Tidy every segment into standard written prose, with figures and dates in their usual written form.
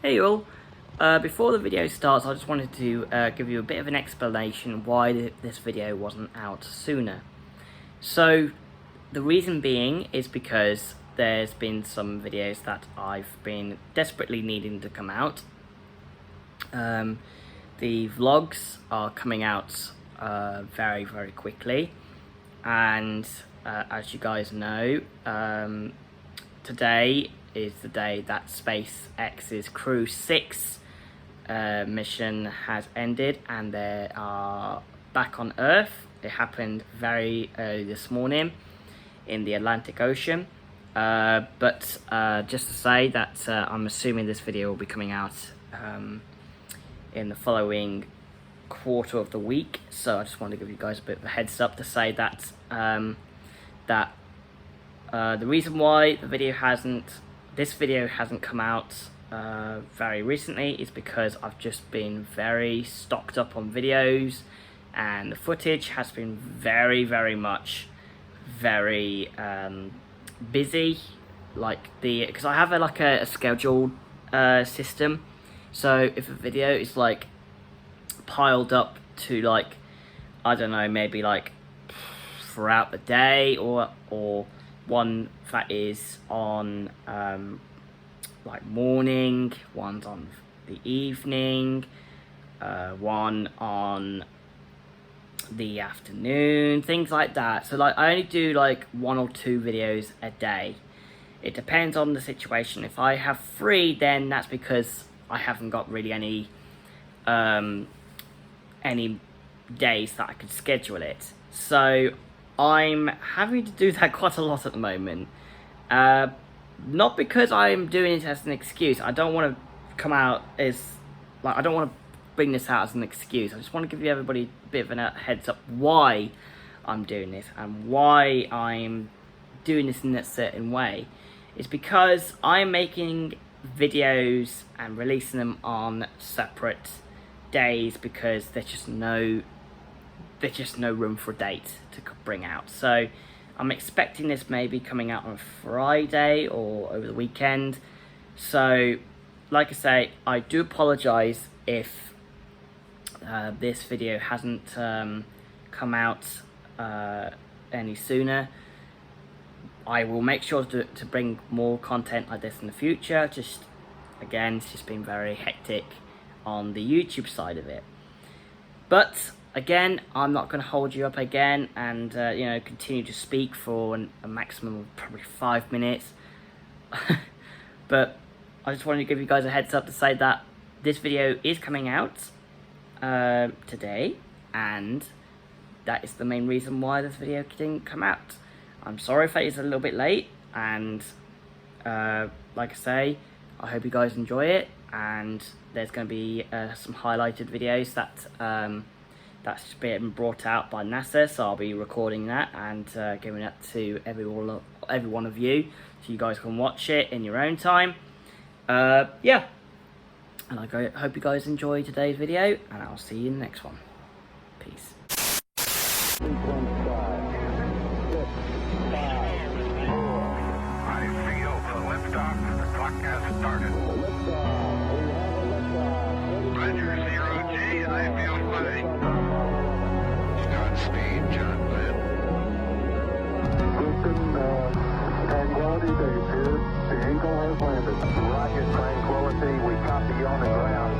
Hey all, before the video starts I just wanted to give you a bit of an explanation why this video wasn't out sooner. So the reason being is because there's been some videos that I've been desperately needing to come out. The vlogs are coming out very quickly, and as you guys know, today is the day that SpaceX's Crew-6 mission has ended and they are back on Earth. It happened very early this morning in the Atlantic Ocean. But just to say that I'm assuming this video will be coming out in the following quarter of the week. So I just wanted to give you guys a bit of a heads up to say that the reason why this video hasn't come out very recently is because I've just been very stocked up on videos, and the footage has been very much busy, because I have a scheduled system. So if a video is like piled up to I don't know, maybe throughout the day, or one that is on morning, one's on the evening, one on the afternoon, things like that. So I only do 1 or 2 videos a day. It depends on the situation. If I have 3, then that's because I haven't got really any days that I could schedule it. So I'm having to do that quite a lot at the moment. Not because I'm doing it as an excuse. I don't want to come out as I don't want to bring this out as an excuse. I just want to give you everybody a bit of a heads up why I'm doing this and why I'm doing this in a certain way. It's because I'm making videos and releasing them on separate days because there's just no room for a date to bring out. So I'm expecting this maybe coming out on Friday or over the weekend. So like I say, I do apologize if this video hasn't come out any sooner. I will make sure to bring more content like this in the future. Just again, it's just been very hectic on the YouTube side of it. But again, I'm not going to hold you up again and continue to speak for a maximum of probably 5 minutes. But I just wanted to give you guys a heads up to say that this video is coming out today, and that is the main reason why this video didn't come out. I'm sorry if it is a little bit late, and like I say, I hope you guys enjoy it, and there's going to be some highlighted videos that's been brought out by NASA, so I'll be recording that and giving it to every one of you, so you guys can watch it in your own time. Yeah, and I hope you guys enjoy today's video, and I'll see you in the next one. Peace. I feel the liftoff. The clock has started. Roger, 0G, I feel fine. Godspeed, John Glenn. Houston, Tranquility Base here. The Eagle has landed. Roger, Tranquility. We copy you on the ground.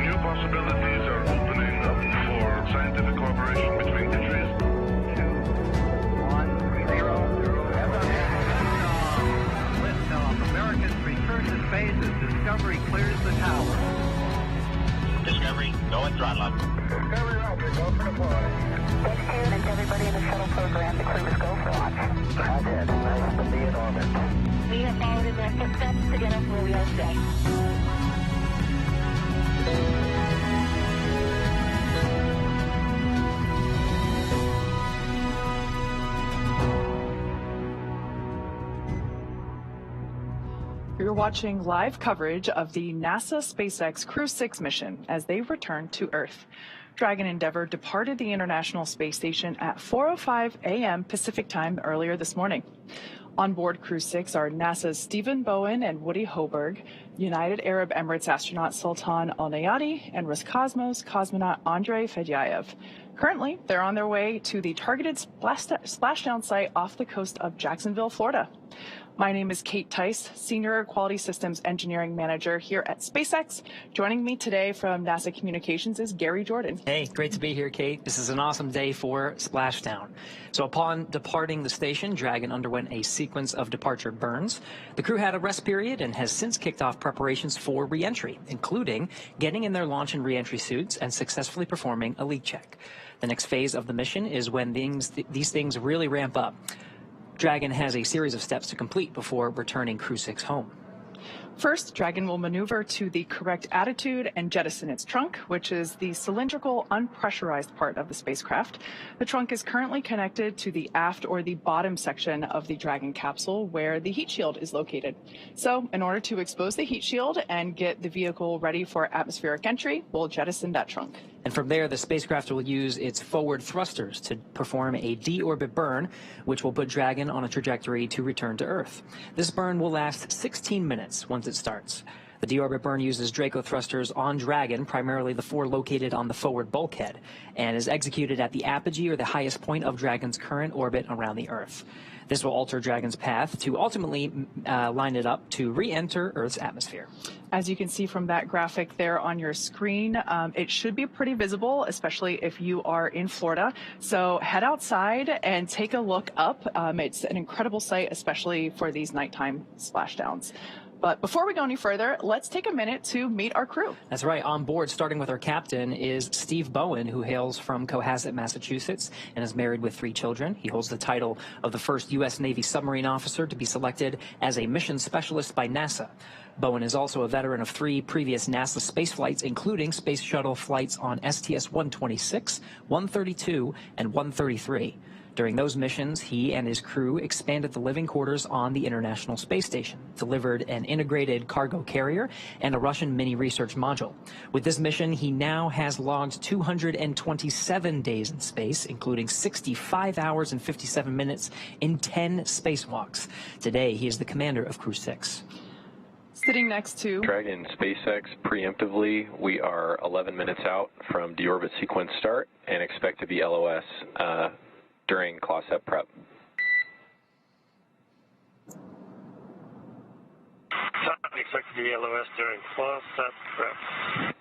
New possibilities are opening up for scientific cooperation between countries. 2, 1, 0. Liftoff. Americans return to space as Discovery clears the tower. Discovery, go and throttle up. Discovery Roger, go for the flight. And everybody in the shuttle program, the crew is go for launch. Roger, nice to be in orbit. We have followed in their footsteps to get us where we are today. You're watching live coverage of the NASA SpaceX Crew-6 mission as they return to Earth. Dragon Endeavour departed the International Space Station at 4:05 a.m. Pacific Time earlier this morning. On board Crew-6 are NASA's Stephen Bowen and Woody Hoburg, United Arab Emirates astronaut Sultan Alneyadi, and Roscosmos cosmonaut Andrey Fedyaev. Currently, they're on their way to the targeted splashdown site off the coast of Jacksonville, Florida. My name is Kate Tice, Senior Quality Systems Engineering Manager here at SpaceX. Joining me today from NASA Communications is Gary Jordan. Hey, great to be here, Kate. This is an awesome day for splashdown. So upon departing the station, Dragon underwent a sequence of departure burns. The crew had a rest period and has since kicked off preparations for re-entry, including getting in their launch and re-entry suits and successfully performing a leak check. The next phase of the mission is when these things really ramp up. Dragon has a series of steps to complete before returning Crew-6 home. First, Dragon will maneuver to the correct attitude and jettison its trunk, which is the cylindrical, unpressurized part of the spacecraft. The trunk is currently connected to the aft or the bottom section of the Dragon capsule where the heat shield is located. So, in order to expose the heat shield and get the vehicle ready for atmospheric entry, we'll jettison that trunk. And from there, the spacecraft will use its forward thrusters to perform a deorbit burn, which will put Dragon on a trajectory to return to Earth. This burn will last 16 minutes once it starts. The deorbit burn uses Draco thrusters on Dragon, primarily the four located on the forward bulkhead, and is executed at the apogee or the highest point of Dragon's current orbit around the Earth. This will alter Dragon's path to ultimately line it up to re-enter Earth's atmosphere. As you can see from that graphic there on your screen, it should be pretty visible, especially if you are in Florida. So head outside and take a look up. It's an incredible sight, especially for these nighttime splashdowns. But before we go any further, let's take a minute to meet our crew. That's right. On board, starting with our captain, is Steve Bowen, who hails from Cohasset, Massachusetts, and is married with 3 children. He holds the title of the first U.S. Navy submarine officer to be selected as a mission specialist by NASA. Bowen is also a veteran of 3 previous NASA space flights, including space shuttle flights on STS-126, 132, and 133. During those missions, he and his crew expanded the living quarters on the International Space Station, delivered an integrated cargo carrier, and a Russian mini-research module. With this mission, he now has logged 227 days in space, including 65 hours and 57 minutes in 10 spacewalks. Today, he is the commander of Crew-6. Sitting next to Dragon SpaceX, preemptively, we are 11 minutes out from deorbit sequence start and expect to be LOS during CLOSEP prep. Expect to be LOS during CLOSEP prep.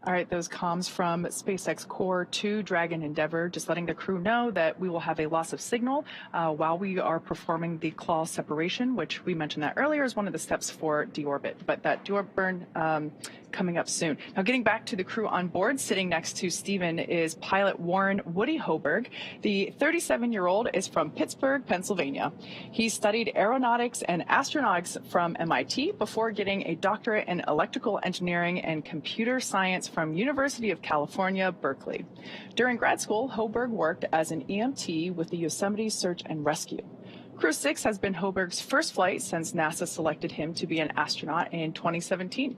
All right, those comms from SpaceX Core to Dragon Endeavour, just letting the crew know that we will have a loss of signal while we are performing the claw separation, which we mentioned that earlier is one of the steps for deorbit, but that deorbit burn coming up soon. Now, getting back to the crew on board, sitting next to Stephen is pilot Warren Woody Hoburg. The 37-year-old is from Pittsburgh, Pennsylvania. He studied aeronautics and astronautics from MIT before getting a doctorate in electrical engineering and computer science from University of California, Berkeley. During grad school, Hoburg worked as an EMT with the Yosemite Search and Rescue. Crew-6 has been Hoburg's first flight since NASA selected him to be an astronaut in 2017.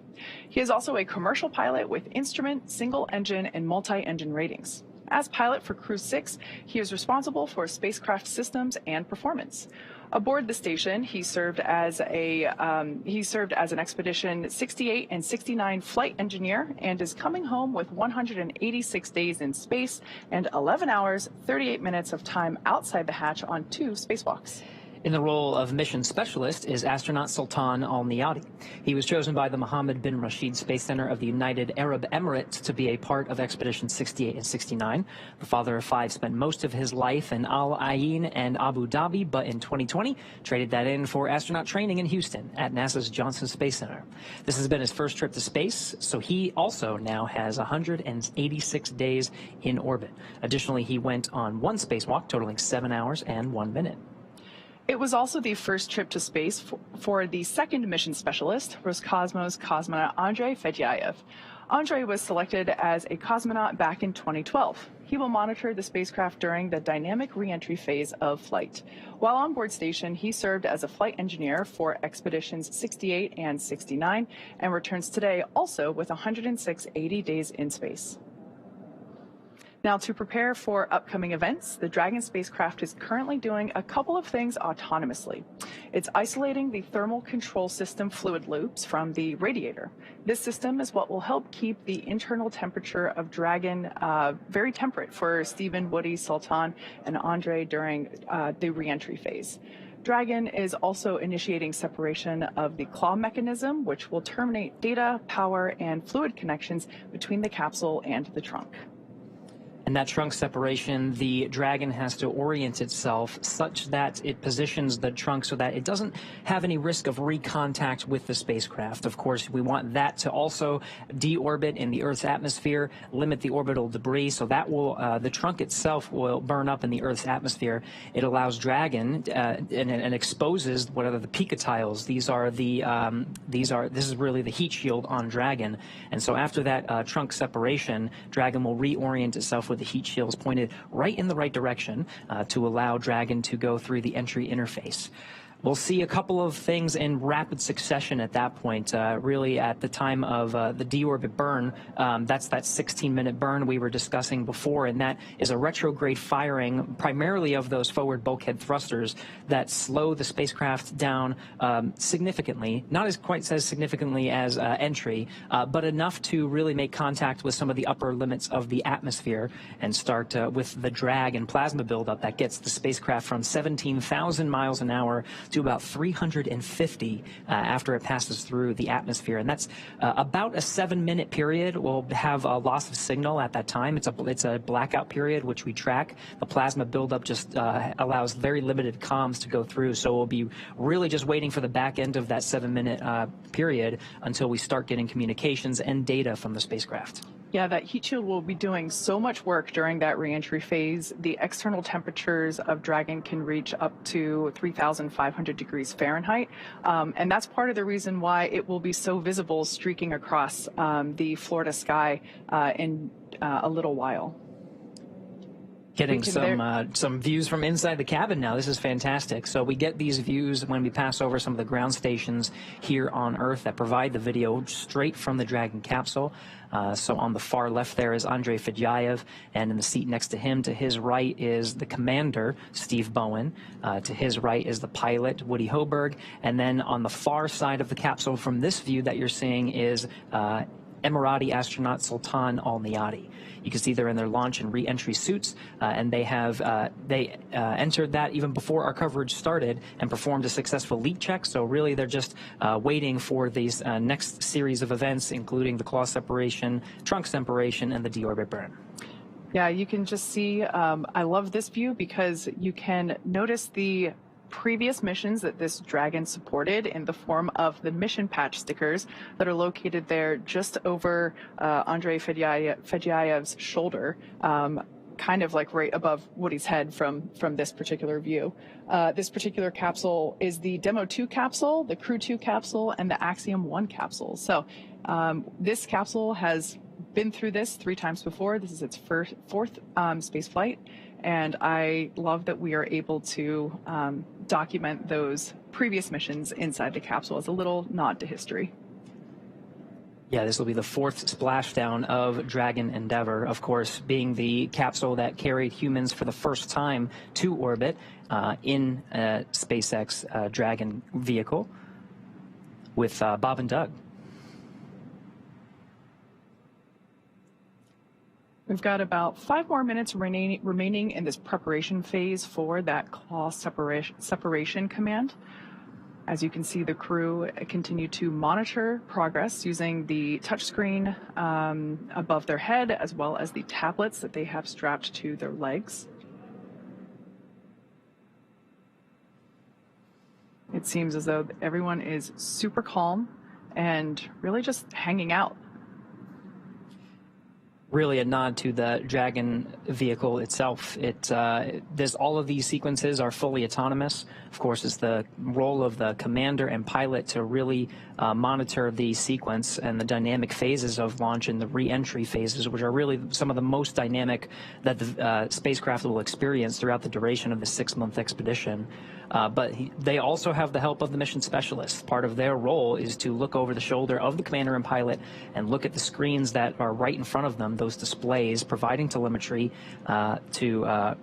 He is also a commercial pilot with instrument, single-engine, and multi-engine ratings. As pilot for Crew-6, he is responsible for spacecraft systems and performance. Aboard the station, he served as an Expedition 68 and 69 flight engineer and is coming home with 186 days in space and 11 hours, 38 minutes of time outside the hatch on 2 spacewalks. In the role of mission specialist is astronaut Sultan Alneyadi. He was chosen by the Mohammed bin Rashid Space Center of the United Arab Emirates to be a part of Expedition 68 and 69. The father of 5 spent most of his life in Al Ain and Abu Dhabi, but in 2020 traded that in for astronaut training in Houston at NASA's Johnson Space Center. This has been his first trip to space, so he also now has 186 days in orbit. Additionally, he went on 1 spacewalk, totaling 7 hours and 1 minute. It was also the first trip to space for the second mission specialist, Roscosmos cosmonaut Andrey Fedyaev. Andrey was selected as a cosmonaut back in 2012. He will monitor the spacecraft during the dynamic re-entry phase of flight. While on board station, he served as a flight engineer for expeditions 68 and 69 and returns today also with 106 80 days in space. Now, to prepare for upcoming events, the Dragon spacecraft is currently doing a couple of things autonomously. It's isolating the thermal control system fluid loops from the radiator. This system is what will help keep the internal temperature of Dragon very temperate for Stephen, Woody, Sultan, and Andrey during the re-entry phase. Dragon is also initiating separation of the claw mechanism, which will terminate data, power, and fluid connections between the capsule and the trunk. And that trunk separation, the Dragon has to orient itself such that it positions the trunk so that it doesn't have any risk of recontact with the spacecraft. Of course, we want that to also deorbit in the Earth's atmosphere, limit the orbital debris, so that will, the trunk itself will burn up in the Earth's atmosphere. It allows Dragon and exposes what are the picatiles. This is really the heat shield on Dragon. And so after that trunk separation, Dragon will reorient itself with the heat shields pointed right in the right direction to allow Dragon to go through the entry interface. We'll see a couple of things in rapid succession at that point, really at the time of the deorbit burn. That's that 16-minute burn we were discussing before, and that is a retrograde firing primarily of those forward bulkhead thrusters that slow the spacecraft down significantly, not as quite as significantly as entry, but enough to really make contact with some of the upper limits of the atmosphere and start with the drag and plasma buildup that gets the spacecraft from 17,000 miles an hour to about 350 after it passes through the atmosphere. And that's about a 7-minute period. We'll have a loss of signal at that time. It's a blackout period, which we track. The plasma buildup just allows very limited comms to go through. So we'll be really just waiting for the back end of that 7-minute period until we start getting communications and data from the spacecraft. Yeah, that heat shield will be doing so much work during that reentry phase. The external temperatures of Dragon can reach up to 3,500 degrees Fahrenheit. And that's part of the reason why it will be so visible streaking across the Florida sky in a little while. Getting some views from inside the cabin now. This is fantastic. So we get these views when we pass over some of the ground stations here on Earth that provide the video straight from the Dragon capsule. So on the far left there is Andrey Fedyaev, and in the seat next to him, to his right, is the commander, Steve Bowen. To his right is the pilot, Woody Hoburg. And then on the far side of the capsule from this view that you're seeing is Emirati astronaut Sultan Alneyadi. You can see they're in their launch and re-entry suits, and they have entered that even before our coverage started and performed a successful leak check. So really, they're just waiting for these next series of events, including the claw separation, trunk separation, and the deorbit burn. Yeah, you can just see. I love this view because you can notice the previous missions that this Dragon supported in the form of the mission patch stickers that are located there just over Andrey Fedyaev's shoulder, kind of like right above Woody's head from this particular view. This particular capsule is the Demo 2 capsule, the Crew 2 capsule, and the Axiom 1 capsule. So this capsule has been through this 3 times before. This is its fourth space flight. And I love that we are able to document those previous missions inside the capsule as a little nod to history. Yeah, this will be the 4th splashdown of Dragon Endeavour, of course, being the capsule that carried humans for the first time to orbit in a SpaceX Dragon vehicle with Bob and Doug. We've got about 5 more minutes remaining in this preparation phase for that claw separation command. As you can see, the crew continue to monitor progress using the touchscreen above their head, as well as the tablets that they have strapped to their legs. It seems as though everyone is super calm and really just hanging out. really a nod to the Dragon vehicle itself. There's all of these sequences are fully autonomous. Of course, it's the role of the commander and pilot to really monitor the sequence and the dynamic phases of launch and the re-entry phases, which are really some of the most dynamic that the spacecraft will experience throughout the duration of the 6-month expedition. But they also have the help of the mission specialists. Part of their role is to look over the shoulder of the commander and pilot and look at the screens that are right in front of them, those displays providing telemetry to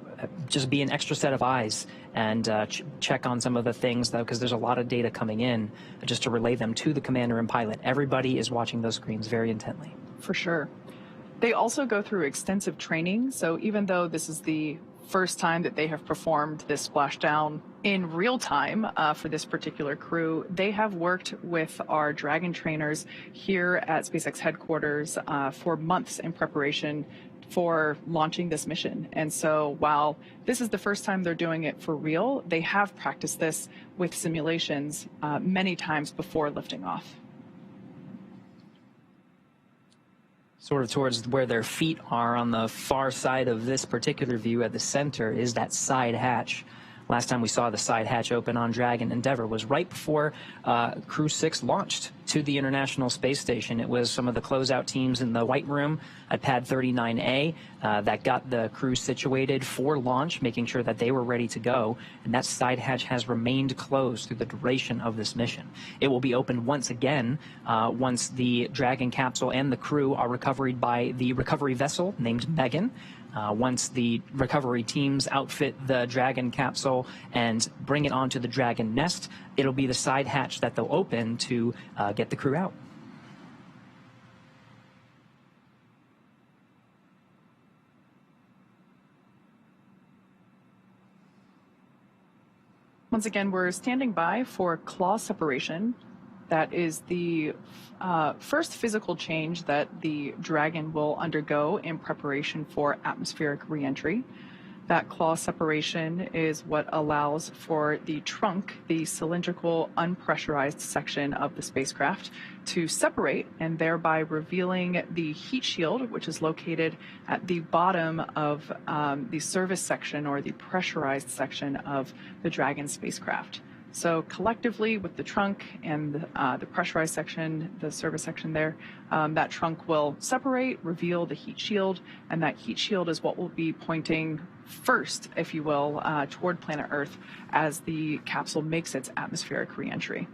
just be an extra set of eyes and check on some of the things, though, because there's a lot of data coming in, just to relay them to the commander and pilot. Everybody is watching those screens very intently. For sure. They also go through extensive training, so even though this is the first time that they have performed this splashdown in real time for this particular crew, they have worked with our Dragon trainers here at SpaceX headquarters for months in preparation for launching this mission. And so while this is the first time they're doing it for real, they have practiced this with simulations many times before lifting off. Sort of towards where their feet are on the far side of this particular view at the center is that side hatch. Last time we saw the side hatch open on Dragon Endeavour was right before Crew-6 launched to the International Space Station. It was some of the closeout teams in the White Room at Pad 39A that got the crew situated for launch, making sure that they were ready to go. And that side hatch has remained closed through the duration of this mission. It will be opened once again once the Dragon capsule and the crew are recovered by the recovery vessel named Megan. Once the recovery teams outfit the Dragon capsule and bring it onto the Dragon nest, it'll be the side hatch that they'll open to get the crew out. Once again, we're standing by for claw separation. That is the first physical change that the Dragon will undergo in preparation for atmospheric reentry. That claw separation is what allows for the trunk, the cylindrical, unpressurized section of the spacecraft, to separate and thereby revealing the heat shield, which is located at the bottom of the service section or the pressurized section of the Dragon spacecraft. So collectively, with the trunk and the pressurized section, the service section there, that trunk will separate, reveal the heat shield, and that heat shield is what will be pointing first, if you will, toward planet Earth as the capsule makes its atmospheric reentry.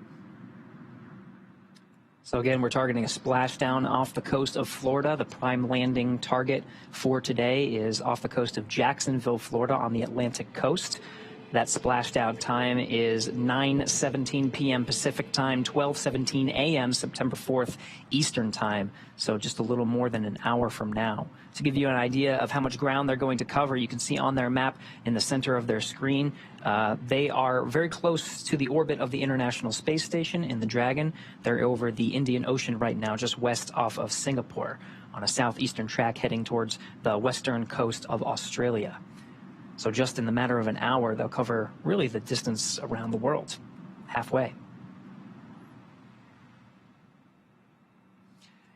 So again, we're targeting a splashdown off the coast of Florida. The prime landing target for today is off the coast of Jacksonville, Florida, on the Atlantic coast. That splashdown time is 9:17 p.m. Pacific time, 12:17 a.m. September 4th Eastern time, so just a little more than an hour from now. To give you an idea of how much ground they're going to cover, you can see on their map in the center of their screen, they are very close to the orbit of the International Space Station in the Dragon. They're over the Indian Ocean right now, just west off of Singapore, on a southeastern track heading towards the western coast of Australia. So just in the matter of an hour, they'll cover really the distance around the world, halfway.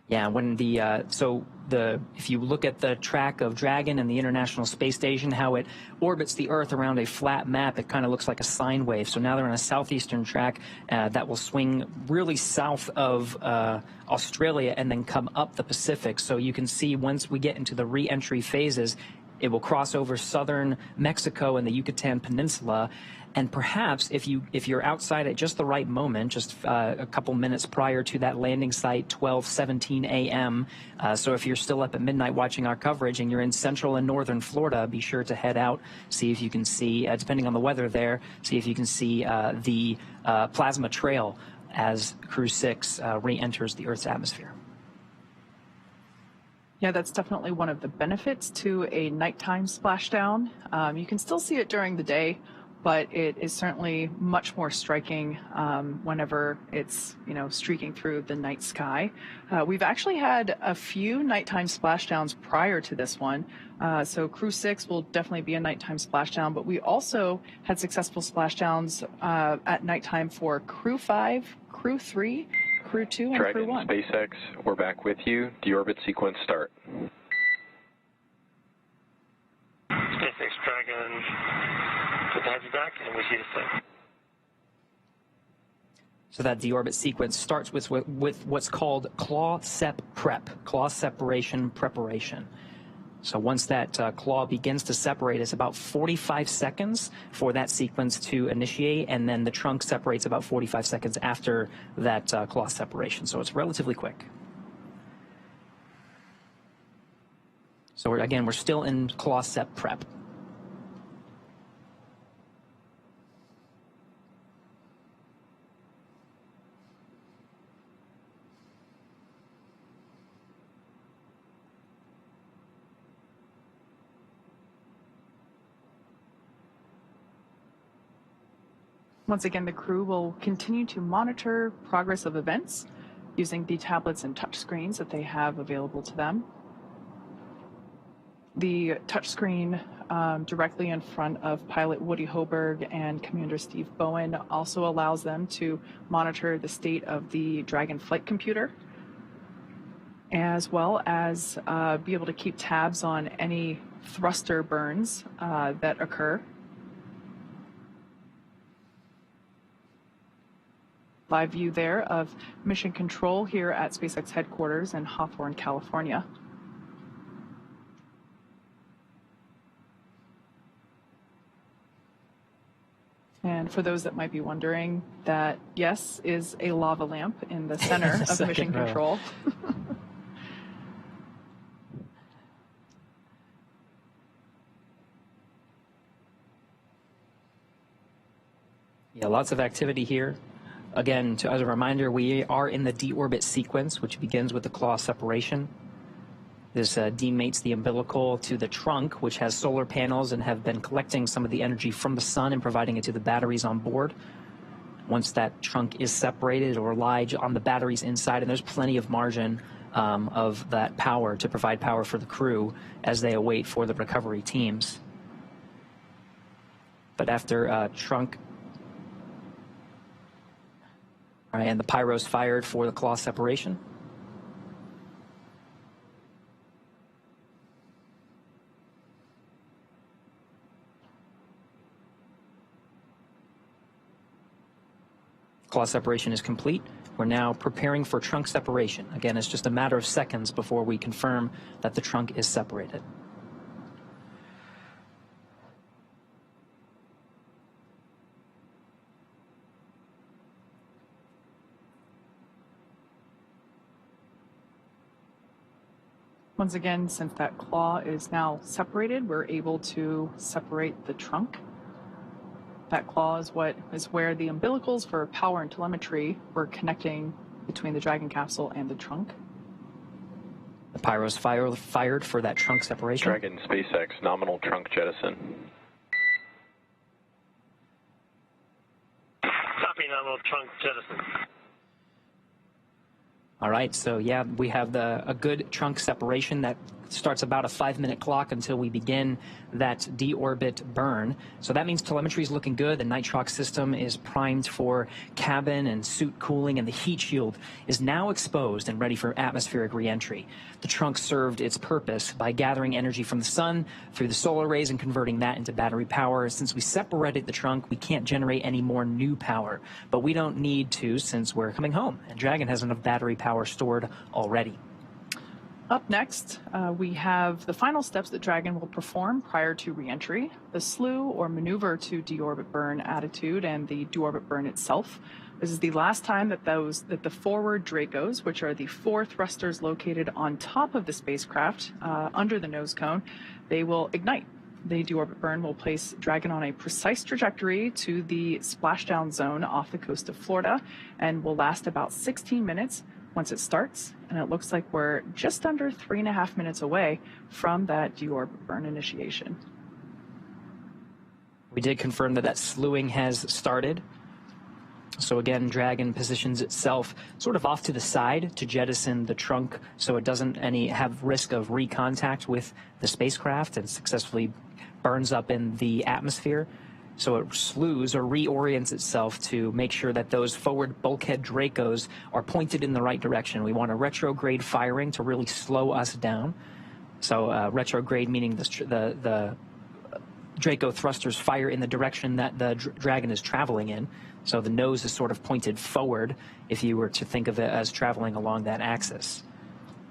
Yeah, when if you look at the track of Dragon and the International Space Station, how it orbits the Earth around a flat map, it kind of looks like a sine wave. So now they're on a southeastern track that will swing really south of Australia and then come up the Pacific. So you can see once we get into the re-entry phases, it will cross over southern Mexico and the Yucatan Peninsula, and perhaps if you're outside at just the right moment, just a couple minutes prior to that landing site, 12:17 a.m. So if you're still up at midnight watching our coverage and you're in central and northern Florida, be sure to head out, see if you can see, depending on the weather there, see if you can see the plasma trail as Crew-6 re-enters the Earth's atmosphere. Yeah, that's definitely one of the benefits to a nighttime splashdown. You can still see it during the day, but it is certainly much more striking whenever it's, streaking through the night sky. We've actually had a few nighttime splashdowns prior to this one. So Crew-6 will definitely be a nighttime splashdown, but we also had successful splashdowns at nighttime for Crew-5, Crew-3, Crew-2, and Dragon, Crew-1. SpaceX, we're back with you. Deorbit sequence start. Copy back, and we see the same. So that deorbit sequence starts with what's called claw sep prep, claw separation preparation. So once that claw begins to separate, it's about 45 seconds for that sequence to initiate, and then the trunk separates about 45 seconds after that claw separation. So it's relatively quick. So we're still in claw sep prep. Once again, the crew will continue to monitor progress of events using the tablets and touchscreens that they have available to them. The touchscreen directly in front of pilot Woody Hoburg and Commander Steve Bowen also allows them to monitor the state of the Dragon flight computer, as well as be able to keep tabs on any thruster burns that occur. Live view there of mission control here at SpaceX headquarters in Hawthorne, California. And for those that might be wondering, that, yes, is a lava lamp in the center of mission control. Yeah, lots of activity here. Again, as a reminder, we are in the deorbit sequence, which begins with the claw separation. This demates the umbilical to the trunk, which has solar panels and have been collecting some of the energy from the sun and providing it to the batteries on board. Once that trunk is separated, or lie on the batteries inside, and there's plenty of margin of that power to provide power for the crew as they await for the recovery teams. But after trunk, all right, and the pyro's fired for the claw separation. Claw separation is complete. We're now preparing for trunk separation. Again, it's just a matter of seconds before we confirm that the trunk is separated. Once again, since that claw is now separated, we're able to separate the trunk. That claw is where the umbilicals for power and telemetry were connecting between the Dragon capsule and the trunk. The pyro's fired for that trunk separation. Dragon SpaceX, nominal trunk jettison. Copy, nominal trunk jettison. All right, so yeah, we have a good trunk separation that starts about a 5-minute clock until we begin that deorbit burn. So that means telemetry is looking good. The nitrox system is primed for cabin and suit cooling, and the heat shield is now exposed and ready for atmospheric reentry. The trunk served its purpose by gathering energy from the sun through the solar rays and converting that into battery power. Since we separated the trunk, we can't generate any more new power, but we don't need to since we're coming home, and Dragon has enough battery power stored already. Up next, we have the final steps that Dragon will perform prior to reentry, the slew or maneuver to deorbit burn attitude and the deorbit burn itself. This is the last time that the forward Dracos, which are the 4 thrusters located on top of the spacecraft under the nose cone, they will ignite. The deorbit burn will place Dragon on a precise trajectory to the splashdown zone off the coast of Florida and will last about 16 minutes once it starts, and it looks like we're just under 3.5 minutes away from that deorbit burn initiation. We did confirm that slewing has started. So again, Dragon positions itself sort of off to the side to jettison the trunk so it doesn't have risk of recontact with the spacecraft and successfully burns up in the atmosphere. So it slews or reorients itself to make sure that those forward bulkhead Dracos are pointed in the right direction. We want a retrograde firing to really slow us down. So retrograde meaning the Draco thrusters fire in the direction that the Dragon is traveling in. So the nose is sort of pointed forward if you were to think of it as traveling along that axis.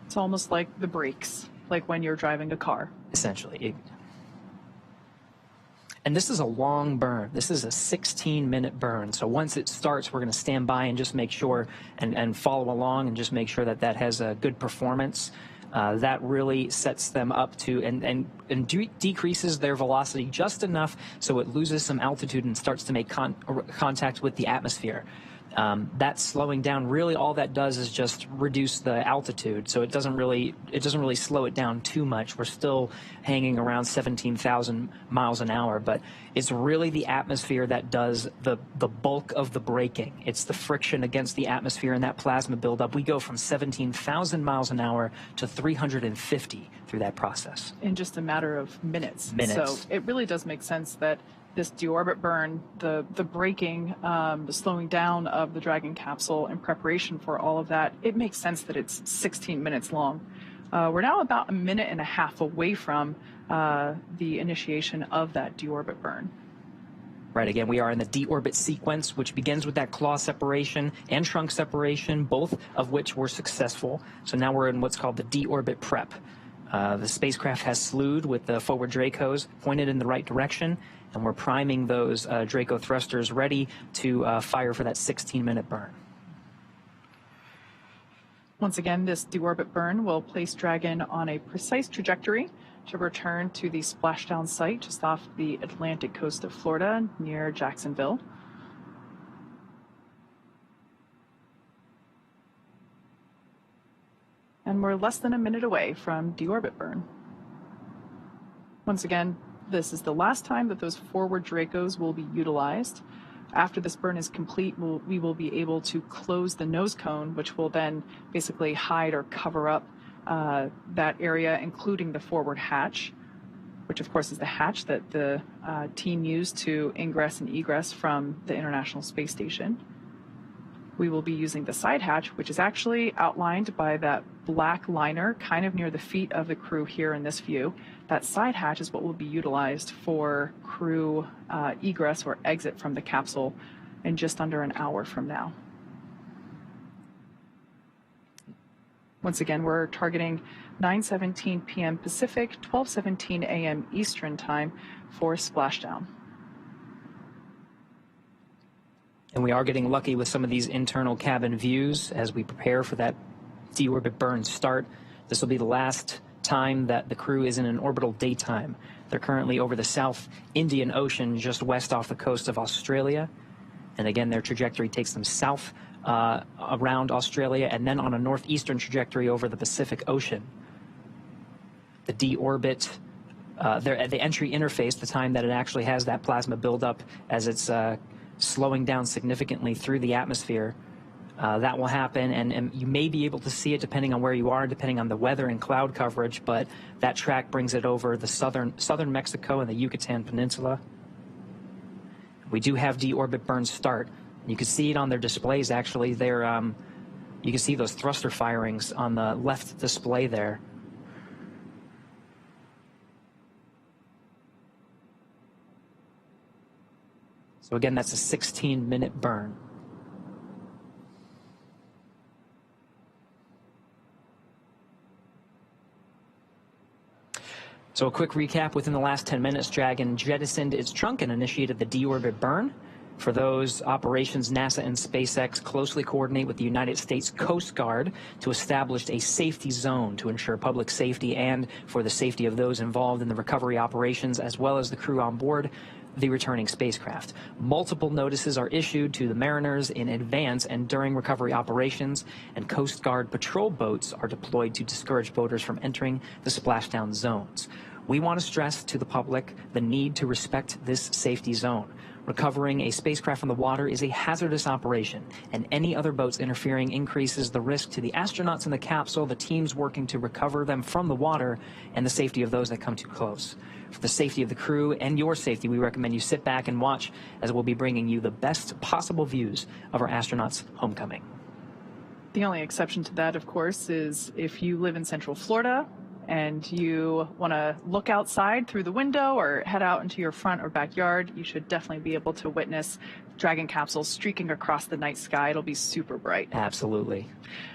It's almost like the brakes, like when you're driving a car. Essentially. And this is a long burn. This is a 16-minute burn. So once it starts, we're going to stand by and just make sure and follow along and just make sure that that has a good performance. That really sets them up to and decreases their velocity just enough so it loses some altitude and starts to make contact with the atmosphere. That slowing down, really all that does is just reduce the altitude, so it doesn't really slow it down too much. We're still hanging around 17,000 miles an hour, but it's really the atmosphere that does the bulk of the braking. It's the friction against the atmosphere and that plasma buildup. We go from 17,000 miles an hour to 350 through that process. In just a matter of minutes. Minutes. So it really does make sense that this deorbit burn, the braking, the slowing down of the Dragon capsule in preparation for all of that, it makes sense that it's 16 minutes long. We're now about a minute and a half away from the initiation of that deorbit burn. Right, again, we are in the deorbit sequence, which begins with that claw separation and trunk separation, both of which were successful. So now we're in what's called the deorbit prep. The spacecraft has slewed with the forward Dracos pointed in the right direction, and we're priming those Draco thrusters ready to fire for that 16-minute burn. Once again, this deorbit burn will place Dragon on a precise trajectory to return to the splashdown site just off the Atlantic coast of Florida near Jacksonville. And we're less than a minute away from deorbit burn. Once again, this is the last time that those forward Dracos will be utilized. After this burn is complete, we will be able to close the nose cone, which will then basically hide or cover up that area, including the forward hatch, which of course is the hatch that the team used to ingress and egress from the International Space Station. We will be using the side hatch, which is actually outlined by that black liner kind of near the feet of the crew here in this view. That side hatch is what will be utilized for crew egress or exit from the capsule in just under an hour from now. Once again, we're targeting 9:17 p.m. Pacific, 12:17 a.m. Eastern Time for splashdown. And we are getting lucky with some of these internal cabin views as we prepare for that deorbit burn start. This will be the last time that the crew is in an orbital daytime. They're currently over the South Indian Ocean, just west off the coast of Australia. And again, their trajectory takes them south around Australia and then on a northeastern trajectory over the Pacific Ocean. The deorbit, the entry interface, the time that it actually has that plasma buildup as it's slowing down significantly through the atmosphere. That will happen, and you may be able to see it depending on where you are, depending on the weather and cloud coverage, but that track brings it over the southern Mexico and the Yucatan Peninsula. We do have deorbit burn start. You can see it on their displays, actually. They're, you can see those thruster firings on the left display there. So again, that's a 16-minute burn. So a quick recap: within the last 10 minutes, Dragon jettisoned its trunk and initiated the deorbit burn. For those operations, NASA and SpaceX closely coordinate with the United States Coast Guard to establish a safety zone to ensure public safety and for the safety of those involved in the recovery operations, as well as the crew on board the returning spacecraft. Multiple notices are issued to the mariners in advance and during recovery operations, and Coast Guard patrol boats are deployed to discourage boaters from entering the splashdown zones. We want to stress to the public the need to respect this safety zone. Recovering a spacecraft from the water is a hazardous operation, and any other boats interfering increases the risk to the astronauts in the capsule, the teams working to recover them from the water, and the safety of those that come too close. For the safety of the crew and your safety, we recommend you sit back and watch as we'll be bringing you the best possible views of our astronauts' homecoming. The only exception to that, of course, is if you live in Central Florida and you want to look outside through the window or head out into your front or backyard, you should definitely be able to witness Dragon capsules streaking across the night sky. It'll be super bright. Absolutely.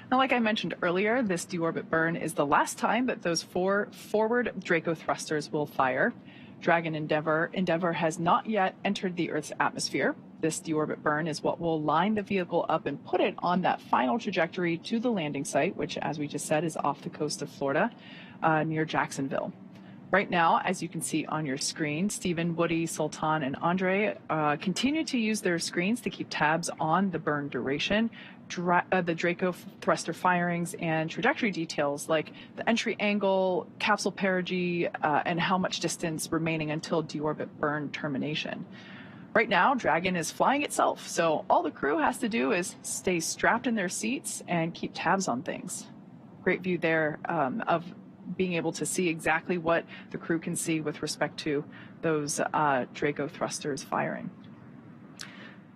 Now, like I mentioned earlier, this deorbit burn is the last time that those 4 forward Draco thrusters will fire. Dragon Endeavour has not yet entered the Earth's atmosphere. This deorbit burn is what will line the vehicle up and put it on that final trajectory to the landing site, which, as we just said, is off the coast of Florida, near Jacksonville. Right now, as you can see on your screen, Stephen, Woody, Sultan, and Andrey continue to use their screens to keep tabs on the burn duration, the Draco thruster firings, and trajectory details like the entry angle, capsule perigee, and how much distance remaining until deorbit burn termination. Right now, Dragon is flying itself, so all the crew has to do is stay strapped in their seats and keep tabs on things. Great view there of being able to see exactly what the crew can see with respect to those Draco thrusters firing.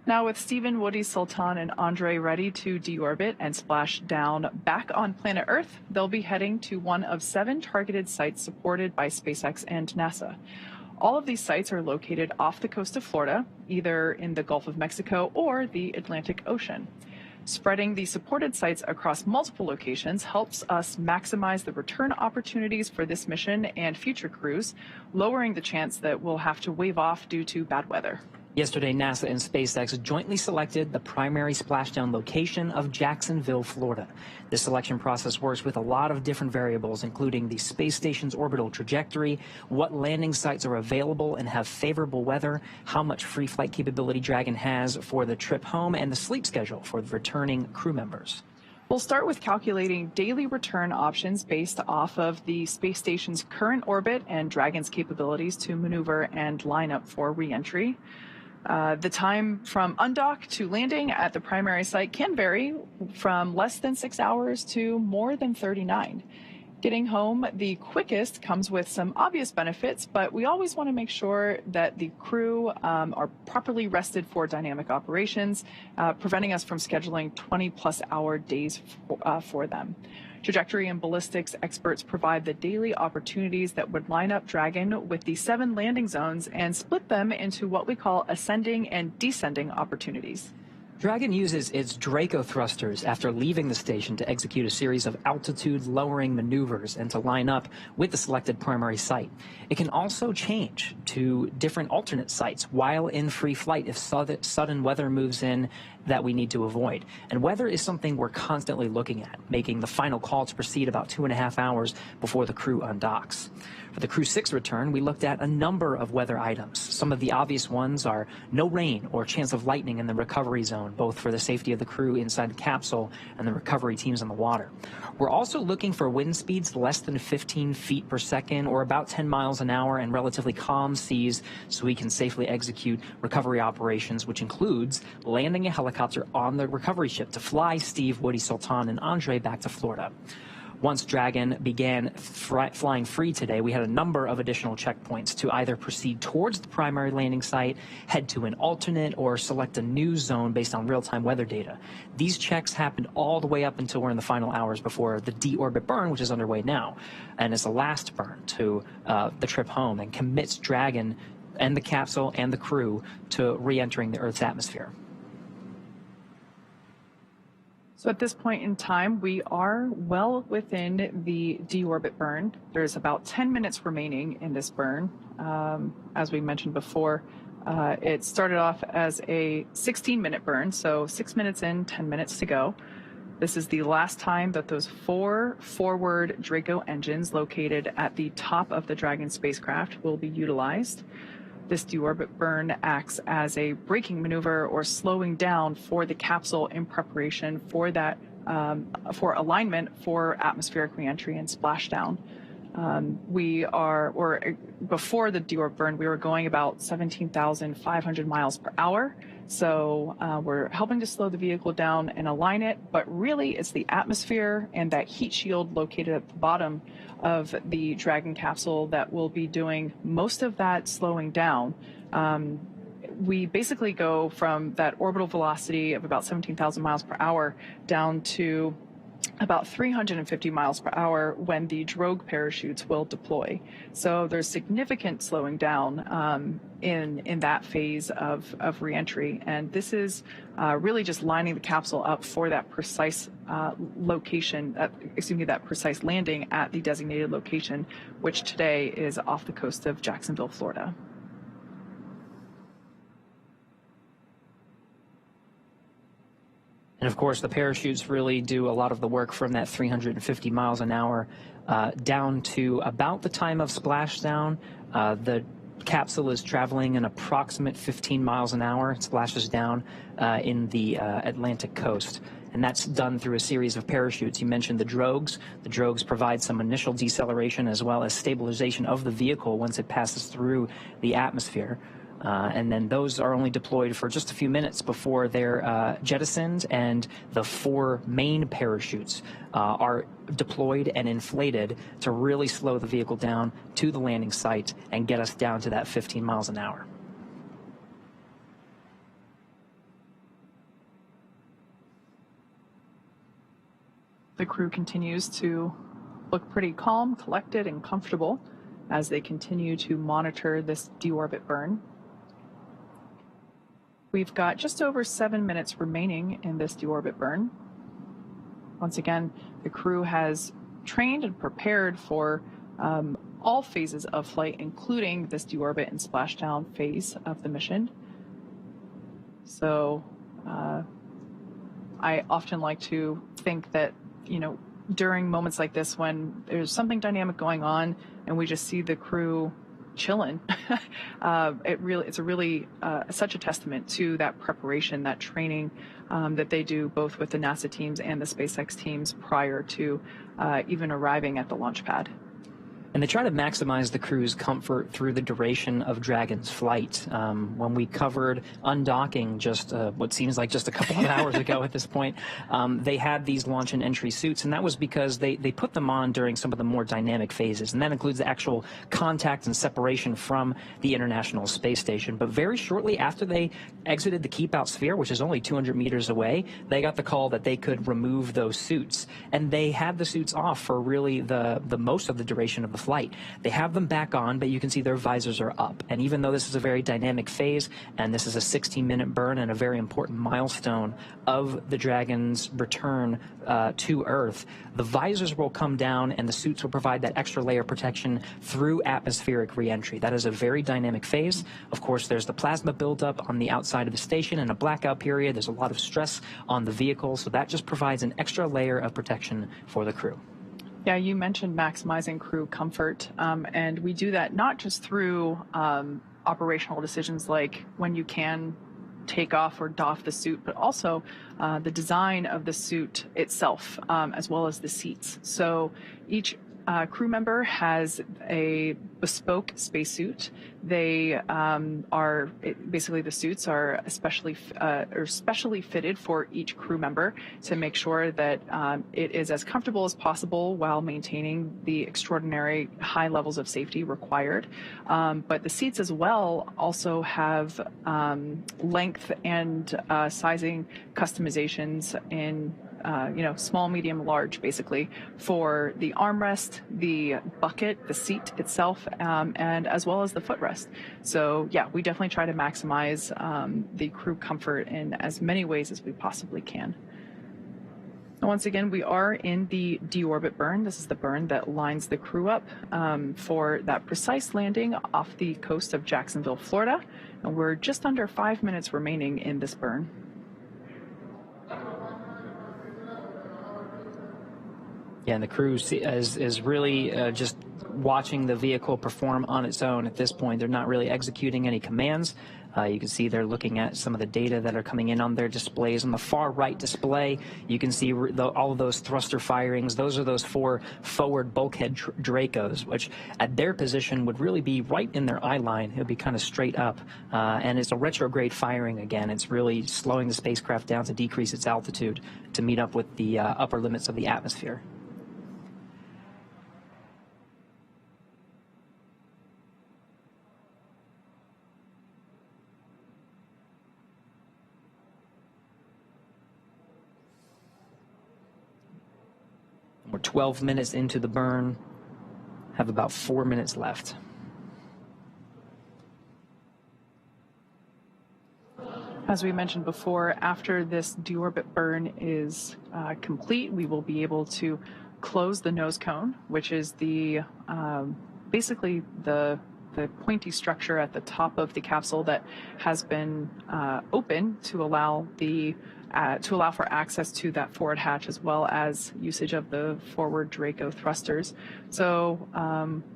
Now, with Stephen, Woody, Sultan, and Andrey ready to deorbit and splash down back on planet Earth, they'll be heading to one of 7 targeted sites supported by SpaceX and NASA. All of these sites are located off the coast of Florida, either in the Gulf of Mexico or the Atlantic Ocean. Spreading the supported sites across multiple locations helps us maximize the return opportunities for this mission and future crews, lowering the chance that we'll have to wave off due to bad weather. Yesterday, NASA and SpaceX jointly selected the primary splashdown location of Jacksonville, Florida. This selection process works with a lot of different variables, including the space station's orbital trajectory, what landing sites are available and have favorable weather, how much free flight capability Dragon has for the trip home, and the sleep schedule for the returning crew members. We'll start with calculating daily return options based off of the space station's current orbit and Dragon's capabilities to maneuver and line up for re-entry. The time from undock to landing at the primary site can vary from less than 6 hours to more than 39. Getting home the quickest comes with some obvious benefits, but we always want to make sure that the crew are properly rested for dynamic operations, preventing us from scheduling 20-plus hour days for them. Trajectory and ballistics experts provide the daily opportunities that would line up Dragon with the 7 landing zones and split them into what we call ascending and descending opportunities. Dragon uses its Draco thrusters after leaving the station to execute a series of altitude-lowering maneuvers and to line up with the selected primary site. It can also change to different alternate sites while in free flight if sudden weather moves in that we need to avoid. And weather is something we're constantly looking at, making the final call to proceed about 2.5 hours before the crew undocks. For the Crew-6 return, we looked at a number of weather items. Some of the obvious ones are no rain or chance of lightning in the recovery zone, both for the safety of the crew inside the capsule and the recovery teams on the water. We're also looking for wind speeds less than 15 feet per second or about 10 miles an hour and relatively calm seas so we can safely execute recovery operations, which includes landing a helicopter on the recovery ship to fly Steve, Woody, Sultan, and Andrey back to Florida. Once Dragon began flying free today, we had a number of additional checkpoints to either proceed towards the primary landing site, head to an alternate, or select a new zone based on real-time weather data. These checks happened all the way up until we're in the final hours before the deorbit burn, which is underway now, and is the last burn to the trip home and commits Dragon and the capsule and the crew to re-entering the Earth's atmosphere. So at this point in time, we are well within the deorbit burn. There's about 10 minutes remaining in this burn. As we mentioned before, it started off as a 16-minute burn, so 6 minutes in, 10 minutes to go. This is the last time that those 4 forward Draco engines located at the top of the Dragon spacecraft will be utilized. This deorbit burn acts as a braking maneuver or slowing down for the capsule in preparation for that, for alignment for atmospheric reentry and splashdown. Before the deorbit burn, we were going about 17,500 miles per hour. So we're helping to slow the vehicle down and align it, but really it's the atmosphere and that heat shield located at the bottom of the Dragon capsule that will be doing most of that slowing down. We basically go from that orbital velocity of about 17,000 miles per hour down to about 350 miles per hour when the drogue parachutes will deploy. So there's significant slowing down in that phase of reentry, and this is really just lining the capsule up for that precise location, that precise landing at the designated location, which today is off the coast of Jacksonville, Florida. And of course, the parachutes really do a lot of the work from that 350 miles an hour down to about the time of splashdown. The capsule is traveling an approximate 15 miles an hour. It splashes down in the Atlantic coast. And that's done through a series of parachutes. You mentioned the drogues. The drogues provide some initial deceleration as well as stabilization of the vehicle once it passes through the atmosphere. And then those are only deployed for just a few minutes before they're jettisoned, and the 4 main parachutes are deployed and inflated to really slow the vehicle down to the landing site and get us down to that 15 miles an hour. The crew continues to look pretty calm, collected, and comfortable as they continue to monitor this deorbit burn. We've got just over 7 minutes remaining in this deorbit burn. Once again, the crew has trained and prepared for all phases of flight, including this deorbit and splashdown phase of the mission. So I often like to think that, during moments like this when there's something dynamic going on and we just see the crew chilling, it's such a testament to that preparation, that training that they do both with the NASA teams and the SpaceX teams prior to even arriving at the launch pad. And they try to maximize the crew's comfort through the duration of Dragon's flight. When we covered undocking just what seems like just a couple of hours ago at this point, they had these launch and entry suits, and that was because they put them on during some of the more dynamic phases, and that includes the actual contact and separation from the International Space Station. But very shortly after they exited the keep-out sphere, which is only 200 meters away, they got the call that they could remove those suits, and they had the suits off for really the most of the duration of the flight. They have them back on, but you can see their visors are up. And even though this is a very dynamic phase, and this is a 16-minute burn and a very important milestone of the Dragon's return to Earth, the visors will come down and the suits will provide that extra layer of protection through atmospheric reentry. That is a very dynamic phase. Of course, there's the plasma buildup on the outside of the station and a blackout period. There's a lot of stress on the vehicle, so that just provides an extra layer of protection for the crew. Yeah, you mentioned maximizing crew comfort, and we do that not just through operational decisions like when you can take off or doff the suit, but also the design of the suit itself, as well as the seats. So each crew member has a bespoke spacesuit. They basically the suits are specially fitted for each crew member to make sure that it is as comfortable as possible while maintaining the extraordinary high levels of safety required. But the seats as well also have length and sizing customizations in small, medium, large, basically, for the armrest, the bucket, the seat itself, and as well as the footrest. So, yeah, we definitely try to maximize the crew comfort in as many ways as we possibly can. Once again, we are in the deorbit burn. This is the burn that lines the crew up for that precise landing off the coast of Jacksonville, Florida. And we're just under 5 minutes remaining in this burn. Yeah, and the crew is really just watching the vehicle perform on its own at this point. They're not really executing any commands. You can see they're looking at some of the data that are coming in on their displays. On the far right display, you can see all of those thruster firings. Those are those 4 forward bulkhead Dracos, which at their position would really be right in their eye line. It would be kind of straight up. And it's a retrograde firing again. It's really slowing the spacecraft down to decrease its altitude to meet up with the upper limits of the atmosphere. 12 minutes into the burn, have about 4 minutes left. As we mentioned before, after this deorbit burn is complete, we will be able to close the nose cone, which is the basically the pointy structure at the top of the capsule that has been open to allow for access to that forward hatch, as well as usage of the forward Draco thrusters. So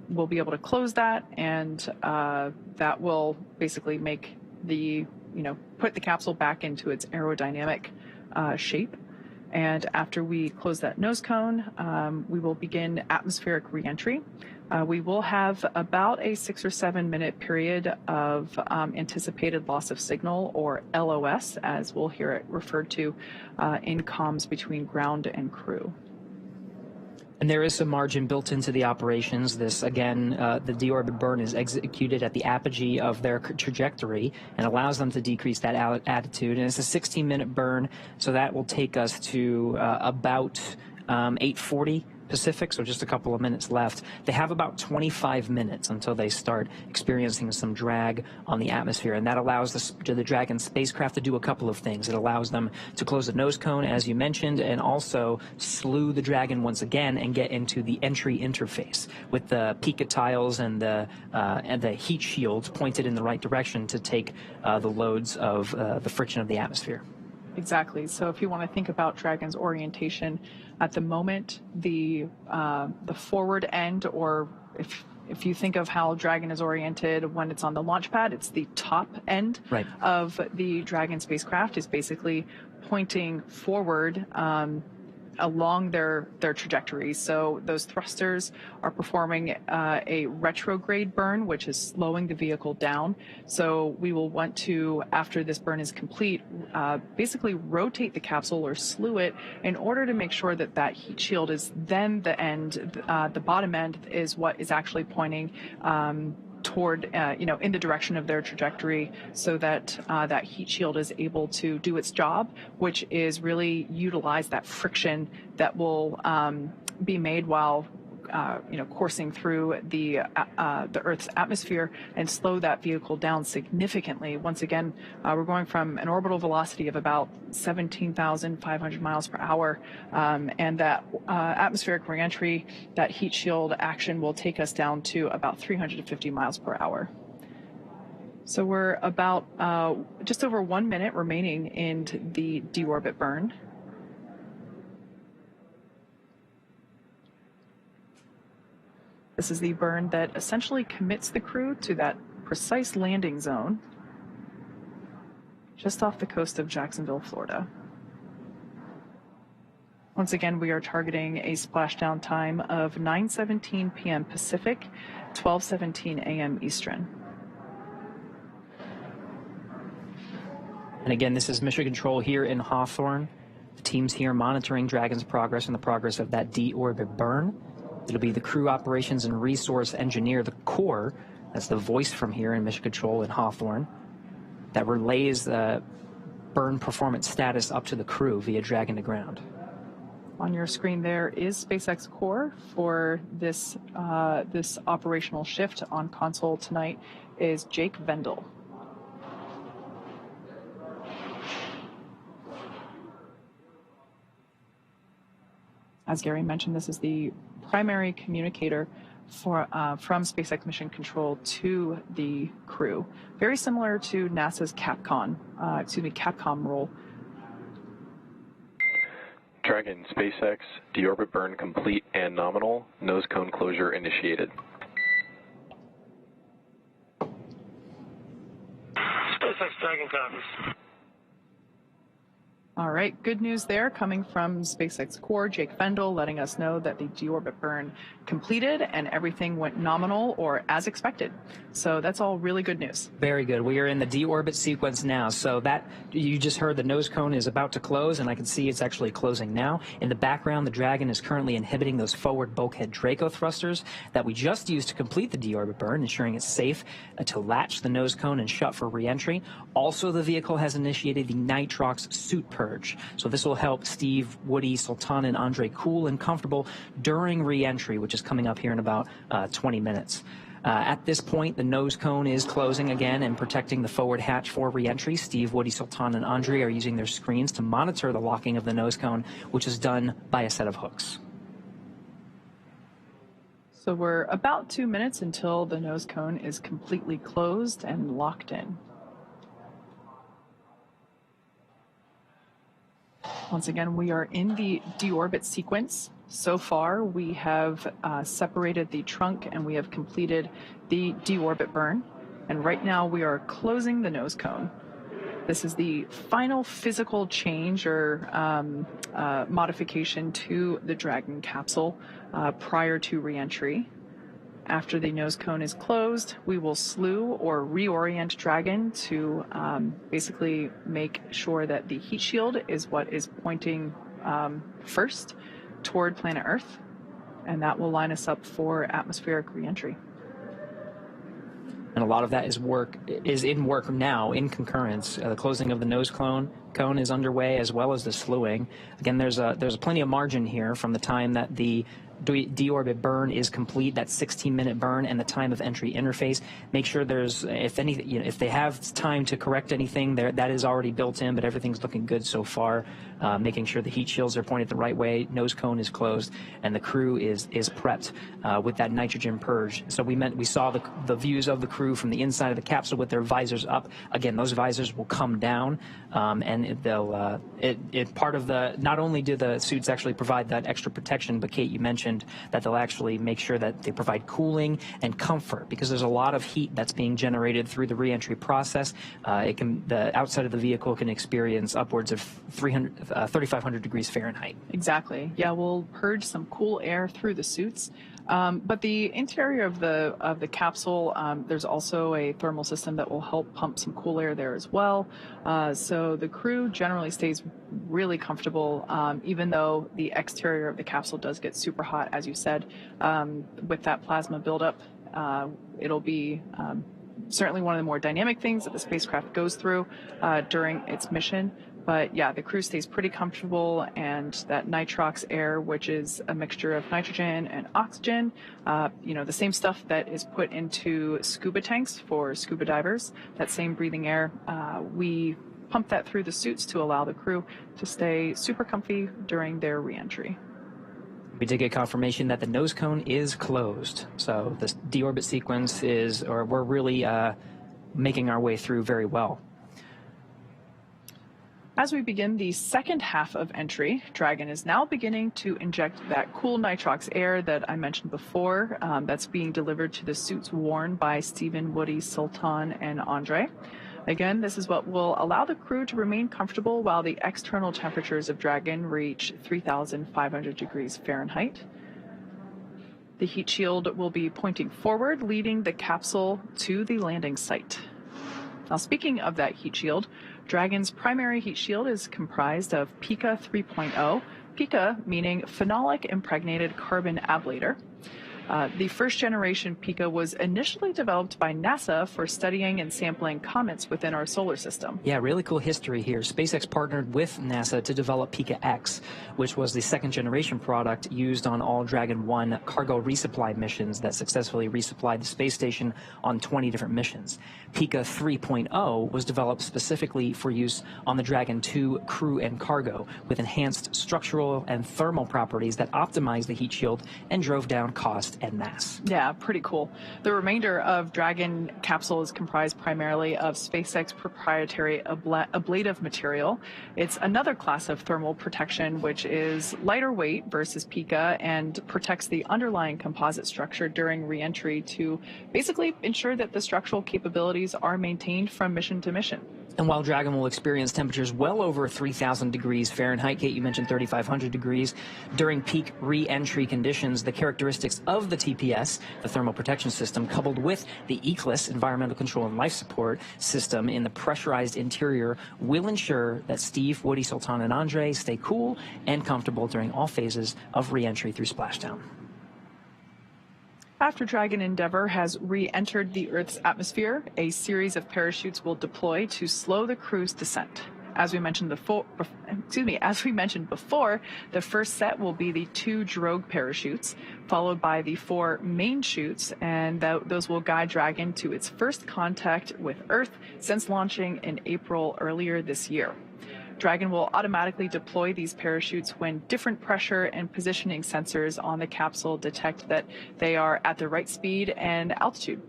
we'll be able to close that, and that will basically make put the capsule back into its aerodynamic shape. And after we close that nose cone, we will begin atmospheric reentry. We will have about a 6 or 7 minute period of anticipated loss of signal, or LOS, as we'll hear it referred to in comms between ground and crew. And there is some margin built into the operations. This, again, the deorbit burn is executed at the apogee of their trajectory and allows them to decrease that altitude. And it's a 16-minute burn, so that will take us to about 8:40 Pacific, so just a couple of minutes left. They have about 25 minutes until they start experiencing some drag on the atmosphere, and that allows the Dragon spacecraft to do a couple of things. It allows them to close the nose cone, as you mentioned, and also slew the Dragon once again and get into the entry interface with the pica tiles and the heat shields pointed in the right direction to take the loads of the friction of the atmosphere. Exactly. So if you want to think about Dragon's orientation at the moment, the forward end, or if you think of how Dragon is oriented when it's on the launch pad, it's the top end of the Dragon spacecraft is basically pointing forward along their trajectory. So those thrusters are performing a retrograde burn, which is slowing the vehicle down. So we will want to, after this burn is complete, basically rotate the capsule or slew it in order to make sure that that heat shield is then the end, the bottom end is what is actually pointing toward, in the direction of their trajectory, so that that heat shield is able to do its job, which is really utilize that friction that will be made while coursing through the Earth's atmosphere and slow that vehicle down significantly. Once again, we're going from an orbital velocity of about 17,500 miles per hour, and that atmospheric reentry, that heat shield action will take us down to about 350 miles per hour. So we're about just over 1 minute remaining in the deorbit burn. This is the burn that essentially commits the crew to that precise landing zone just off the coast of Jacksonville, Florida. Once again, we are targeting a splashdown time of 9:17 p.m. Pacific, 12:17 a.m. Eastern. And again, this is Mission Control here in Hawthorne. The team's here monitoring Dragon's progress and the progress of that deorbit burn. It'll be the crew operations and resource engineer, the core, that's the voice from here in Mission Control in Hawthorne, that relays the burn performance status up to the crew via Dragon to ground. On your screen there is SpaceX core for this this operational shift. On console tonight is Jake Vendel. As Gary mentioned, this is the primary communicator for from SpaceX Mission Control to the crew. Very similar to NASA's Capcom role. Dragon, SpaceX, deorbit burn complete and nominal. Nose cone closure initiated. SpaceX Dragon copies. All right, good news there coming from SpaceX core, Jake Vendel, letting us know that the deorbit burn completed and everything went nominal or as expected. So that's all really good news. Very good. We are in the deorbit sequence now. So that you just heard the nose cone is about to close, and I can see it's actually closing now. In the background, the Dragon is currently inhibiting those forward bulkhead Draco thrusters that we just used to complete the deorbit burn, ensuring it's safe to latch the nose cone and shut for reentry. Also, the vehicle has initiated the nitrox suit purge. purge. So this will help Steve, Woody, Sultan, and Andrey cool and comfortable during re-entry, which is coming up here in about 20 minutes. At this point, the nose cone is closing again and protecting the forward hatch for re-entry. Steve, Woody, Sultan, and Andrey are using their screens to monitor the locking of the nose cone, which is done by a set of hooks. So we're about 2 minutes until the nose cone is completely closed and locked in. Once again, we are in the deorbit sequence. So far, we have separated the trunk and we have completed the deorbit burn. And right now we are closing the nose cone. This is the final physical change or modification to the Dragon capsule prior to re-entry. After the nose cone is closed, we will slew or reorient Dragon to basically make sure that the heat shield is what is pointing first toward planet Earth, and that will line us up for atmospheric re-entry. And a lot of that is in work now in concurrence. The closing of the nose cone is underway, as well as the slewing. Again, there's plenty of margin here from the time that the deorbit burn is complete, that 16-minute burn, and the time of entry interface. Make sure there's, if they have time to correct anything, that is already built in, but everything's looking good so far. Making sure the heat shields are pointed the right way, nose cone is closed, and the crew is prepped with that nitrogen purge. So we saw the views of the crew from the inside of the capsule with their visors up. Again, those visors will come down, and part of the, not only do the suits actually provide that extra protection, but Kate, you mentioned that they'll actually make sure that they provide cooling and comfort, because there's a lot of heat that's being generated through the re-entry process. The outside of the vehicle can experience upwards of 3,500 degrees Fahrenheit. Exactly. Yeah, we'll purge some cool air through the suits. But the interior of the capsule, there's also a thermal system that will help pump some cool air there as well. So the crew generally stays really comfortable, even though the exterior of the capsule does get super hot, as you said. With that plasma buildup, it'll be certainly one of the more dynamic things that the spacecraft goes through during its mission. But yeah, the crew stays pretty comfortable, and that nitrox air, which is a mixture of nitrogen and oxygen, the same stuff that is put into scuba tanks for scuba divers, that same breathing air, we pump that through the suits to allow the crew to stay super comfy during their re-entry. We did get confirmation that the nose cone is closed. So this deorbit sequence we're really making our way through very well. As we begin the second half of entry, Dragon is now beginning to inject that cool nitrox air that I mentioned before, that's being delivered to the suits worn by Stephen, Woody, Sultan, and Andrey. Again, this is what will allow the crew to remain comfortable while the external temperatures of Dragon reach 3,500 degrees Fahrenheit. The heat shield will be pointing forward, leading the capsule to the landing site. Now, speaking of that heat shield, Dragon's primary heat shield is comprised of Pica 3.0, Pica meaning phenolic impregnated carbon ablator. The first generation Pica was initially developed by NASA for studying and sampling comets within our solar system. Yeah, really cool history here. SpaceX partnered with NASA to develop Pica X, which was the second generation product used on all Dragon 1 cargo resupply missions that successfully resupplied the space station on 20 different missions. Pica 3.0 was developed specifically for use on the Dragon 2 crew and cargo, with enhanced structural and thermal properties that optimized the heat shield and drove down cost and mass. Yeah, pretty cool. The remainder of Dragon capsule is comprised primarily of SpaceX proprietary ablative material. It's another class of thermal protection, which is lighter weight versus Pica and protects the underlying composite structure during re-entry to basically ensure that the structural capabilities are maintained from mission to mission. And while Dragon will experience temperatures well over 3,000 degrees Fahrenheit, Kate, you mentioned 3,500 degrees, during peak re-entry conditions, the characteristics of the TPS, the thermal protection system, coupled with the ECLSS, environmental control and life support system in the pressurized interior, will ensure that Steve, Woody, Sultan, and Andrey stay cool and comfortable during all phases of re-entry through splashdown. After Dragon Endeavour has re-entered the Earth's atmosphere, a series of parachutes will deploy to slow the crew's descent. As we mentioned before, the first set will be the 2 drogue parachutes, followed by the 4 main chutes, and those will guide Dragon to its first contact with Earth since launching in April earlier this year. Dragon will automatically deploy these parachutes when different pressure and positioning sensors on the capsule detect that they are at the right speed and altitude.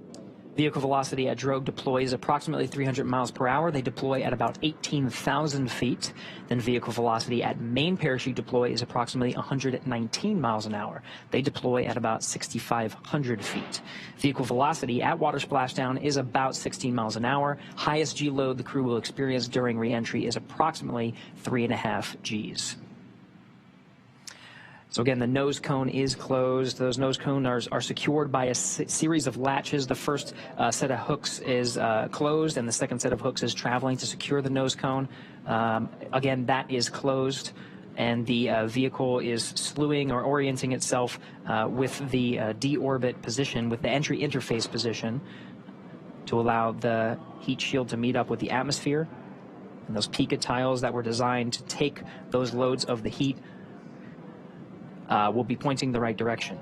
Vehicle velocity at drogue deploy is approximately 300 miles per hour. They deploy at about 18,000 feet. Then vehicle velocity at main parachute deploy is approximately 119 miles an hour. They deploy at about 6,500 feet. Vehicle velocity at water splashdown is about 16 miles an hour. Highest G load the crew will experience during re-entry is approximately 3.5 Gs. So again, the nose cone is closed. Those nose cones are secured by a series of latches. The first set of hooks is closed, and the second set of hooks is traveling to secure the nose cone. Again, that is closed, and the vehicle is slewing or orienting itself with the deorbit position, with the entry interface position, to allow the heat shield to meet up with the atmosphere. And those Pika tiles that were designed to take those loads of the heat will be pointing the right direction.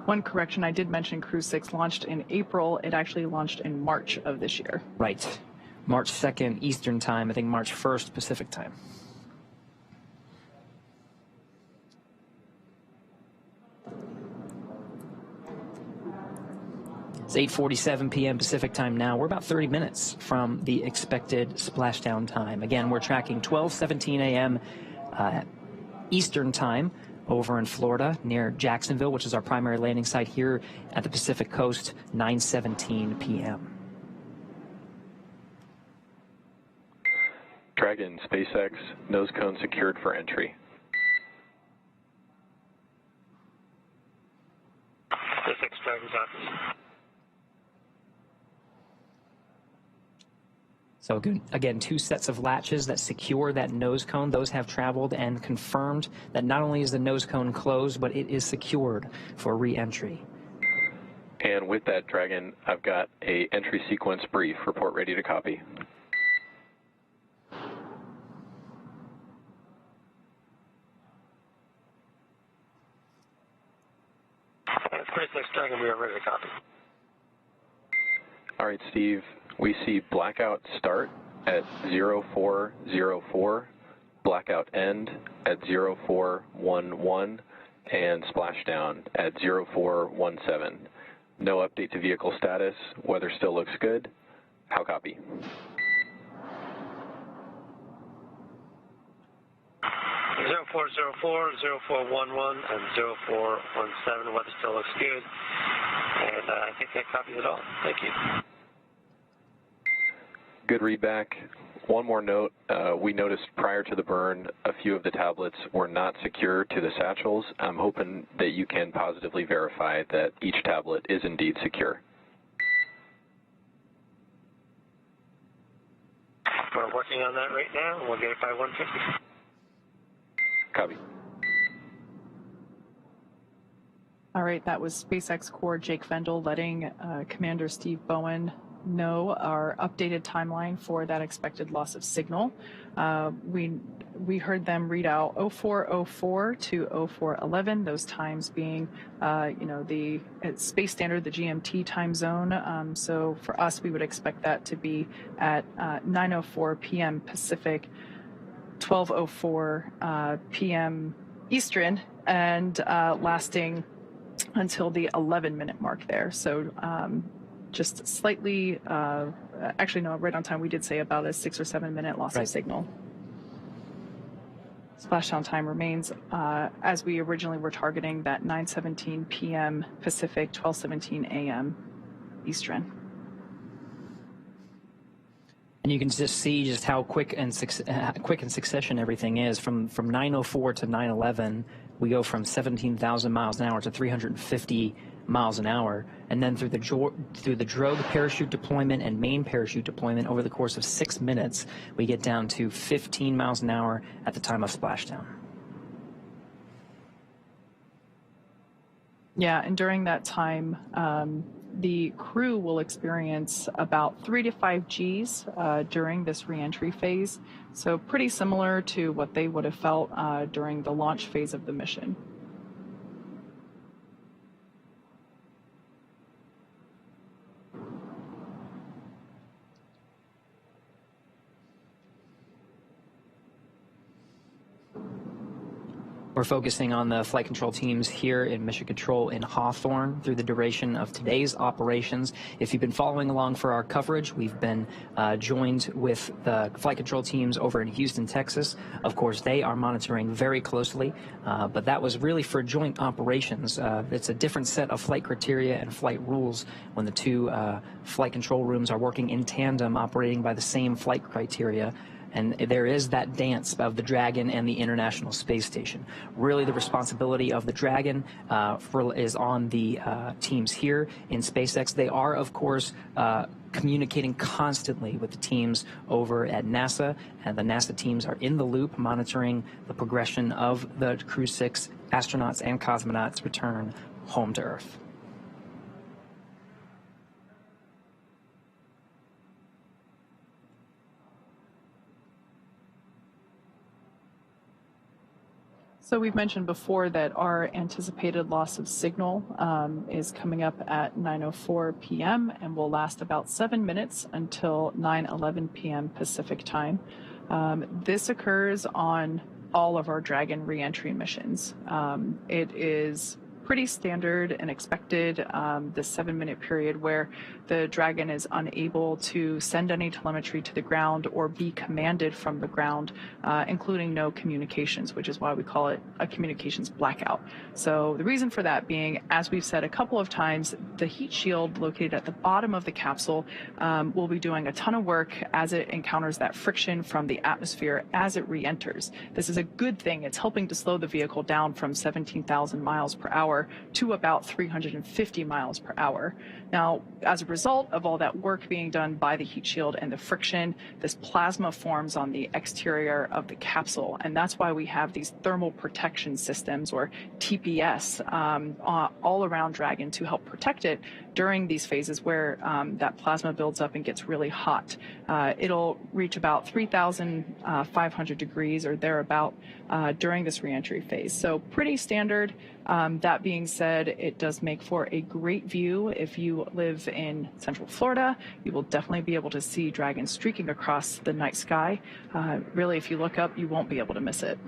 One correction, I did mention Crew-6 launched in April. It actually launched in March of this year. Right. March 2nd Eastern Time, I think March 1st Pacific Time. It's 8:47 p.m. Pacific Time now. We're about 30 minutes from the expected splashdown time. Again, we're tracking 12:17 a.m. Eastern Time over in Florida near Jacksonville, which is our primary landing site here at the Pacific Coast, 9:17 p.m. Dragon, SpaceX, nose cone secured for entry. SpaceX Dragon's office. So again, 2 sets of latches that secure that nose cone. Those have traveled and confirmed that not only is the nose cone closed, but it is secured for re-entry. And with that, Dragon, I've got a entry sequence brief. Report ready to copy. SpaceX Dragon, we are ready to copy. All right, Steve. We see blackout start at 0404, blackout end at 0411, and splashdown at 0417. No update to vehicle status. Weather still looks good. How copy? Zero 0404, 0411, and 0417. Weather still looks good. And I think that copies it all. Thank you. Good readback. One more note, we noticed prior to the burn a few of the tablets were not secure to the satchels. I'm hoping that you can positively verify that each tablet is indeed secure. We're working on that right now, and we'll get it by 150. Copy. All right, that was SpaceX Core Jake Vendel letting Commander Steve Bowen know our updated timeline for that expected loss of signal. We heard them read out 0404 to 0411, those times being, the space standard, the GMT time zone. So for us, we would expect that to be at 9:04 p.m. Pacific, 12:04 p.m. Eastern, and lasting until the 11-minute mark there. So just slightly, actually no, right on time, we did say about a 6 or 7 minute loss of signal. Splashdown time remains as we originally were targeting, that 9:17 p.m. Pacific, 12:17 a.m. Eastern. And you can just see just how quick in succession everything is. From 9:04 to 9:11, we go from 17,000 miles an hour to 350 miles an hour, and then through the drogue parachute deployment and main parachute deployment over the course of 6 minutes, we get down to 15 miles an hour at the time of splashdown. Yeah, and during that time, the crew will experience about 3 to 5 Gs during this reentry phase. So pretty similar to what they would have felt during the launch phase of the mission. We're focusing on the flight control teams here in Mission Control in Hawthorne through the duration of today's operations. If you've been following along for our coverage, we've been joined with the flight control teams over in Houston, Texas. Of course, they are monitoring very closely, but that was really for joint operations. It's a different set of flight criteria and flight rules when the two flight control rooms are working in tandem, operating by the same flight criteria. And there is that dance of the Dragon and the International Space Station. Really, the responsibility of the Dragon is on the teams here in SpaceX. They are, of course, communicating constantly with the teams over at NASA, and the NASA teams are in the loop monitoring the progression of the Crew-6 astronauts and cosmonauts' return home to Earth. So we've mentioned before that our anticipated loss of signal is coming up at 9:04 p.m. and will last about 7 minutes until 9:11 p.m. Pacific time. This occurs on all of our Dragon reentry missions. It is pretty standard and expected, the 7-minute period where the Dragon is unable to send any telemetry to the ground or be commanded from the ground, including no communications, which is why we call it a communications blackout. So the reason for that being, as we've said a couple of times, the heat shield located at the bottom of the capsule will be doing a ton of work as it encounters that friction from the atmosphere as it re-enters. This is a good thing. It's helping to slow the vehicle down from 17,000 miles per hour to about 350 miles per hour. Now, as a result of all that work being done by the heat shield and the friction, this plasma forms on the exterior of the capsule, and that's why we have these thermal protection systems, or TPS, all around Dragon to help protect it during these phases where that plasma builds up and gets really hot. It'll reach about 3,500 degrees or thereabout during this reentry phase. So pretty standard. That being said, it does make for a great view. If you live in Central Florida, you will definitely be able to see Dragon streaking across the night sky. Really, if you look up, you won't be able to miss it.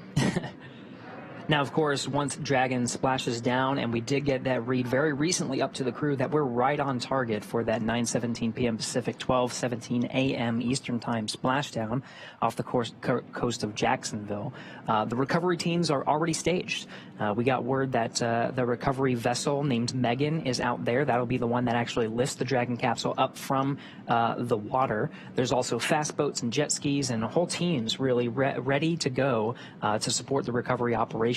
Now, of course, once Dragon splashes down, and we did get that read very recently up to the crew that we're right on target for that 9:17 p.m. Pacific, 12:17 a.m. Eastern Time splashdown off the coast of Jacksonville. The recovery teams are already staged. We got word that the recovery vessel named Megan is out there. That'll be the one that actually lifts the Dragon capsule up from the water. There's also fast boats and jet skis and whole teams really ready to go to support the recovery operation.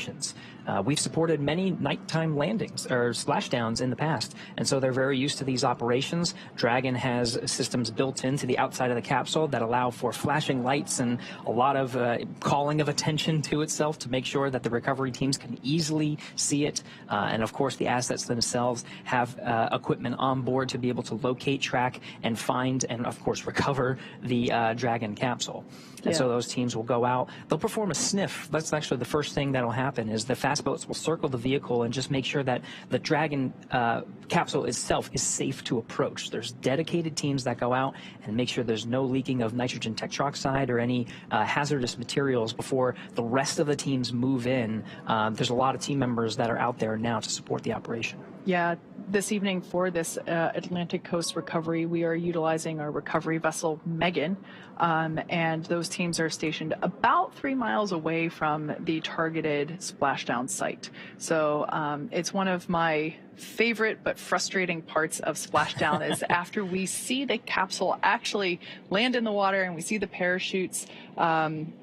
We've supported many nighttime landings or splashdowns in the past, and so they're very used to these operations. Dragon has systems built into the outside of the capsule that allow for flashing lights and a lot of calling of attention to itself to make sure that the recovery teams can easily see it. And of course, the assets themselves have equipment on board to be able to locate, track, and find, and of course, recover the Dragon capsule. And so those teams will go out. They'll perform a sniff. That's actually the first thing that'll happen, is the fast boats will circle the vehicle and just make sure that the Dragon capsule itself is safe to approach. There's dedicated teams that go out and make sure there's no leaking of nitrogen tetroxide or any hazardous materials before the rest of the teams move in. There's a lot of team members that are out there now to support the operation. Yeah, this evening for this Atlantic Coast recovery, we are utilizing our recovery vessel Megan, and those teams are stationed about 3 miles away from the targeted splashdown site. So it's one of my favorite but frustrating parts of splashdown is after we see the capsule actually land in the water and we see the parachutes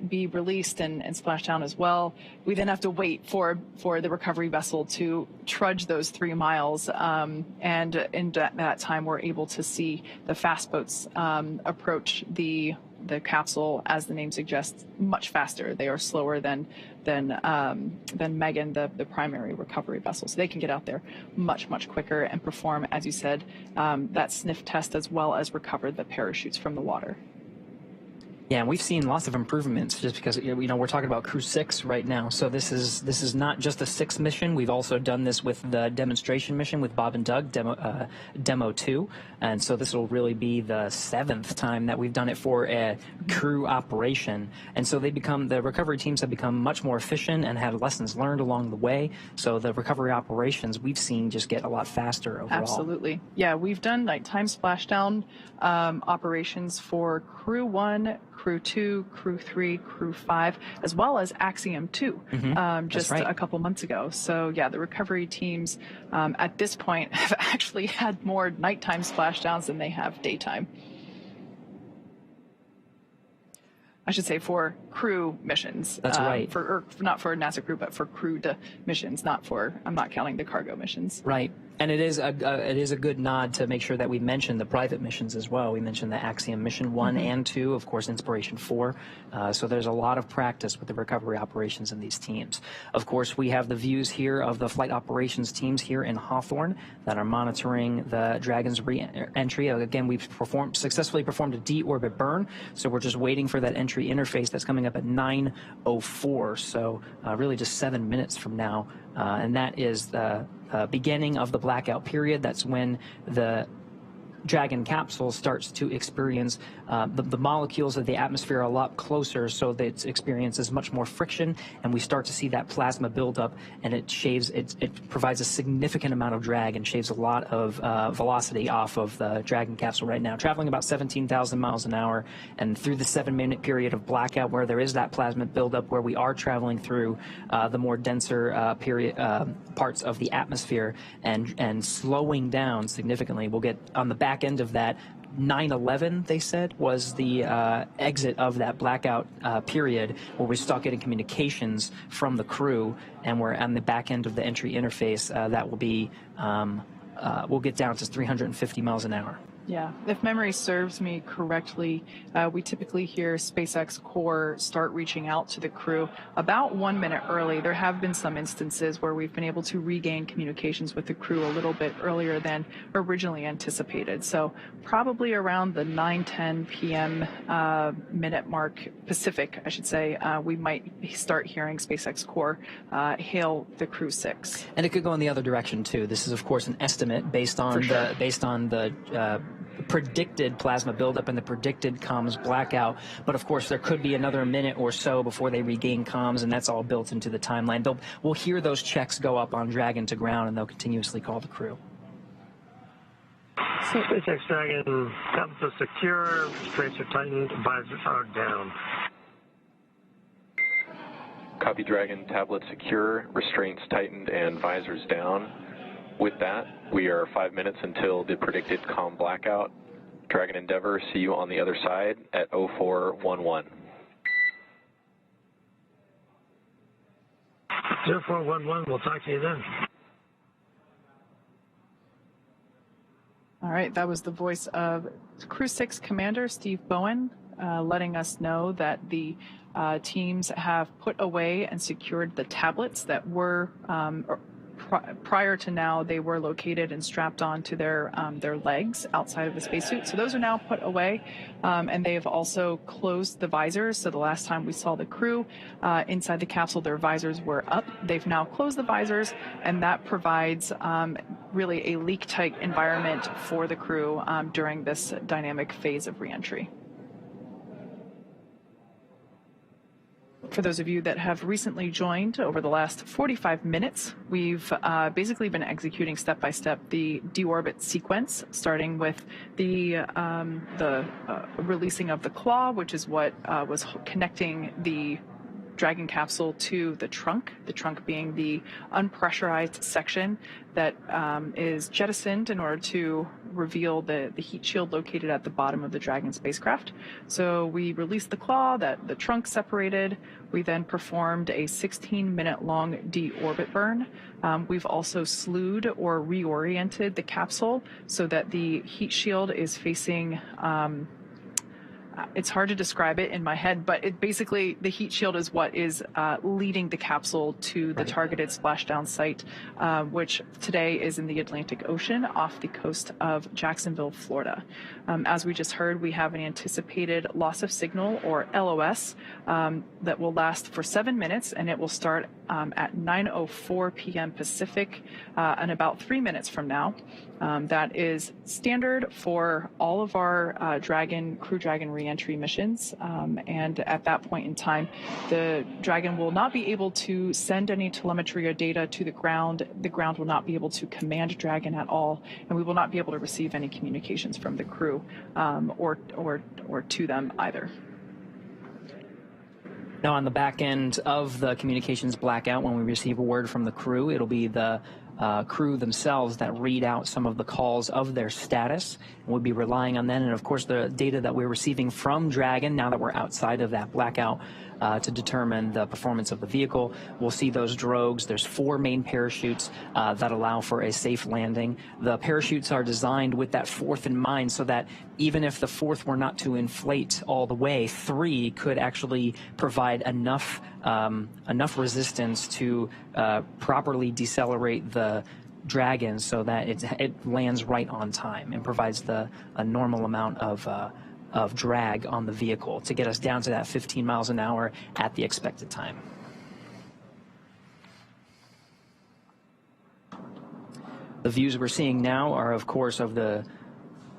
be released and splash down as well, we then have to wait for the recovery vessel to trudge those 3 miles, and in that time we're able to see the fast boats approach the the capsule, as the name suggests, much faster. They are slower than Megan, the primary recovery vessel. So they can get out there much quicker and perform, as you said, that sniff test as well as recover the parachutes from the water. Yeah, and we've seen lots of improvements just because, we're talking about Crew-6 right now. So this is not just a 6 mission. We've also done this with the demonstration mission with Bob and Doug, Demo 2. And so this will really be the 7th time that we've done it for a crew operation. And so the recovery teams have become much more efficient and had lessons learned along the way. So the recovery operations we've seen just get a lot faster overall. Absolutely. Yeah, we've done nighttime splashdown operations for Crew 1, Crew 2, Crew 3, Crew 5, as well as Axiom 2, just a couple months ago. So yeah, the recovery teams at this point have actually had more nighttime splashdowns than they have daytime. I should say for crew missions. That's right. Not for NASA crew, but for crewed missions, I'm not counting the cargo missions. Right. And it is a good nod to make sure that we mention the private missions as well. We mentioned the Axiom mission 1 and 2, of course, Inspiration 4. So there's a lot of practice with the recovery operations in these teams. Of course, we have the views here of the flight operations teams here in Hawthorne that are monitoring the Dragon's re-entry. Again, we've successfully performed a deorbit burn, so we're just waiting for that entry interface that's coming up at 9:04. So really just 7 minutes from now, and that is the beginning of the blackout period. That's when the Dragon capsule starts to experience the molecules of the atmosphere a lot closer, so that it experiences much more friction, and we start to see that plasma buildup, and it provides a significant amount of drag and shaves a lot of velocity off of the Dragon capsule right now, traveling about 17,000 miles an hour. And through the 7-minute period of blackout, where there is that plasma buildup, where we are traveling through the more denser parts of the atmosphere and slowing down significantly, we'll get on the back end of that. 9/11, they said, was the exit of that blackout period, where we start getting communications from the crew, and we're on the back end of the entry interface. That will be, we'll get down to 350 miles an hour. Yeah, if memory serves me correctly, we typically hear SpaceX Core start reaching out to the crew about 1 minute early. There have been some instances where we've been able to regain communications with the crew a little bit earlier than originally anticipated. So probably around the 9:10 p.m. Minute mark, Pacific, I should say, we might start hearing SpaceX Core hail the Crew-6. And it could go in the other direction too. This is, of course, an estimate based on the predicted plasma buildup and the predicted comms blackout. But of course, there could be another minute or so before they regain comms, and that's all built into the timeline. We'll hear those checks go up on Dragon to ground, and they'll continuously call the crew. SpaceX Dragon, capsule secure, restraints are tightened, visors are down. Copy, Dragon, tablet secure, restraints tightened, and visors down. With that, we are 5 minutes until the predicted comm blackout. Dragon Endeavour, see you on the other side at 0411. 0411, we'll talk to you then. All right, that was the voice of Crew-6 Commander Steve Bowen, letting us know that the teams have put away and secured the tablets that were prior to now. They were located and strapped onto their legs outside of the spacesuit. So those are now put away, and they have also closed the visors. So the last time we saw the crew inside the capsule, their visors were up. They've now closed the visors, and that provides really a leak-tight environment for the crew during this dynamic phase of reentry. For those of you that have recently joined over the last 45 minutes, we've basically been executing step-by-step the deorbit sequence, starting with the releasing of the claw, which is what was connecting the Dragon capsule to the trunk being the unpressurized section that is jettisoned in order to reveal the heat shield located at the bottom of the Dragon spacecraft. So we released the claw, that the trunk separated. We then performed a 16-minute long deorbit burn. We've also slewed or reoriented the capsule so that the heat shield is facing it's hard to describe it in my head, but it basically, the heat shield is what is leading the capsule to the targeted splashdown site, which today is in the Atlantic Ocean off the coast of Jacksonville, Florida. As we just heard, we have an anticipated loss of signal, or LOS, that will last for 7 minutes, and it will start at 9:04 p.m. Pacific in about 3 minutes from now. That is standard for all of our Crew Dragon reentry missions, and at that point in time, the Dragon will not be able to send any telemetry or data to the ground. The ground will not be able to command Dragon at all, and we will not be able to receive any communications from the crew or to them either. Now, on the back end of the communications blackout, when we receive a word from the crew, it'll be the crew themselves that read out some of the calls of their status. And we'll be relying on that, and of course the data that we're receiving from Dragon, now that we're outside of that blackout, to determine the performance of the vehicle. We'll see those drogues. There's 4 main parachutes that allow for a safe landing. The parachutes are designed with that 4th in mind, so that even if the 4th were not to inflate all the way, 3 could actually provide enough resistance to properly decelerate the Dragon so that it lands right on time and provides a normal amount of drag on the vehicle to get us down to that 15 miles an hour at the expected time. The views we're seeing now are, of course, of the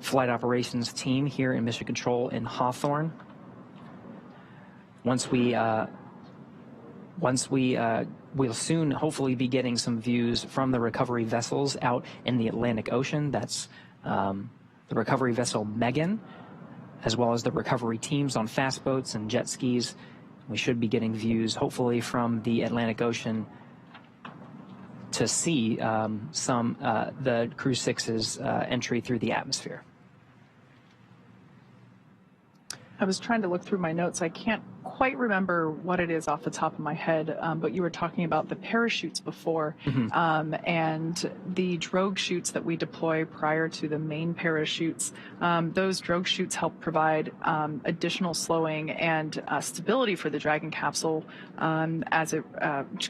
flight operations team here in Mission Control in Hawthorne. We'll soon hopefully be getting some views from the recovery vessels out in the Atlantic Ocean. That's the recovery vessel Megan, as well as the recovery teams on fast boats and jet skis. We should be getting views hopefully from the Atlantic Ocean to see the Crew-6's entry through the atmosphere. I was trying to look through my notes. I can't quite remember what it is off the top of my head, but you were talking about the parachutes before, and the drogue chutes that we deploy prior to the main parachutes. Those drogue chutes help provide additional slowing and stability for the Dragon capsule as it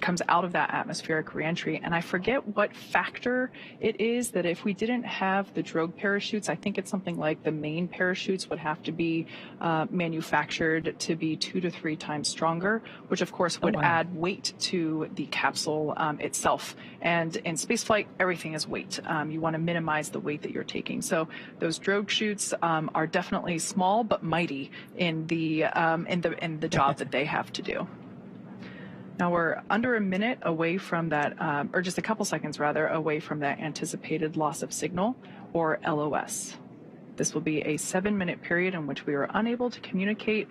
comes out of that atmospheric reentry. And I forget what factor it is that if we didn't have the drogue parachutes, I think it's something like the main parachutes would have to be manufactured to be 2 to 3 times stronger, which of course would add weight to the capsule itself. And in spaceflight, everything is weight. You want to minimize the weight that you're taking. So those drogue chutes are definitely small but mighty in the job that they have to do. Now we're under a minute away from that, or just a couple seconds rather, away from that anticipated loss of signal, or LOS. This will be a 7-minute period in which we were unable to communicate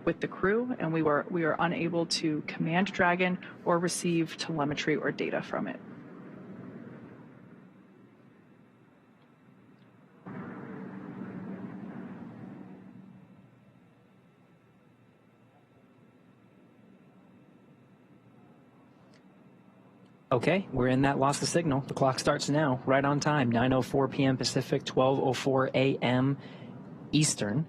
with the crew, and we were unable to command Dragon or receive telemetry or data from it. Okay, we're in that loss of signal. The clock starts now, right on time, 9:04 p.m. Pacific, 12:04 a.m. Eastern.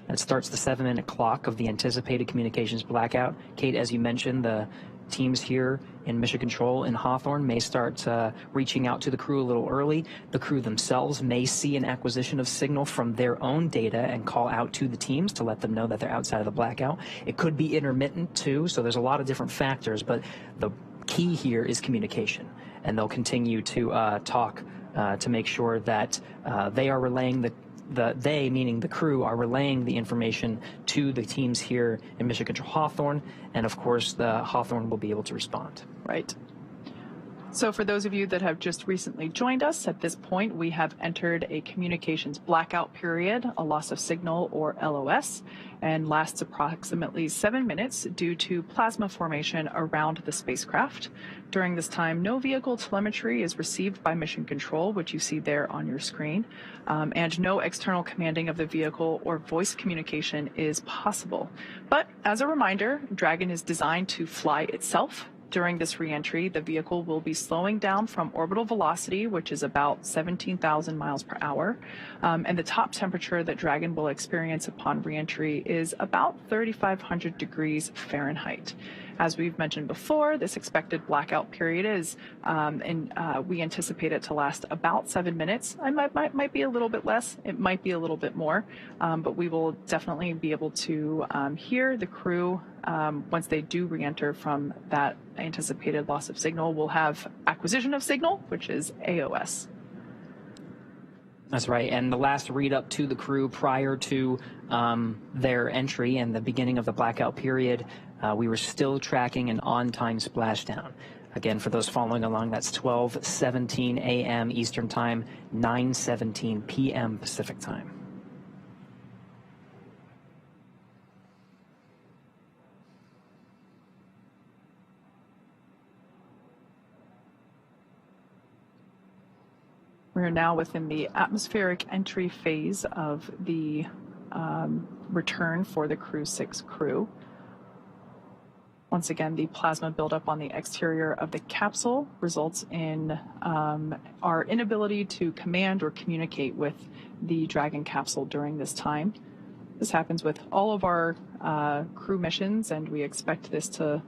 That starts the 7-minute clock of the anticipated communications blackout. Kate, as you mentioned, the teams here in Mission Control in Hawthorne may start reaching out to the crew a little early. The crew themselves may see an acquisition of signal from their own data and call out to the teams to let them know that they're outside of the blackout. It could be intermittent too, so there's a lot of different factors, but the key here is communication, and they'll continue to talk to make sure that they are relaying they, meaning the crew, are relaying the information to the teams here in Mission Control Hawthorne, and of course the Hawthorne will be able to respond. Right. So for those of you that have just recently joined us, at this point we have entered a communications blackout period, a loss of signal, or LOS, and lasts approximately 7 minutes due to plasma formation around the spacecraft. During this time, no vehicle telemetry is received by Mission Control, which you see there on your screen, and no external commanding of the vehicle or voice communication is possible. But as a reminder, Dragon is designed to fly itself, During this reentry, the vehicle will be slowing down from orbital velocity, which is about 17,000 miles per hour. And the top temperature that Dragon will experience upon reentry is about 3,500 degrees Fahrenheit. As we've mentioned before, this expected blackout period is, we anticipate it to last about 7 minutes. It might be a little bit less, it might be a little bit more, but we will definitely be able to hear the crew once they do re-enter from that anticipated loss of signal. We'll have acquisition of signal, which is AOS. That's right. And the last read up to the crew prior to their entry and the beginning of the blackout period, we were still tracking an on-time splashdown. Again, for those following along, that's 12:17 a.m. Eastern Time, 9:17 p.m. Pacific Time. We are now within the atmospheric entry phase of the return for the Crew-6 crew. Once again, the plasma buildup on the exterior of the capsule results in our inability to command or communicate with the Dragon capsule during this time. This happens with all of our crew missions, and we expect this to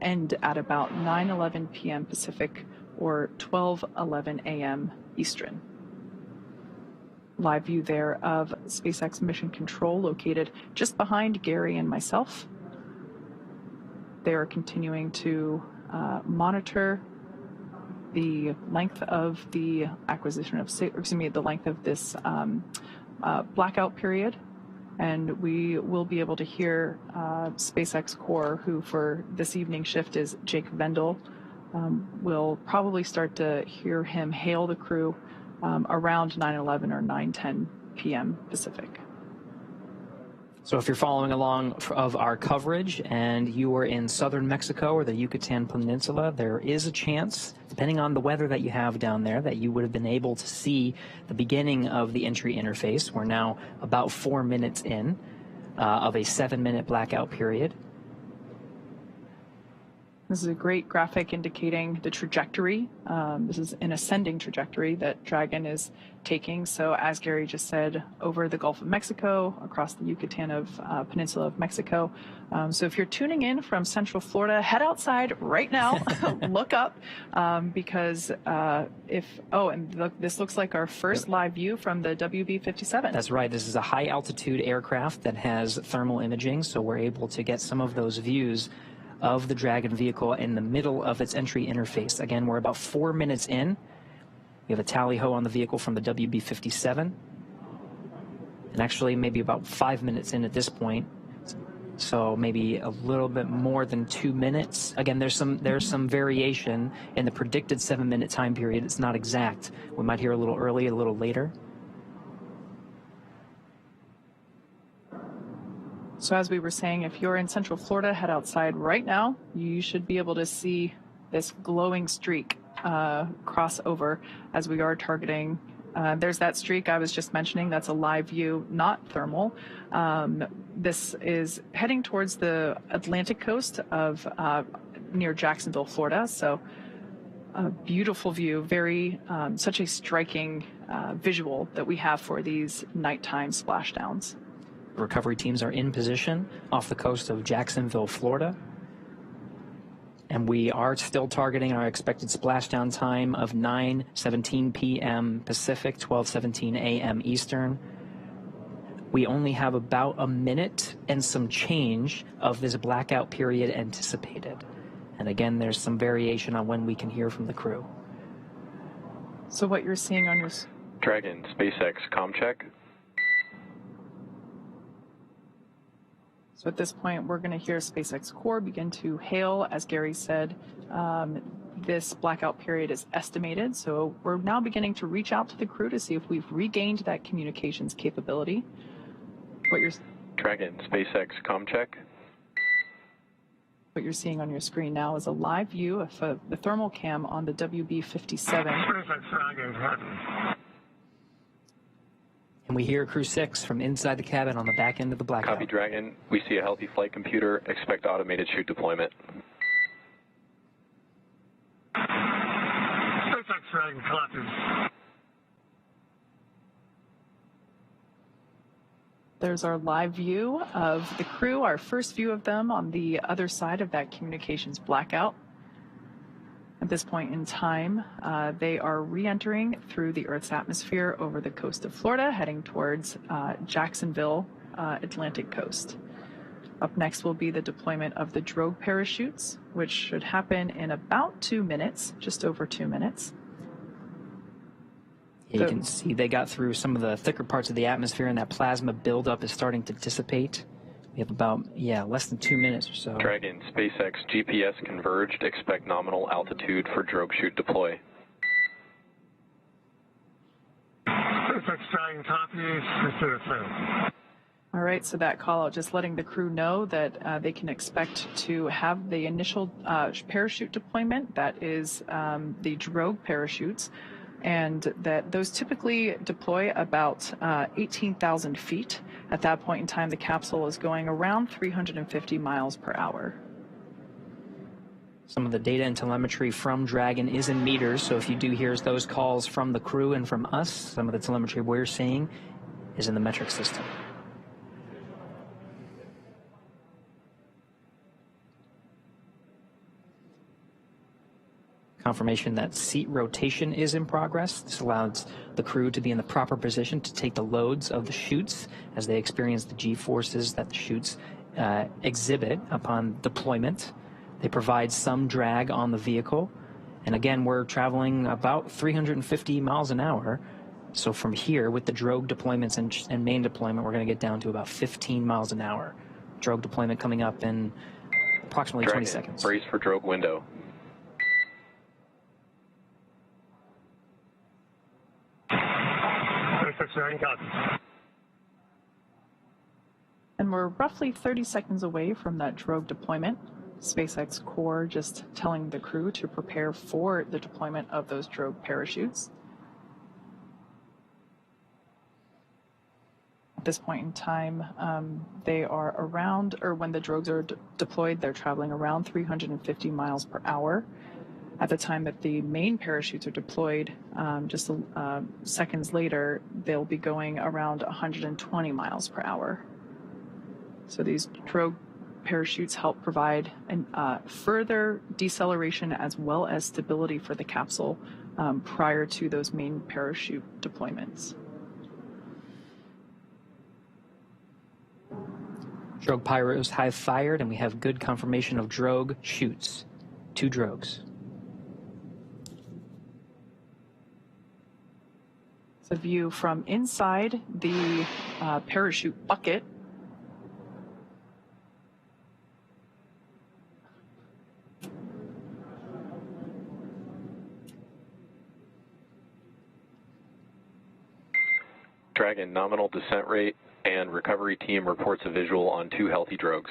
end at about 9:11 p.m. Pacific or 12:11 a.m. Eastern. Live view there of SpaceX Mission Control located just behind Gary and myself. They are continuing to monitor the length of the acquisition of, the length of this blackout period. And we will be able to hear SpaceX Core, who for this evening shift is Jake Vendel. We'll probably start to hear him hail the crew around 9:11 or 9:10 p.m. Pacific. So if you're following along of our coverage and you are in southern Mexico or the Yucatan Peninsula, there is a chance, depending on the weather that you have down there, that you would have been able to see the beginning of the entry interface. We're now about 4 minutes in of a 7-minute blackout period. This is a great graphic indicating the trajectory. This is an ascending trajectory that Dragon is taking. So as Gary just said, over the Gulf of Mexico, across the Yucatan Peninsula of Mexico. So if you're tuning in from Central Florida, head outside right now, look up, because this looks like our first live view from the WB-57. That's right. This is a high altitude aircraft that has thermal imaging, so we're able to get some of those views of the Dragon vehicle in the middle of its entry interface. Again, we're about 4 minutes in. We have a tally-ho on the vehicle from the WB-57. And actually maybe about 5 minutes in at this point. So maybe a little bit more than 2 minutes. Again, there's some variation in the predicted 7-minute time period. It's not exact. We might hear a little early, a little later. So as we were saying, if you're in Central Florida, head outside right now. You should be able to see this glowing streak cross over as we are targeting. There's that streak I was just mentioning. That's a live view, not thermal. This is heading towards the Atlantic coast of near Jacksonville, Florida. So a beautiful view, such a striking visual that we have for these nighttime splashdowns. Recovery teams are in position off the coast of Jacksonville, Florida. And we are still targeting our expected splashdown time of 9:17 p.m. Pacific, 12:17 a.m. Eastern. We only have about a minute and some change of this blackout period anticipated. And again, there's some variation on when we can hear from the crew. So what you're seeing on your... Dragon, SpaceX, comm check. So at this point, we're going to hear SpaceX Core begin to hail. As Gary said, this blackout period is estimated. So we're now beginning to reach out to the crew to see if we've regained that communications capability. Dragon, SpaceX, comm check. What you're seeing on your screen now is a live view of the thermal cam on the WB-57. And we hear Crew-6 from inside the cabin on the back end of the blackout. Copy, Dragon. We see a healthy flight computer. Expect automated chute deployment. Dragon, copy. There's our live view of the crew, our first view of them on the other side of that communications blackout. At this point in time, they are re-entering through the Earth's atmosphere over the coast of Florida, heading towards Jacksonville, Atlantic coast. Up next will be the deployment of the drogue parachutes, which should happen in about 2 minutes, just over 2 minutes. You can see they got through some of the thicker parts of the atmosphere, and that plasma buildup is starting to dissipate. We have about, less than 2 minutes or so. Dragon, SpaceX, GPS converged. Expect nominal altitude for drogue chute deploy. SpaceX Dragon, copy. Receive it. All right, so that call out just letting the crew know that they can expect to have the initial parachute deployment, that is the drogue parachutes, and that those typically deploy about 18,000 feet. At that point in time, the capsule is going around 350 miles per hour. Some of the data and telemetry from Dragon is in meters, so if you do hear those calls from the crew and from us, some of the telemetry we're seeing is in the metric system. Confirmation that seat rotation is in progress. This allows the crew to be in the proper position to take the loads of the chutes as they experience the G-forces that the chutes exhibit upon deployment. They provide some drag on the vehicle. And again, we're traveling about 350 miles an hour. So from here, with the drogue deployments and main deployment, we're going to get down to about 15 miles an hour. Drogue deployment coming up in approximately Dragon, 20 seconds. Brace for drogue window. And we're roughly 30 seconds away from that drogue deployment. SpaceX Core just telling the crew to prepare for the deployment of those drogue parachutes. At this point in time, they are around, or when the drogues are deployed, they're traveling around 350 miles per hour. At the time that the main parachutes are deployed, just seconds later, they'll be going around 120 miles per hour. So these drogue parachutes help provide further deceleration as well as stability for the capsule prior to those main parachute deployments. Drogue pyros have fired, and we have good confirmation of drogue chutes. 2 drogues. It's a view from inside the parachute bucket. Dragon, nominal descent rate, and recovery team reports a visual on 2 healthy drogues.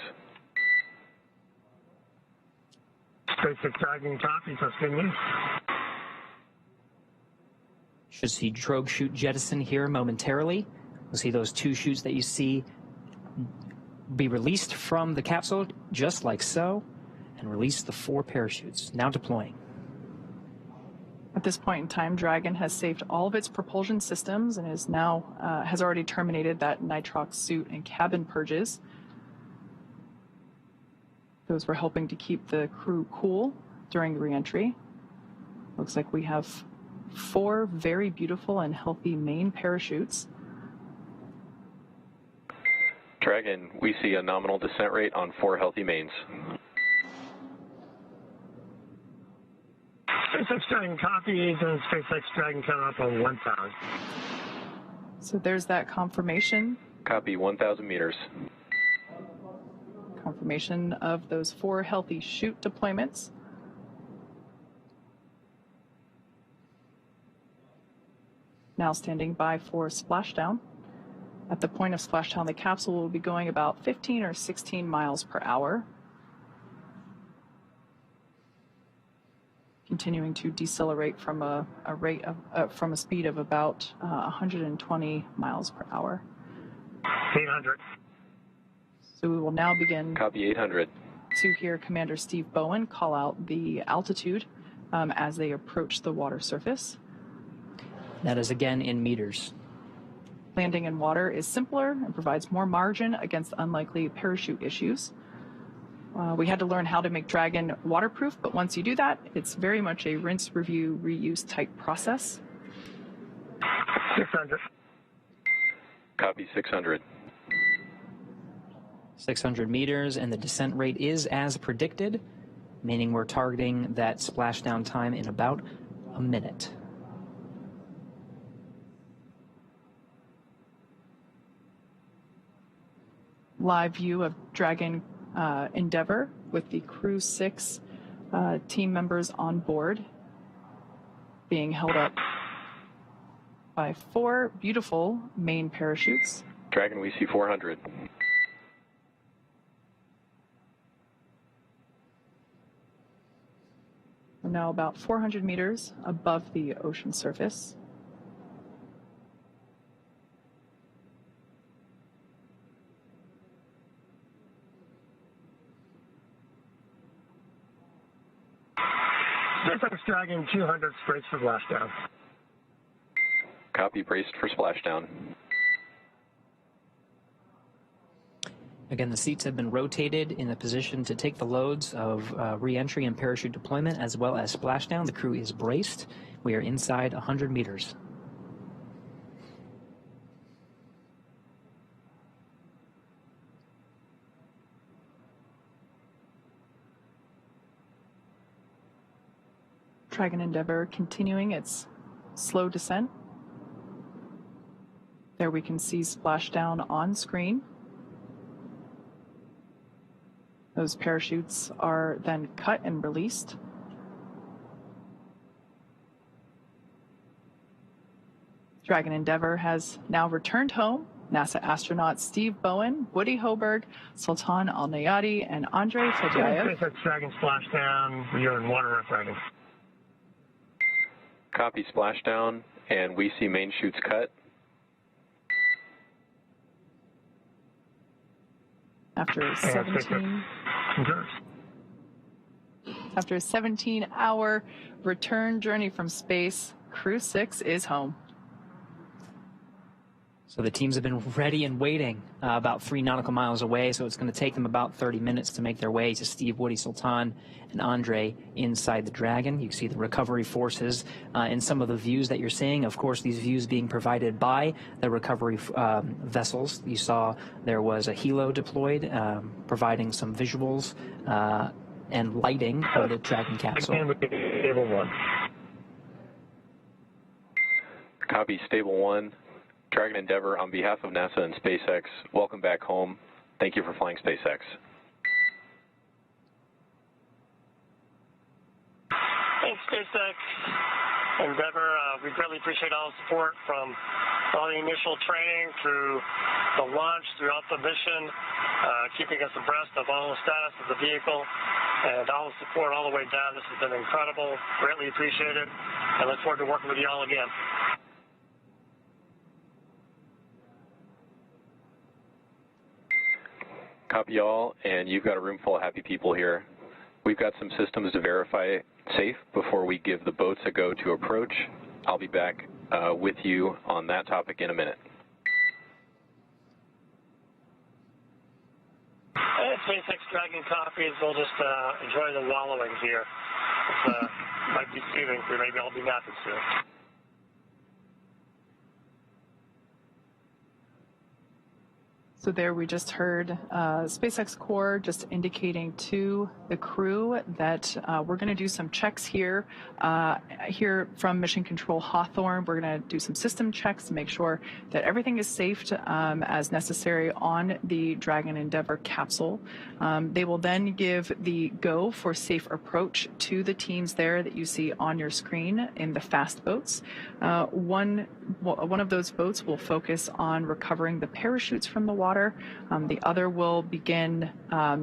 SpaceX Dragon, copy. That's good news. Should see drogue chute jettison here momentarily. We'll see those 2 chutes that you see be released from the capsule, just like so, and release the 4 parachutes, now deploying. At this point in time, Dragon has saved all of its propulsion systems and is now has already terminated that nitrox suit and cabin purges. Those were helping to keep the crew cool during the reentry. Looks like we have 4 very beautiful and healthy main parachutes. Dragon, we see a nominal descent rate on 4 healthy mains. SpaceX Dragon, copy. And SpaceX Dragon coming up on 1,000. So there's that confirmation. Copy, 1,000 meters. Confirmation of those 4 healthy chute deployments. Now standing by for splashdown. At the point of splashdown, the capsule will be going about 15 or 16 miles per hour. Continuing to decelerate from a rate of from a speed of about 120 miles per hour. 800. So we will now begin. Copy, 800. To hear Commander Steve Bowen call out the altitude as they approach the water surface. That is again in meters. Landing in water is simpler and provides more margin against unlikely parachute issues. We had to learn how to make Dragon waterproof, but once you do that, it's very much a rinse, review, reuse type process. 600. Copy 600. 600 meters, and the descent rate is as predicted, meaning we're targeting that splashdown time in about a minute. Live view of Dragon Endeavour with the Crew-6 team members on board, being held up by 4 beautiful main parachutes. Dragon, we see 400. We're now about 400 meters above the ocean surface. SpaceX Dragon 200 braced for splashdown. Copy, braced for splashdown. Again, the seats have been rotated in a position to take the loads of re-entry and parachute deployment as well as splashdown. The crew is braced. We are inside 100 meters. Dragon Endeavour continuing its slow descent. There we can see splashdown on screen. Those parachutes are then cut and released. Dragon Endeavour has now returned home. NASA astronauts Steve Bowen, Woody Hoburg, Sultan Alneyadi, and Andrey Fedyaev. SpaceX Dragon splashdown. We are in water rough riding. Copy, splashdown, and we see main chutes cut. After a 17-hour return journey from space, Crew-6 is home. So the teams have been ready and waiting about 3 nautical miles away, so it's going to take them about 30 minutes to make their way to Steve, Woody, Sultan, and Andre inside the Dragon. You can see the recovery forces in some of the views that you're seeing. Of course, these views being provided by the recovery vessels. You saw there was a helo deployed, providing some visuals and lighting of the Dragon capsule. Stable 1. Copy, stable 1. Dragon Endeavour, on behalf of NASA and SpaceX, welcome back home. Thank you for flying SpaceX. Thanks, SpaceX Endeavour. We greatly appreciate all the support from all the initial training through the launch, throughout the mission, keeping us abreast of all the status of the vehicle, and all the support all the way down. This has been incredible. Greatly appreciate it, and look forward to working with you all again. Copy all, and you've got a room full of happy people here. We've got some systems to verify safe before we give the boats a go to approach. I'll be back with you on that topic in a minute. SpaceX Dragon copies. We'll just enjoy the wallowing here. It might be soothing. We maybe all be napping soon. So there we just heard SpaceX Core just indicating to the crew that we're going to do some checks here. Here from Mission Control Hawthorne, we're going to do some system checks to make sure that everything is safe as necessary on the Dragon Endeavour capsule. They will then give the go for safe approach to the teams there that you see on your screen in the fast boats. One of those boats will focus on recovering the parachutes from the water. The other will begin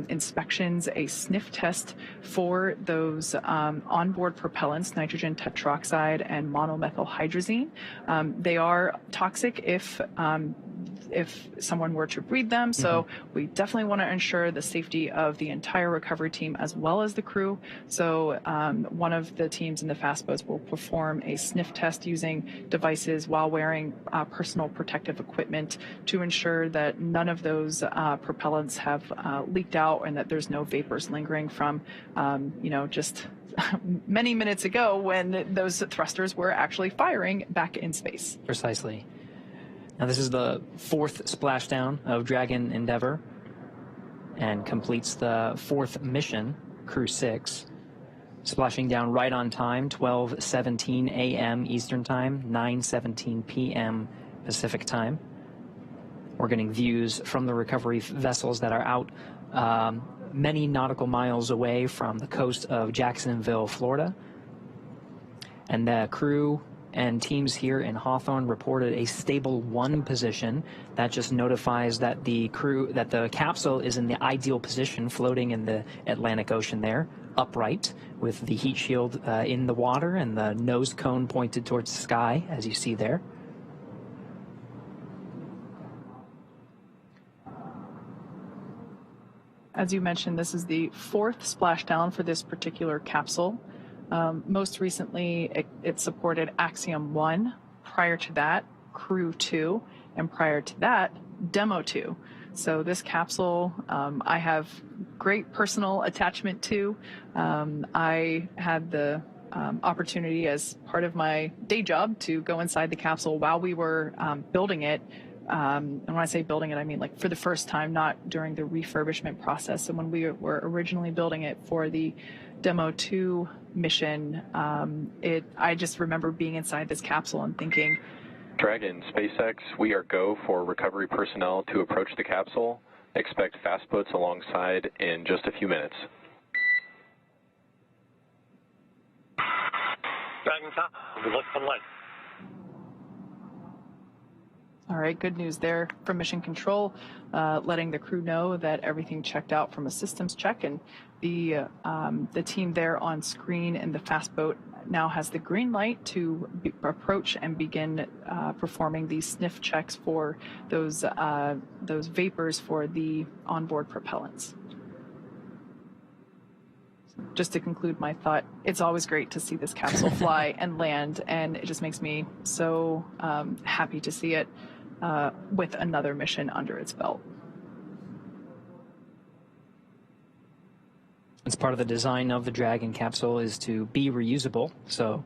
inspections, a sniff test for those onboard propellants, nitrogen tetroxide and monomethylhydrazine. They are toxic if if someone were to breathe them. So we definitely want to ensure the safety of the entire recovery team as well as the crew. So one of the teams in the fast boats will perform a sniff test using devices while wearing personal protective equipment to ensure that none of those propellants have leaked out and that there's no vapors lingering from, just many minutes ago when those thrusters were actually firing back in space. Precisely. Now this is the 4th splashdown of Dragon Endeavour and completes the 4th mission, Crew-6, splashing down right on time, 12:17 a.m. Eastern Time, 9:17 p.m. Pacific Time. We're getting views from the recovery vessels that are out many nautical miles away from the coast of Jacksonville, Florida. And the crew and teams here in Hawthorne reported a stable 1 position. That just notifies that the capsule is in the ideal position, floating in the Atlantic Ocean there, upright, with the heat shield in the water and the nose cone pointed towards the sky, as you see there. As you mentioned, this is the 4th splashdown for this particular capsule. Most recently, it supported Axiom 1. Prior to that, Crew-2. And prior to that, Demo 2. So this capsule, I have great personal attachment to. I had the opportunity as part of my day job to go inside the capsule while we were building it. And when I say building it, I mean like for the first time, not during the refurbishment process. And when we were originally building it for the Demo 2 mission, I just remember being inside this capsule and thinking, Dragon, SpaceX, we are go for recovery personnel to approach the capsule. Expect fast boats alongside in just a few minutes. Dragon top, we look for light. all right, good news there from Mission Control, letting the crew know that everything checked out from a systems check, and the team there on screen in the fast boat now has the green light to approach and begin performing these sniff checks for those vapors for the onboard propellants. Just to conclude my thought, it's always great to see this capsule fly and land, and it just makes me so happy to see it with another mission under its belt. It's part of the design of the Dragon capsule is to be reusable. So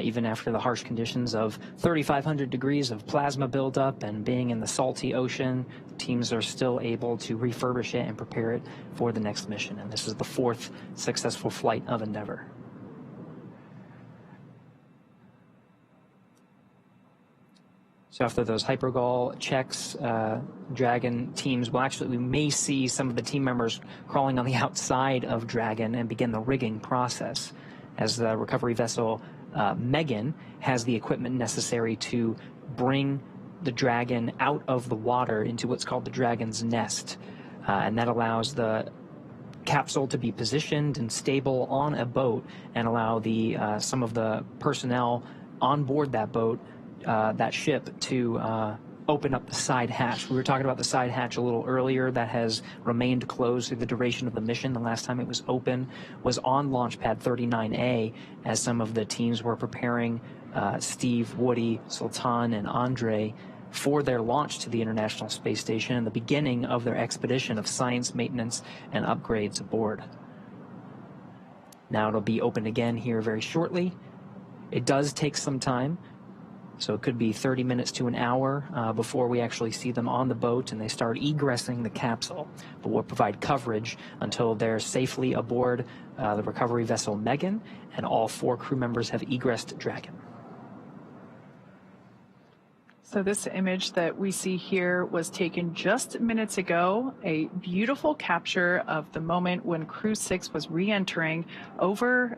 even after the harsh conditions of 3,500 degrees of plasma buildup and being in the salty ocean, teams are still able to refurbish it and prepare it for the next mission. And this is the 4th successful flight of Endeavour. So after those hypergol checks, Dragon teams will we may see some of the team members crawling on the outside of Dragon and begin the rigging process as the recovery vessel Megan has the equipment necessary to bring the Dragon out of the water into what's called the Dragon's nest. And that allows the capsule to be positioned and stable on a boat and allow the some of the personnel on board that boat, that ship, to open up the side hatch. We were talking about the side hatch a little earlier. That has remained closed through the duration of the mission. The last time it was open was on Launch Pad 39A as some of the teams were preparing Steve, Woody, Sultan, and Andrey for their launch to the International Space Station and the beginning of their expedition of science, maintenance, and upgrades aboard. Now it'll be open again here very shortly. It does take some time. So it could be 30 minutes to an hour before we actually see them on the boat and they start egressing the capsule. But we'll provide coverage until they're safely aboard the recovery vessel Megan, and all 4 crew members have egressed Dragon. So this image that we see here was taken just minutes ago, a beautiful capture of the moment when Crew-6 was re-entering over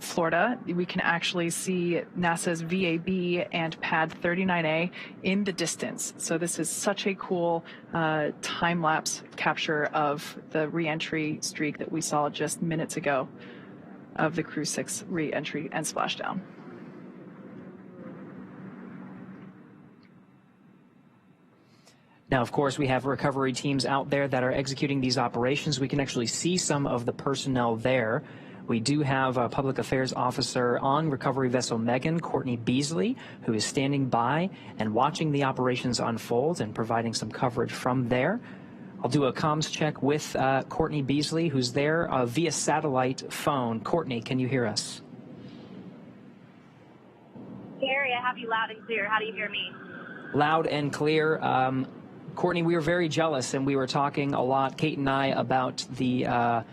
Florida. We can actually see NASA's VAB and Pad 39A in the distance. So this is such a cool time-lapse capture of the re-entry streak that we saw just minutes ago of the Crew-6 re-entry and splashdown. Now, of course, we have recovery teams out there that are executing these operations. We can actually see some of the personnel there. We do have a public affairs officer on recovery vessel Megan, Courtney Beasley, who is standing by and watching the operations unfold and providing some coverage from there. I'll do a comms check with Courtney Beasley, who's there via satellite phone. Courtney, can you hear us? Gary, I have you loud and clear. How do you hear me? Loud and clear. Courtney, we were very jealous, and we were talking a lot, Kate and I, about the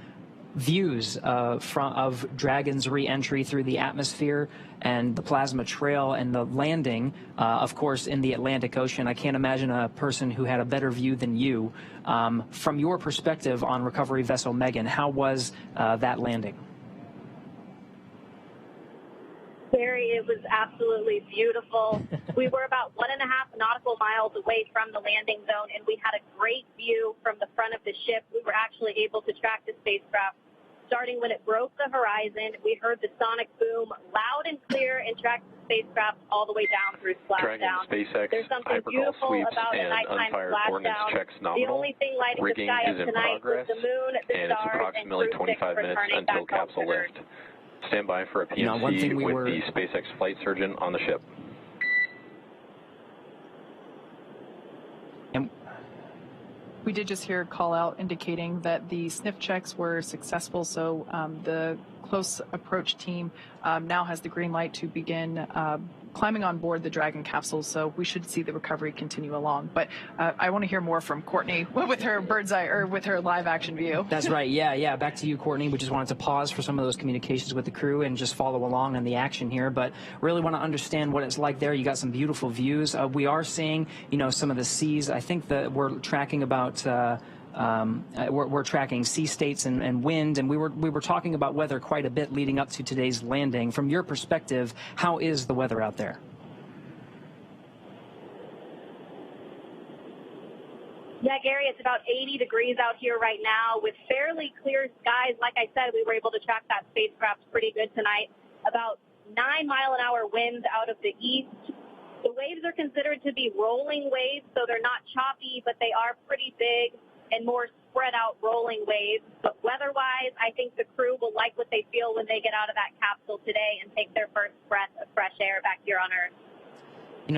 views of Dragon's re-entry through the atmosphere and the plasma trail and the landing, of course, in the Atlantic Ocean. I can't imagine a person who had a better view than you. From your perspective on recovery vessel Megan, how was that landing? Gary, it was absolutely beautiful. We were about 1.5 nautical miles away from the landing zone, and we had a great view from the front of the ship. We were actually able to track the spacecraft starting when it broke the horizon. We heard the sonic boom loud and clear and tracked the spacecraft all the way down through splashdown. SpaceX, There's something hypergol beautiful sweeps about a and nighttime unfired ordnance splashdown. checks The nominal. only thing lighting the Rigging sky is up in tonight progress, was the moon, the and it's stars, approximately and Crew-6 25 minutes returning until back home capsule to Earth. lift. Stand by for a PMC one thing we with were- the SpaceX flight surgeon on the ship. And we did just hear a call out indicating that the sniff checks were successful, so the close approach team now has the green light to begin climbing on board the Dragon capsule, so we should see the recovery continue along. But I want to hear more from Courtney with her bird's eye, or with her live action view. That's right. Yeah. Back to you, Courtney. We just wanted to pause for some of those communications with the crew and just follow along on the action here. But really want to understand what it's like there. You got some beautiful views. We are seeing, some of the seas. I think that we're tracking about. We're tracking sea states and wind, and we were talking about weather quite a bit leading up to today's landing. From your perspective, how is the weather out there? Yeah, Gary, it's about 80 degrees out here right now with fairly clear skies. Like I said, we were able to track that spacecraft pretty good tonight. About 9-mile-an-hour winds out of the east. The waves are considered to be rolling waves, so they're not choppy, but they are pretty big and more spread out rolling waves. But weather-wise, I think the crew will like what they feel when they get out of that capsule today and take their first breath of fresh air back here on Earth.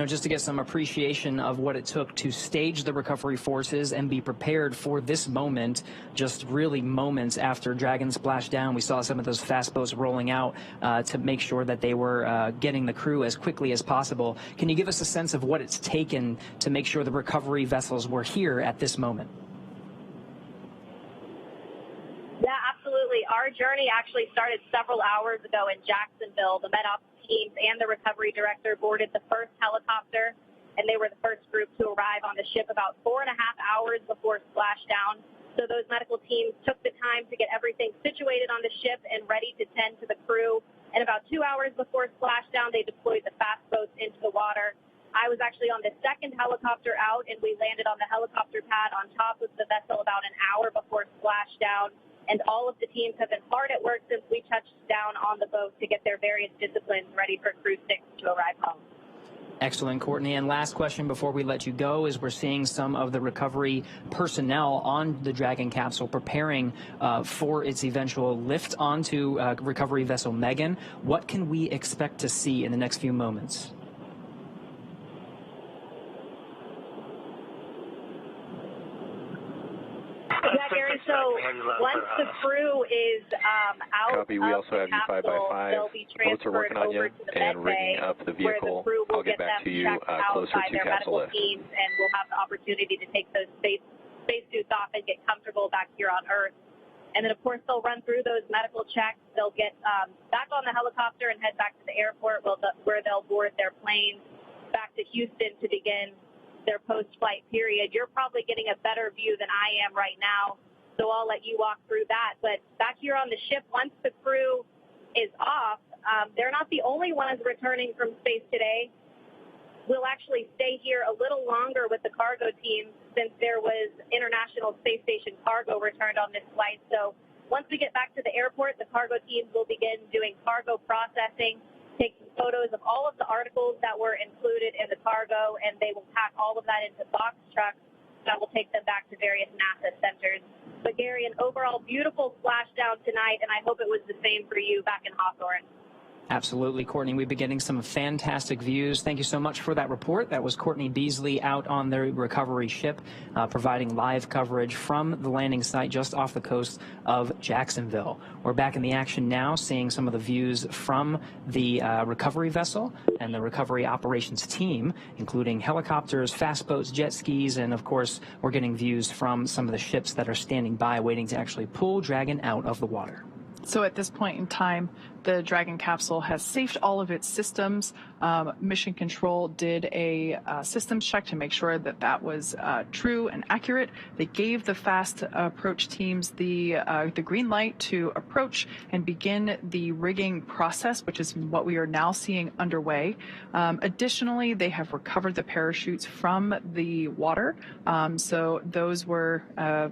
Just to get some appreciation of what it took to stage the recovery forces and be prepared for this moment, just really moments after Dragon splashed down. We saw some of those fast boats rolling out to make sure that they were getting the crew as quickly as possible. Can you give us a sense of what it's taken to make sure the recovery vessels were here at this moment? Yeah, absolutely. Our journey actually started several hours ago in Jacksonville. The MedOps teams and the recovery director boarded the first helicopter, and they were the first group to arrive on the ship about 4.5 hours before splashdown. So those medical teams took the time to get everything situated on the ship and ready to tend to the crew. And about 2 hours before splashdown, they deployed the fast boats into the water. I was actually on the second helicopter out, and we landed on the helicopter pad on top of the vessel about an hour before splashdown. And all of the teams have been hard at work since we touched down on the boat to get their various disciplines ready for Crew-6 to arrive home. Excellent, Courtney. And last question before we let you go is we're seeing some of the recovery personnel on the Dragon capsule preparing for its eventual lift onto recovery vessel Megan. What can we expect to see in the next few moments? Yeah, Gary, so once the crew is out Copy. We of also have the you 5 by capsule, 5. they'll be Boats are transferred working on you over to the and med rigging bay, up the where the vehicle. crew will I'll get back them to you checked out closer by to their capsule medical lift. teams, and we'll have the opportunity to take those spacesuits off and get comfortable back here on Earth. And then, of course, they'll run through those medical checks. They'll get back on the helicopter and head back to the airport where they'll board their plane back to Houston to begin their post-flight period. You're probably getting a better view than I am right now, so I'll let you walk through that. But back here on the ship, once the crew is off, they're not the only ones returning from space today. We'll actually stay here a little longer with the cargo team since there was International Space Station cargo returned on this flight. So once we get back to the airport, the cargo teams will begin doing cargo processing, taking photos of all of the articles that were included in the cargo, and they will pack all of that into box trucks that will take them back to various NASA centers. But Gary, an overall beautiful splashdown tonight, and I hope it was the same for you back in Hawthorne. Absolutely, Courtney. We've been getting some fantastic views. Thank you so much for that report. That was Courtney Beasley out on the recovery ship, providing live coverage from the landing site just off the coast of Jacksonville. We're back in the action now, seeing some of the views from the recovery vessel and the recovery operations team, including helicopters, fast boats, jet skis, and of course, we're getting views from some of the ships that are standing by waiting to actually pull Dragon out of the water. So at this point in time, the Dragon capsule has safed all of its systems. Mission Control did a systems check to make sure that that was true and accurate. They gave the fast approach teams the green light to approach and begin the rigging process, which is what we are now seeing underway. Additionally, they have recovered the parachutes from the water. So those were,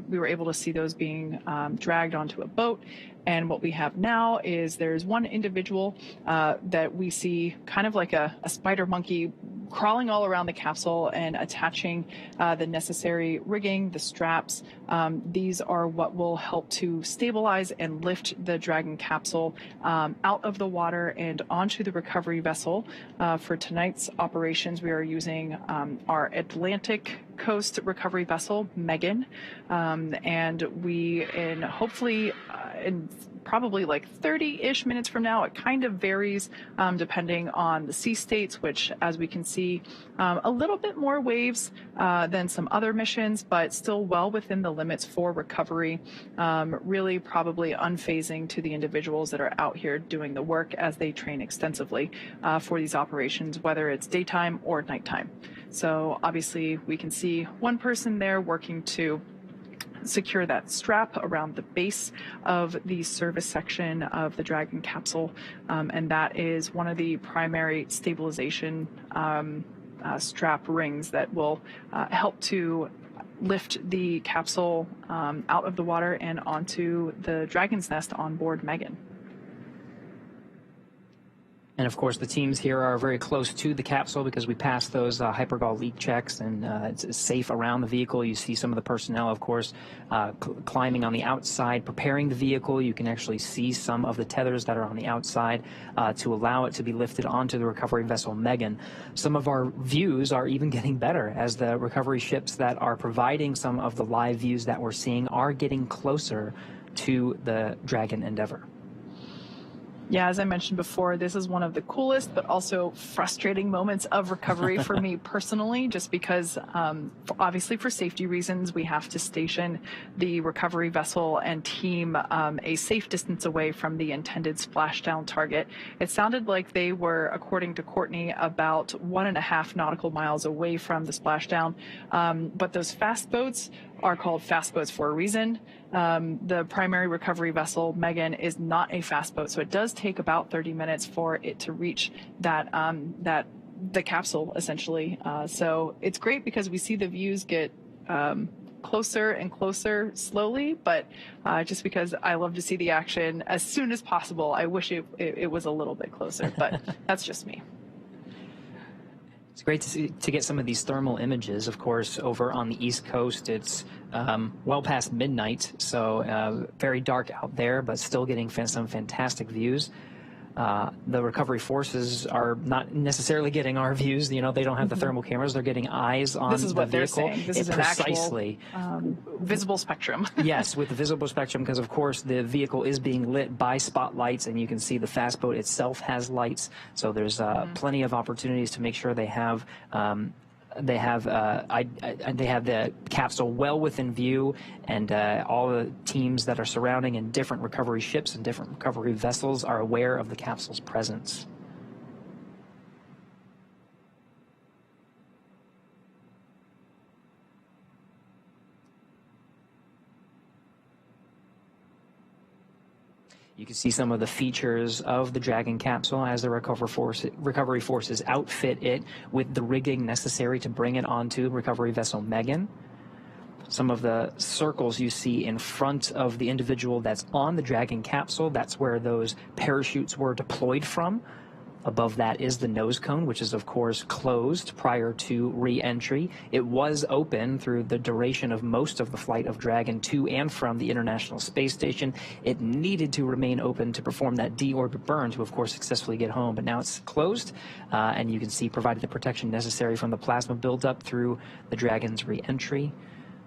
we were able to see those being dragged onto a boat. And what we have now is there's one individual that we see kind of like a spider monkey crawling all around the capsule and attaching the necessary rigging, the straps. These are what will help to stabilize and lift the Dragon capsule out of the water and onto the recovery vessel. For tonight's operations, we are using our Atlantic Coast recovery vessel, Megan, and we, hopefully in probably like 30-ish minutes from now, it kind of varies depending on the sea states, which, as we can see, a little bit more waves than some other missions, but still well within the limits for recovery, really probably unfazing to the individuals that are out here doing the work as they train extensively for these operations, whether it's daytime or nighttime. So obviously we can see one person there working to secure that strap around the base of the service section of the Dragon capsule, and that is one of the primary stabilization strap rings that will help to lift the capsule out of the water and onto the Dragon's nest on board Megan. And of course, the teams here are very close to the capsule because we passed those hypergol leak checks, and it's safe around the vehicle. You see some of the personnel, of course, climbing on the outside, preparing the vehicle. You can actually see some of the tethers that are on the outside to allow it to be lifted onto the recovery vessel Megan. Some of our views are even getting better as the recovery ships that are providing some of the live views that we're seeing are getting closer to the Dragon Endeavour. Yeah, as I mentioned before, this is one of the coolest but also frustrating moments of recovery for me personally, just because obviously for safety reasons, we have to station the recovery vessel and team a safe distance away from the intended splashdown target. It sounded like they were, according to Courtney, about 1.5 nautical miles away from the splashdown, but those fast boats are called fast boats for a reason. The primary recovery vessel, Megan, is not a fast boat, so it does take about 30 minutes for it to reach that the capsule, essentially. So it's great because we see the views get closer and closer slowly, but just because I love to see the action as soon as possible, I wish it was a little bit closer, but that's just me. It's great to get some of these thermal images. Of course, over on the East Coast, it's well past midnight, so very dark out there, but still getting some fantastic views. The recovery forces are not necessarily getting our views. You know, they don't have the thermal cameras. They're getting eyes on the vehicle. This is what they're saying. This is an precisely actual visible spectrum. Yes, with the visible spectrum, because of course the vehicle is being lit by spotlights, and you can see the fast boat itself has lights. So there's plenty of opportunities to make sure they have the capsule well within view, and all the teams that are surrounding and different recovery ships and different recovery vessels are aware of the capsule's presence. You can see some of the features of the Dragon capsule as the recovery forces outfit it with the rigging necessary to bring it onto recovery vessel Megan. Some of the circles you see in front of the individual that's on the Dragon capsule, that's where those parachutes were deployed from. Above that is the nose cone, which is, of course, closed prior to re-entry. It was open through the duration of most of the flight of Dragon to and from the International Space Station. It needed to remain open to perform that deorbit burn to, of course, successfully get home. But now it's closed, and you can see provided the protection necessary from the plasma buildup through the Dragon's re-entry.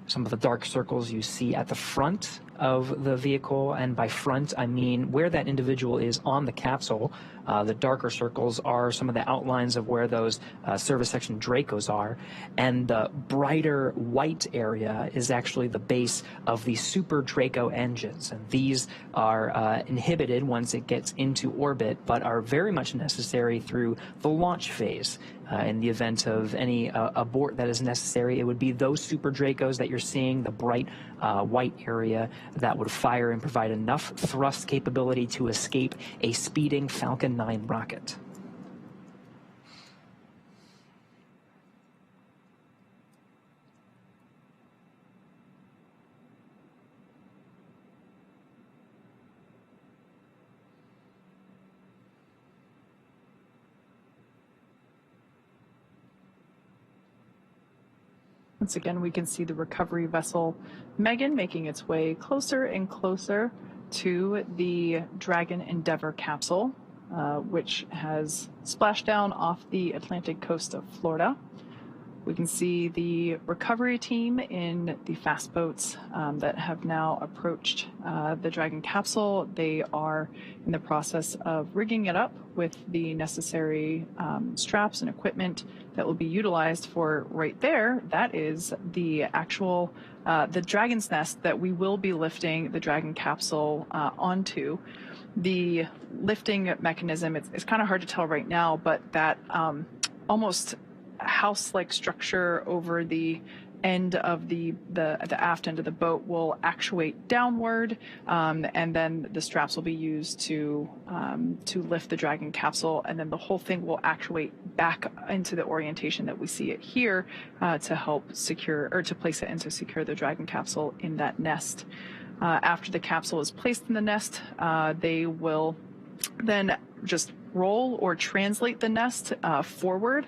Some of the dark circles you see at the front of the vehicle, and by front I mean where that individual is on the capsule. The darker circles are some of the outlines of where those service section Dracos are, and the brighter white area is actually the base of the Super Draco engines, and these are inhibited once it gets into orbit, but are very much necessary through the launch phase. In the event of any abort that is necessary, it would be those Super Dracos that you're seeing, the bright white area, that would fire and provide enough thrust capability to escape a speeding Falcon 9 rocket. Once again, we can see the recovery vessel Megan making its way closer and closer to the Dragon Endeavour capsule, which has splashed down off the Atlantic coast of Florida. We can see the recovery team in the fast boats that have now approached the Dragon capsule. They are in the process of rigging it up with the necessary straps and equipment that will be utilized for right there. That is the actual, the Dragon's nest that we will be lifting the Dragon capsule onto. The lifting mechanism, it's kind of hard to tell right now, but that almost house-like structure over the end of the aft end of the boat will actuate downward, and then the straps will be used to lift the Dragon capsule, and then the whole thing will actuate back into the orientation that we see it here to help secure, or to place it and to secure the Dragon capsule in that nest. After the capsule is placed in the nest, they will then just roll or translate the nest forward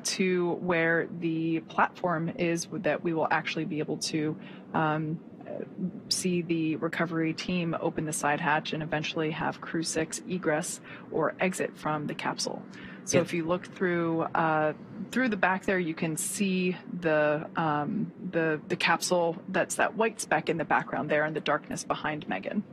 to where the platform is that we will actually be able to see the recovery team open the side hatch and eventually have Crew-6 egress or exit from the capsule. So if you look through the back there, you can see the capsule. That's that white speck in the background there in the darkness behind Megan.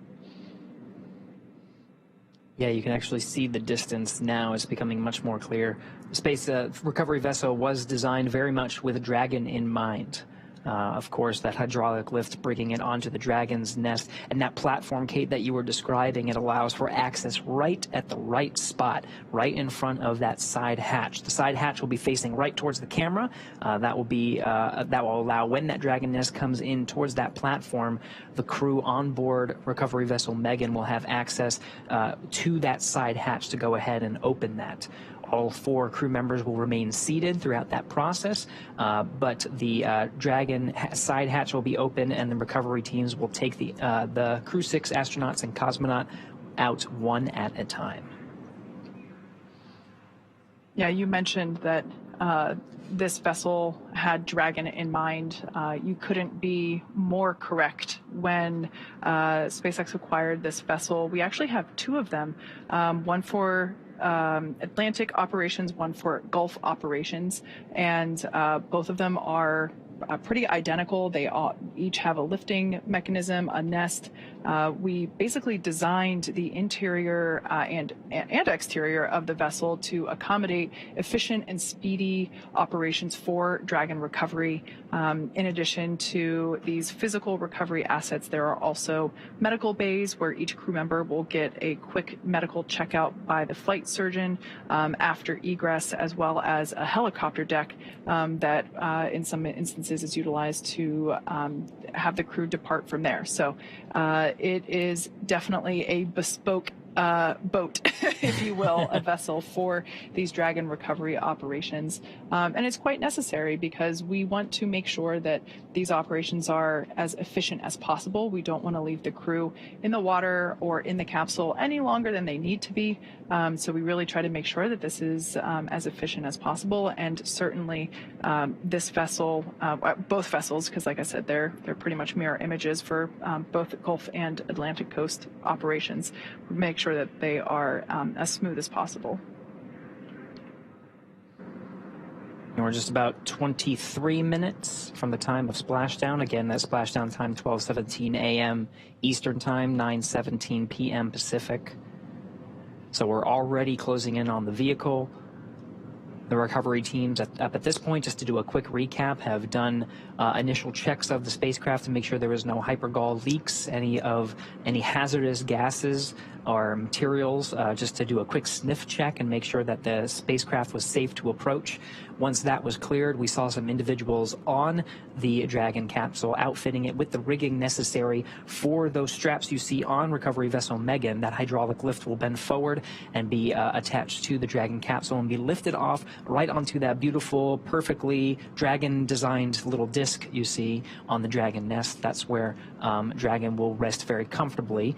Yeah, you can actually see the distance now. It's becoming much more clear. The space recovery vessel was designed very much with a Dragon in mind. Of course, that hydraulic lift bringing it onto the Dragon's nest, and that platform, Kate, that you were describing, it allows for access right at the right spot, right in front of that side hatch. The side hatch will be facing right towards the camera. That will allow, when that Dragon nest comes in towards that platform, the crew on board recovery vessel Megan will have access to that side hatch to go ahead and open that. All 4 crew members will remain seated throughout that process, but the Dragon side hatch will be open, and the recovery teams will take the Crew-6 astronauts and cosmonaut out one at a time. Yeah, you mentioned that this vessel had Dragon in mind. You couldn't be more correct. When SpaceX acquired this vessel, we actually have 2 of them, one for Atlantic operations, one for Gulf operations, and both of them are pretty identical. They all each have a lifting mechanism, a nest. We basically designed the interior and exterior of the vessel to accommodate efficient and speedy operations for Dragon recovery. In addition to these physical recovery assets, there are also medical bays where each crew member will get a quick medical checkout by the flight surgeon after egress, as well as a helicopter deck that in some instances is utilized to have the crew depart from there. So it is definitely a bespoke boat, if you will, a vessel for these Dragon recovery operations. And it's quite necessary because we want to make sure that these operations are as efficient as possible. We don't want to leave the crew in the water or in the capsule any longer than they need to be. So we really try to make sure that this is as efficient as possible. And certainly this vessel, both vessels, because like I said, they're pretty much mirror images for both Gulf and Atlantic coast operations. Make sure that they are as smooth as possible. And we're just about 23 minutes from the time of splashdown. Again, that splashdown time 12:17 a.m. Eastern Time, 9:17 p.m. Pacific. So we're already closing in on the vehicle. The recovery teams up at this point, just to do a quick recap, have done initial checks of the spacecraft to make sure there was no hypergol leaks, any hazardous gases or materials, just to do a quick sniff check and make sure that the spacecraft was safe to approach. Once that was cleared, we saw some individuals on the Dragon capsule outfitting it with the rigging necessary for those straps you see on recovery vessel Megan. That hydraulic lift will bend forward and be attached to the Dragon capsule and be lifted off right onto that beautiful, perfectly Dragon-designed little disc you see on the Dragon nest. That's where Dragon will rest very comfortably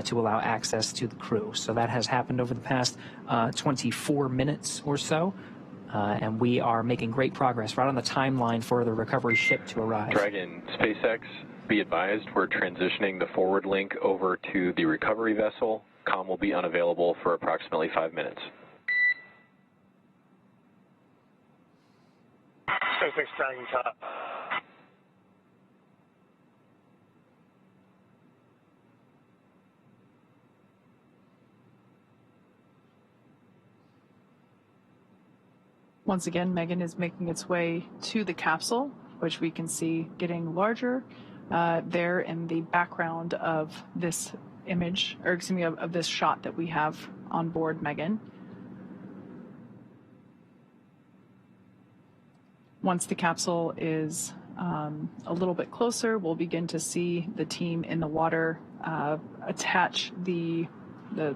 to allow access to the crew. So that has happened over the past 24 minutes or so. And we are making great progress right on the timeline for the recovery ship to arrive. Dragon, SpaceX, be advised, we're transitioning the forward link over to the recovery vessel. Comm will be unavailable for approximately 5 minutes. SpaceX Dragon top. Once again, Megan is making its way to the capsule, which we can see getting larger there in the background of this image, or excuse me, of this shot that we have on board Megan. Once the capsule is a little bit closer, we'll begin to see the team in the water attach the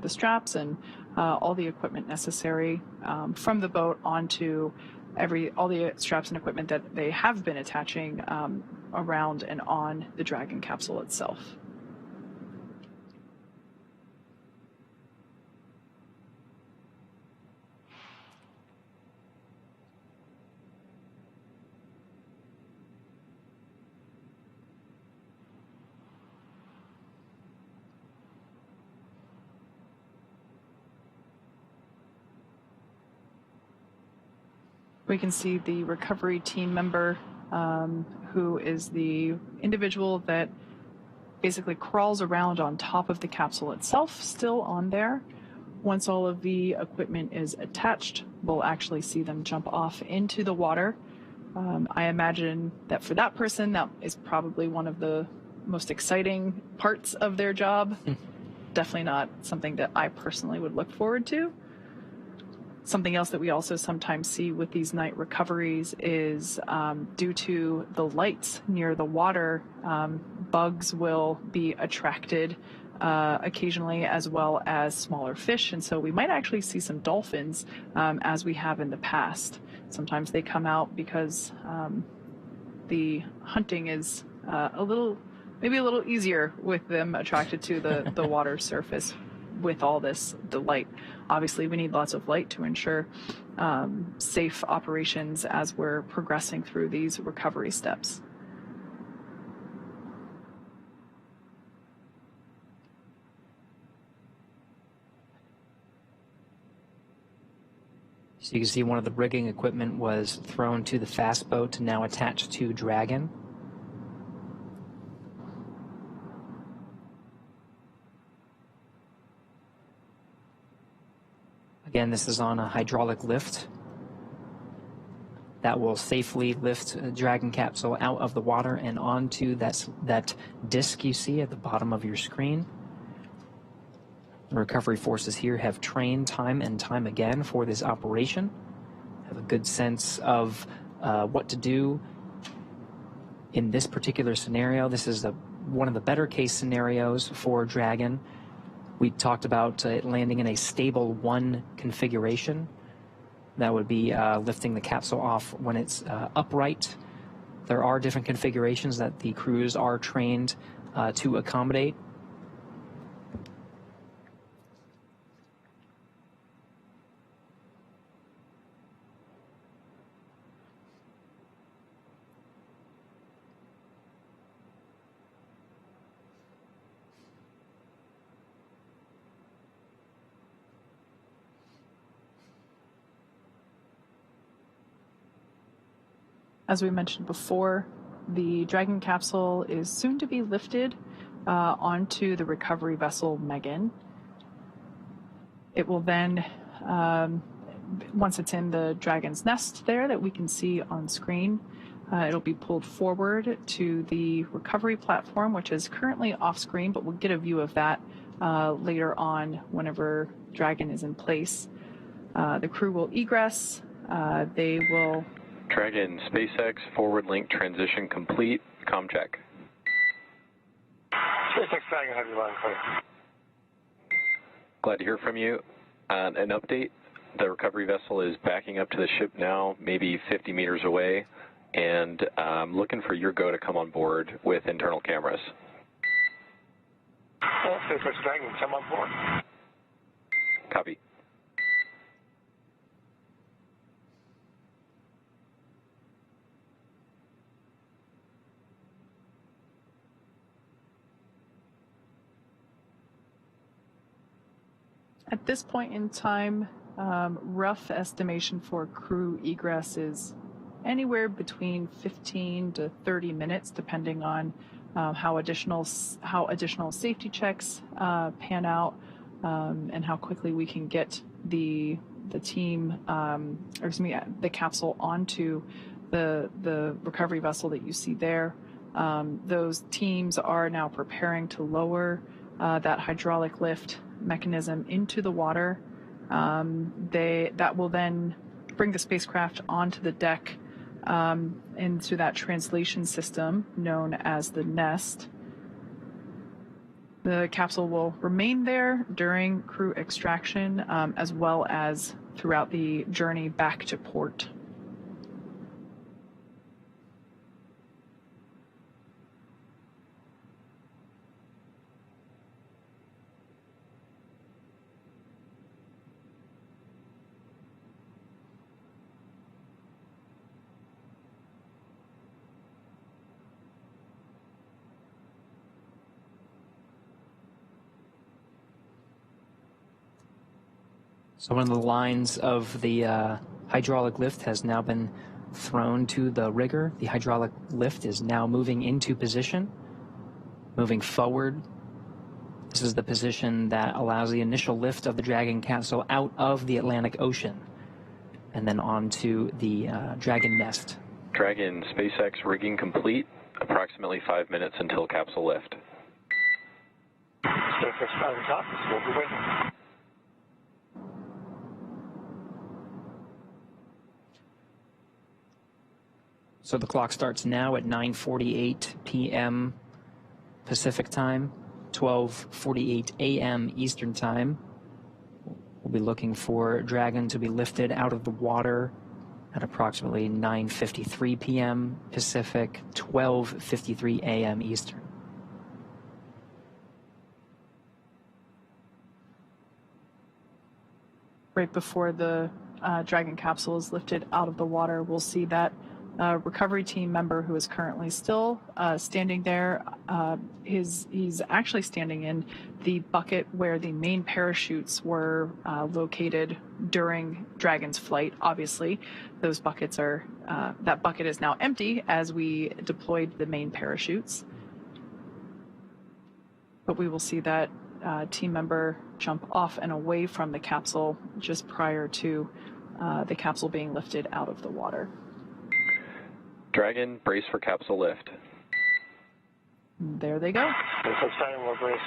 straps and all the equipment necessary from the boat onto all the straps and equipment that they have been attaching around and on the Dragon capsule itself. We can see the recovery team member who is the individual that basically crawls around on top of the capsule itself, still on there. Once all of the equipment is attached, we'll actually see them jump off into the water. I imagine that for that person, that is probably one of the most exciting parts of their job. Definitely not something that I personally would look forward to. Something else that we also sometimes see with these night recoveries is due to the lights near the water, bugs will be attracted occasionally, as well as smaller fish. And so we might actually see some dolphins as we have in the past. Sometimes they come out because the hunting is maybe a little easier with them attracted to the water surface with all the light. Obviously, we need lots of light to ensure safe operations as we're progressing through these recovery steps. So you can see one of the rigging equipment was thrown to the fast boat, now attached to Dragon. Again, this is on a hydraulic lift that will safely lift a Dragon capsule out of the water and onto that disc you see at the bottom of your screen. The recovery forces here have trained time and time again for this operation, have a good sense of what to do in this particular scenario. This is one of the better case scenarios for Dragon. We talked about it landing in a stable 1 configuration. That would be lifting the capsule off when it's upright. There are different configurations that the crews are trained to accommodate. As we mentioned before, the Dragon capsule is soon to be lifted onto the recovery vessel Megan. It will then, once it's in the Dragon's nest there that we can see on screen, it'll be pulled forward to the recovery platform, which is currently off screen, but we'll get a view of that later on whenever Dragon is in place. The crew will egress. They will... Dragon, SpaceX, forward link transition complete. Com check. SpaceX Dragon, have you line clear? Glad to hear from you. An update. The recovery vessel is backing up to the ship now, maybe 50 meters away, and I'm looking for your go to come on board with internal cameras. SpaceX Dragon, come on board. Copy. At this point in time, rough estimation for crew egress is anywhere between 15 to 30 minutes, depending on how additional safety checks pan out, and how quickly we can get the team, the capsule onto the recovery vessel that you see there. Those teams are now preparing to lower that hydraulic lift mechanism into the water. That will then bring the spacecraft onto the deck into that translation system known as the nest. The capsule will remain there during crew extraction as well as throughout the journey back to port. So one of the lines of the hydraulic lift has now been thrown to the rigger. The hydraulic lift is now moving into position, moving forward. This is the position that allows the initial lift of the Dragon capsule out of the Atlantic Ocean and then onto the Dragon nest. Dragon, SpaceX rigging complete. Approximately 5 minutes until capsule lift. SpaceX Dragon top, we'll be waiting. So the clock starts now at 9:48 p.m. Pacific time, 12:48 a.m. Eastern time. We'll be looking for Dragon to be lifted out of the water at approximately 9:53 p.m. Pacific, 12:53 a.m. Eastern. Right before the Dragon capsule is lifted out of the water, we'll see that recovery team member who is currently still standing there. He's actually standing in the bucket where the main parachutes were located during Dragon's flight. Obviously, those buckets are that bucket is now empty as we deployed the main parachutes. But we will see that team member jump off and away from the capsule just prior to the capsule being lifted out of the water. Dragon, brace for capsule lift. There they go. SpaceX Dragon will brace.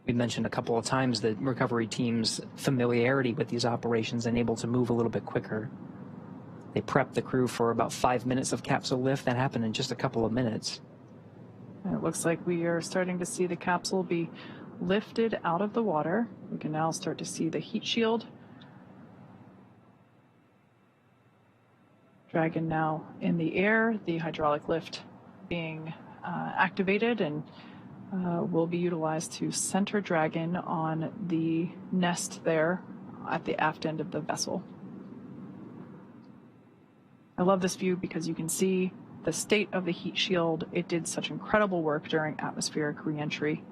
We mentioned a couple of times the recovery team's familiarity with these operations and able to move a little bit quicker. They prepped the crew for about 5 minutes of capsule lift. That happened in just a couple of minutes. And it looks like we are starting to see the capsule be lifted out of the water. We can now start to see the heat shield. Dragon now in the air, the hydraulic lift being activated and will be utilized to center Dragon on the nest there at the aft end of the vessel. I love this view because you can see the state of the heat shield. It did such incredible work during atmospheric re-entry.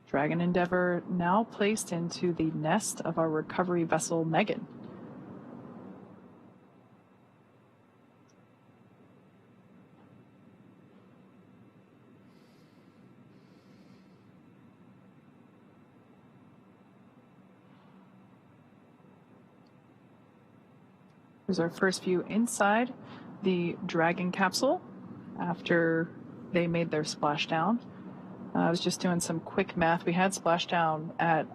Dragon Endeavour now placed into the nest of our recovery vessel, Megan. Here's our first view inside the Dragon capsule after they made their splashdown. I was just doing some quick math. We had splashdown at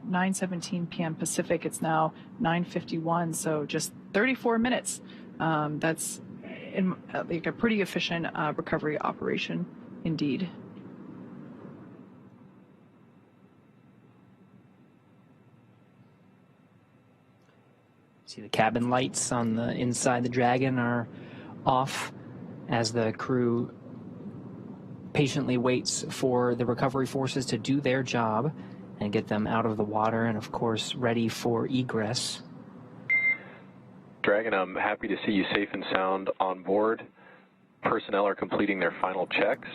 9:17 p.m. Pacific. It's now 9:51, so just 34 minutes. That's like a pretty efficient recovery operation indeed. See the cabin lights on the inside the Dragon are off as the crew patiently waits for the recovery forces to do their job and get them out of the water and, of course, ready for egress. Dragon, I'm happy to see you safe and sound on board. Personnel are completing their final checks.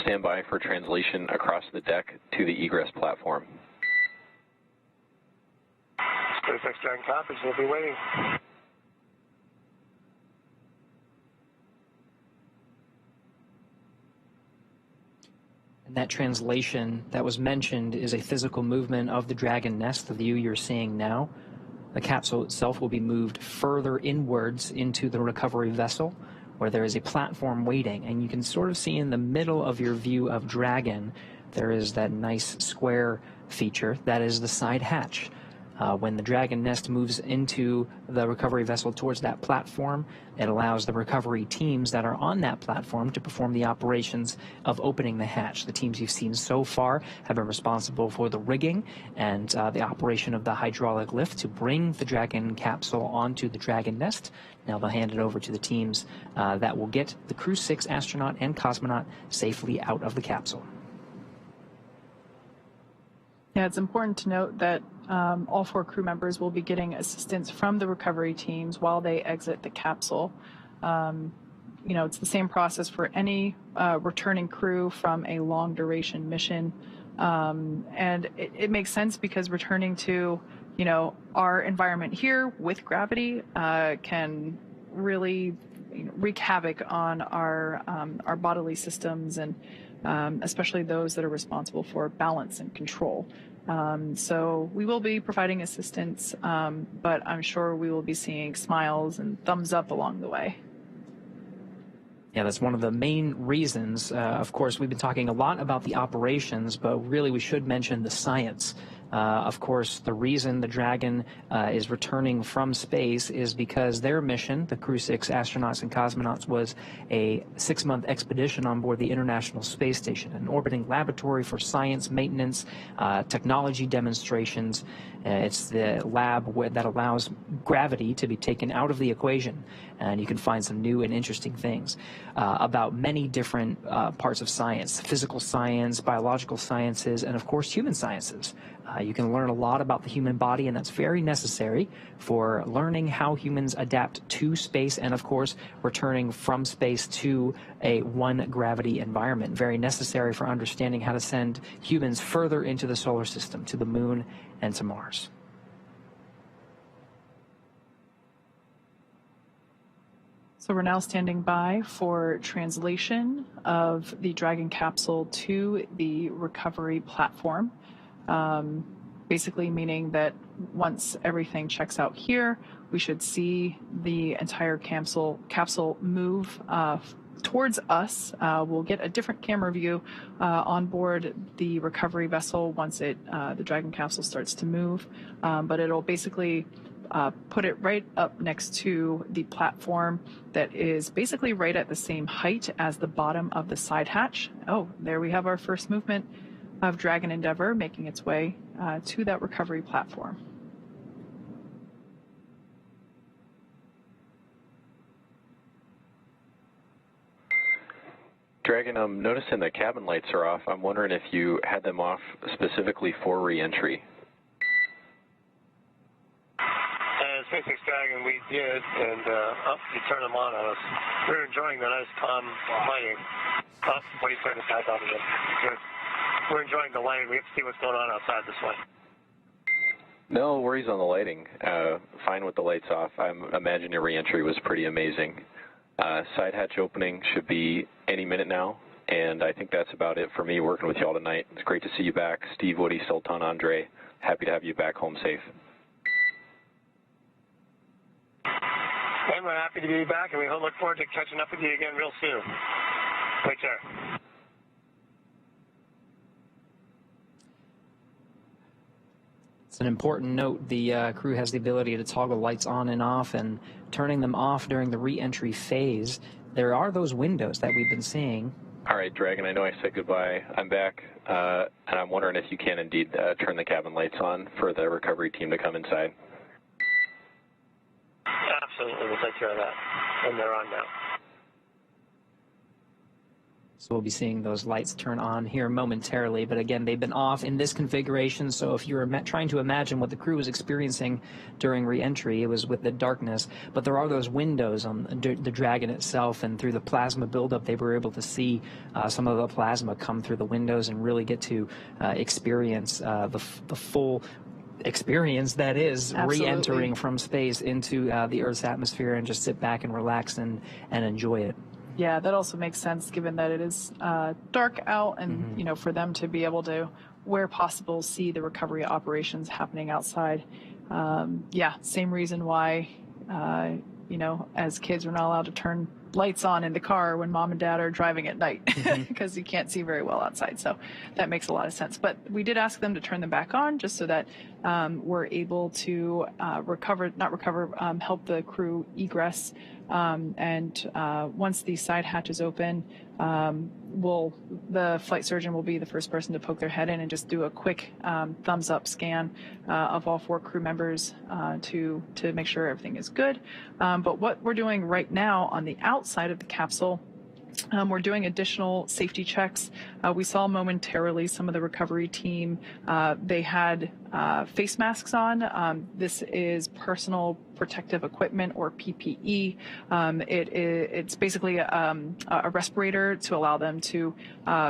Stand by for translation across the deck to the egress platform. SpaceX Dragon copies. We'll be waiting. And that translation that was mentioned is a physical movement of the Dragon nest, the view you're seeing now. The capsule itself will be moved further inwards into the recovery vessel, where there is a platform waiting. And you can sort of see in the middle of your view of Dragon, there is that nice square feature. That is the side hatch. When the Dragon nest moves into the recovery vessel towards that platform, it allows the recovery teams that are on that platform to perform the operations of opening the hatch. The teams you've seen so far have been responsible for the rigging and the operation of the hydraulic lift to bring the Dragon capsule onto the Dragon nest. Now they'll hand it over to the teams that will get the Crew-6 astronaut and cosmonaut safely out of the capsule. Yeah, it's important to note that all 4 crew members will be getting assistance from the recovery teams while they exit the capsule. It's the same process for any returning crew from a long duration mission. And it makes sense because returning to, our environment here with gravity can really wreak havoc on our bodily systems and especially those that are responsible for balance and control. So we will be providing assistance, but I'm sure we will be seeing smiles and thumbs up along the way. Yeah, that's one of the main reasons. Of course, we've been talking a lot about the operations, but really we should mention the science. Of course, the reason the Dragon is returning from space is because their mission, the Crew-6 astronauts and cosmonauts, was a 6-month expedition on board the International Space Station, an orbiting laboratory for science, maintenance, technology demonstrations. It's the lab that allows gravity to be taken out of the equation, and you can find some new and interesting things about many different parts of science: physical science, biological sciences, and of course human sciences. You can learn a lot about the human body, and that's very necessary for learning how humans adapt to space and, of course, returning from space to a one-gravity environment. Very necessary for understanding how to send humans further into the solar system, to the moon and to Mars. So we're now standing by for translation of the Dragon capsule to the recovery platform. basically meaning that once everything checks out here, we should see the entire capsule move towards us. We'll get a different camera view on board the recovery vessel once the Dragon capsule starts to move, but it'll basically put it right up next to the platform that is basically right at the same height as the bottom of the side hatch. Oh, there we have our first movement of Dragon Endeavour making its way to that recovery platform. Dragon, I'm noticing the cabin lights are off. I'm wondering if you had them off specifically for re-entry. SpaceX Dragon, we did, and you turned them on us. We were enjoying the nice calm lighting. What do you turn the back off again? Good. We're enjoying the lighting. We have to see what's going on outside this way. No worries on the lighting. Fine with the lights off. I imagine your re-entry was pretty amazing. Side hatch opening should be any minute now, and I think that's about it for me working with you all tonight. It's great to see you back. Steve, Woody, Sultan, Andrey, happy to have you back home safe. And we're happy to be back, and we look forward to catching up with you again real soon. Take care. It's an important note. The crew has the ability to toggle lights on and off, and turning them off during the re-entry phase. There are those windows that we've been seeing. All right, Dragon, I know I said goodbye. I'm back, and I'm wondering if you can indeed turn the cabin lights on for the recovery team to come inside. Absolutely, we'll take care of that. And they're on now. So we'll be seeing those lights turn on here momentarily, but again, they've been off in this configuration, so if you're trying to imagine what the crew was experiencing during re-entry, it was with the darkness, but there are those windows on the Dragon itself, and through the plasma buildup, they were able to see some of the plasma come through the windows and really get to experience the full experience that is re-entering from space into the Earth's atmosphere, and just sit back and relax and enjoy it. Yeah, that also makes sense given that it is dark out, and you know, for them to be able to, where possible, see the recovery operations happening outside. Yeah, same reason why you know, as kids, we're not allowed to turn lights on in the car when mom and dad are driving at night because you can't see very well outside. So that makes a lot of sense. But we did ask them to turn them back on just so that we're able to help the crew egress. And once the side hatch is open, the flight surgeon will be the first person to poke their head in and just do a quick thumbs up scan of all 4 crew members to make sure everything is good. But what we're doing right now on the outside of the capsule, we're doing additional safety checks. We saw momentarily some of the recovery team, they had face masks on. This is personal protective equipment, or PPE. It's basically a respirator to allow them to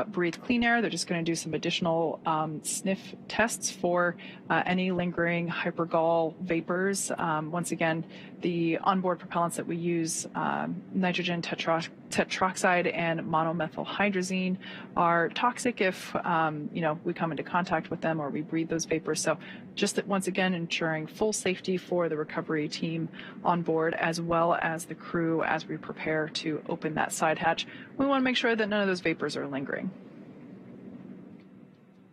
breathe clean air. They're just going to do some additional sniff tests for any lingering hypergol vapors. Once again, the onboard propellants that we use, nitrogen tetroxide and monomethylhydrazine, are toxic if you know, we come into contact with them or we breathe those vapors. So just that, once again, ensuring full safety for the recovery team on board, as well as the crew, as we prepare to open that side hatch. We want to make sure that none of those vapors are lingering.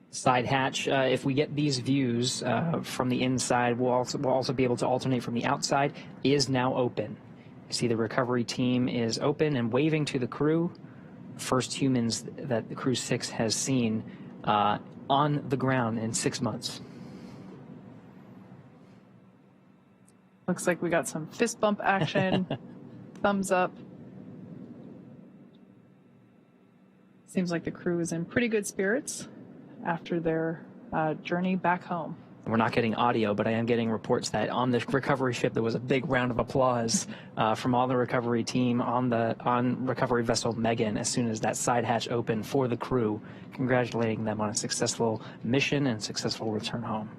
Side hatch, if we get these views from the inside, we'll also be able to alternate from the outside, is now open. You see the recovery team is open and waving to the crew. First humans that the Crew-6 has seen on the ground in 6 months. Looks like we got some fist bump action, thumbs up. Seems like the crew is in pretty good spirits after their journey back home. We're not getting audio, but I am getting reports that on the recovery ship there was a big round of applause from all the recovery team on recovery vessel Megan as soon as that side hatch opened for the crew, congratulating them on a successful mission and successful return home.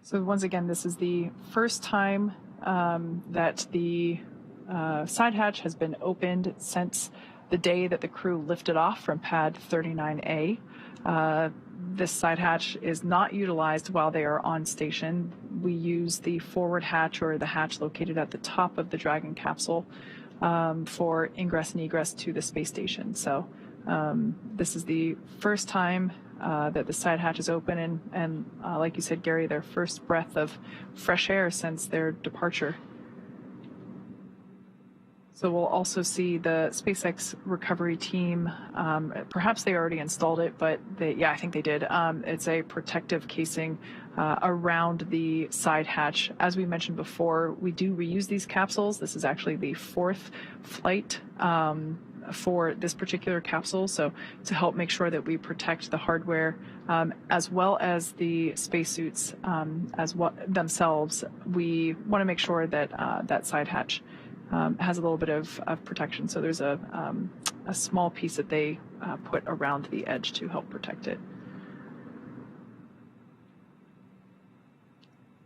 So once again, this is the first time that the side hatch has been opened since the day that the crew lifted off from pad 39A. This side hatch is not utilized while they are on station. We use the forward hatch, or the hatch located at the top of the Dragon capsule, for ingress and egress to the space station. So this is the first time that the side hatch is open, and like you said, Gary, their first breath of fresh air since their departure. So we'll also see the SpaceX recovery team, perhaps they already installed it, but I think they did. It's a protective casing around the side hatch. As we mentioned before, we do reuse these capsules. This is actually the fourth flight for this particular capsule, so to help make sure that we protect the hardware as well as the spacesuits themselves, we want to make sure that that side hatch has a little bit of protection. So there's a small piece that they put around the edge to help protect it.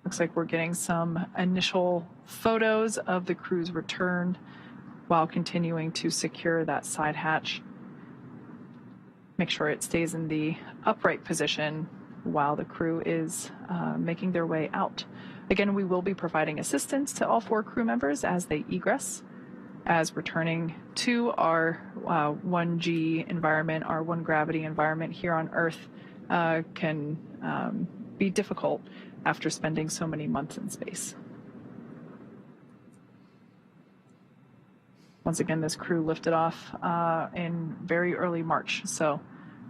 Looks like we're getting some initial photos of the crew's return while continuing to secure that side hatch. Make sure it stays in the upright position while the crew is making their way out. Again, we will be providing assistance to all 4 crew members as they egress, as returning to our 1G environment, our 1 gravity environment here on Earth can be difficult after spending so many months in space. Once again, this crew lifted off in very early March, so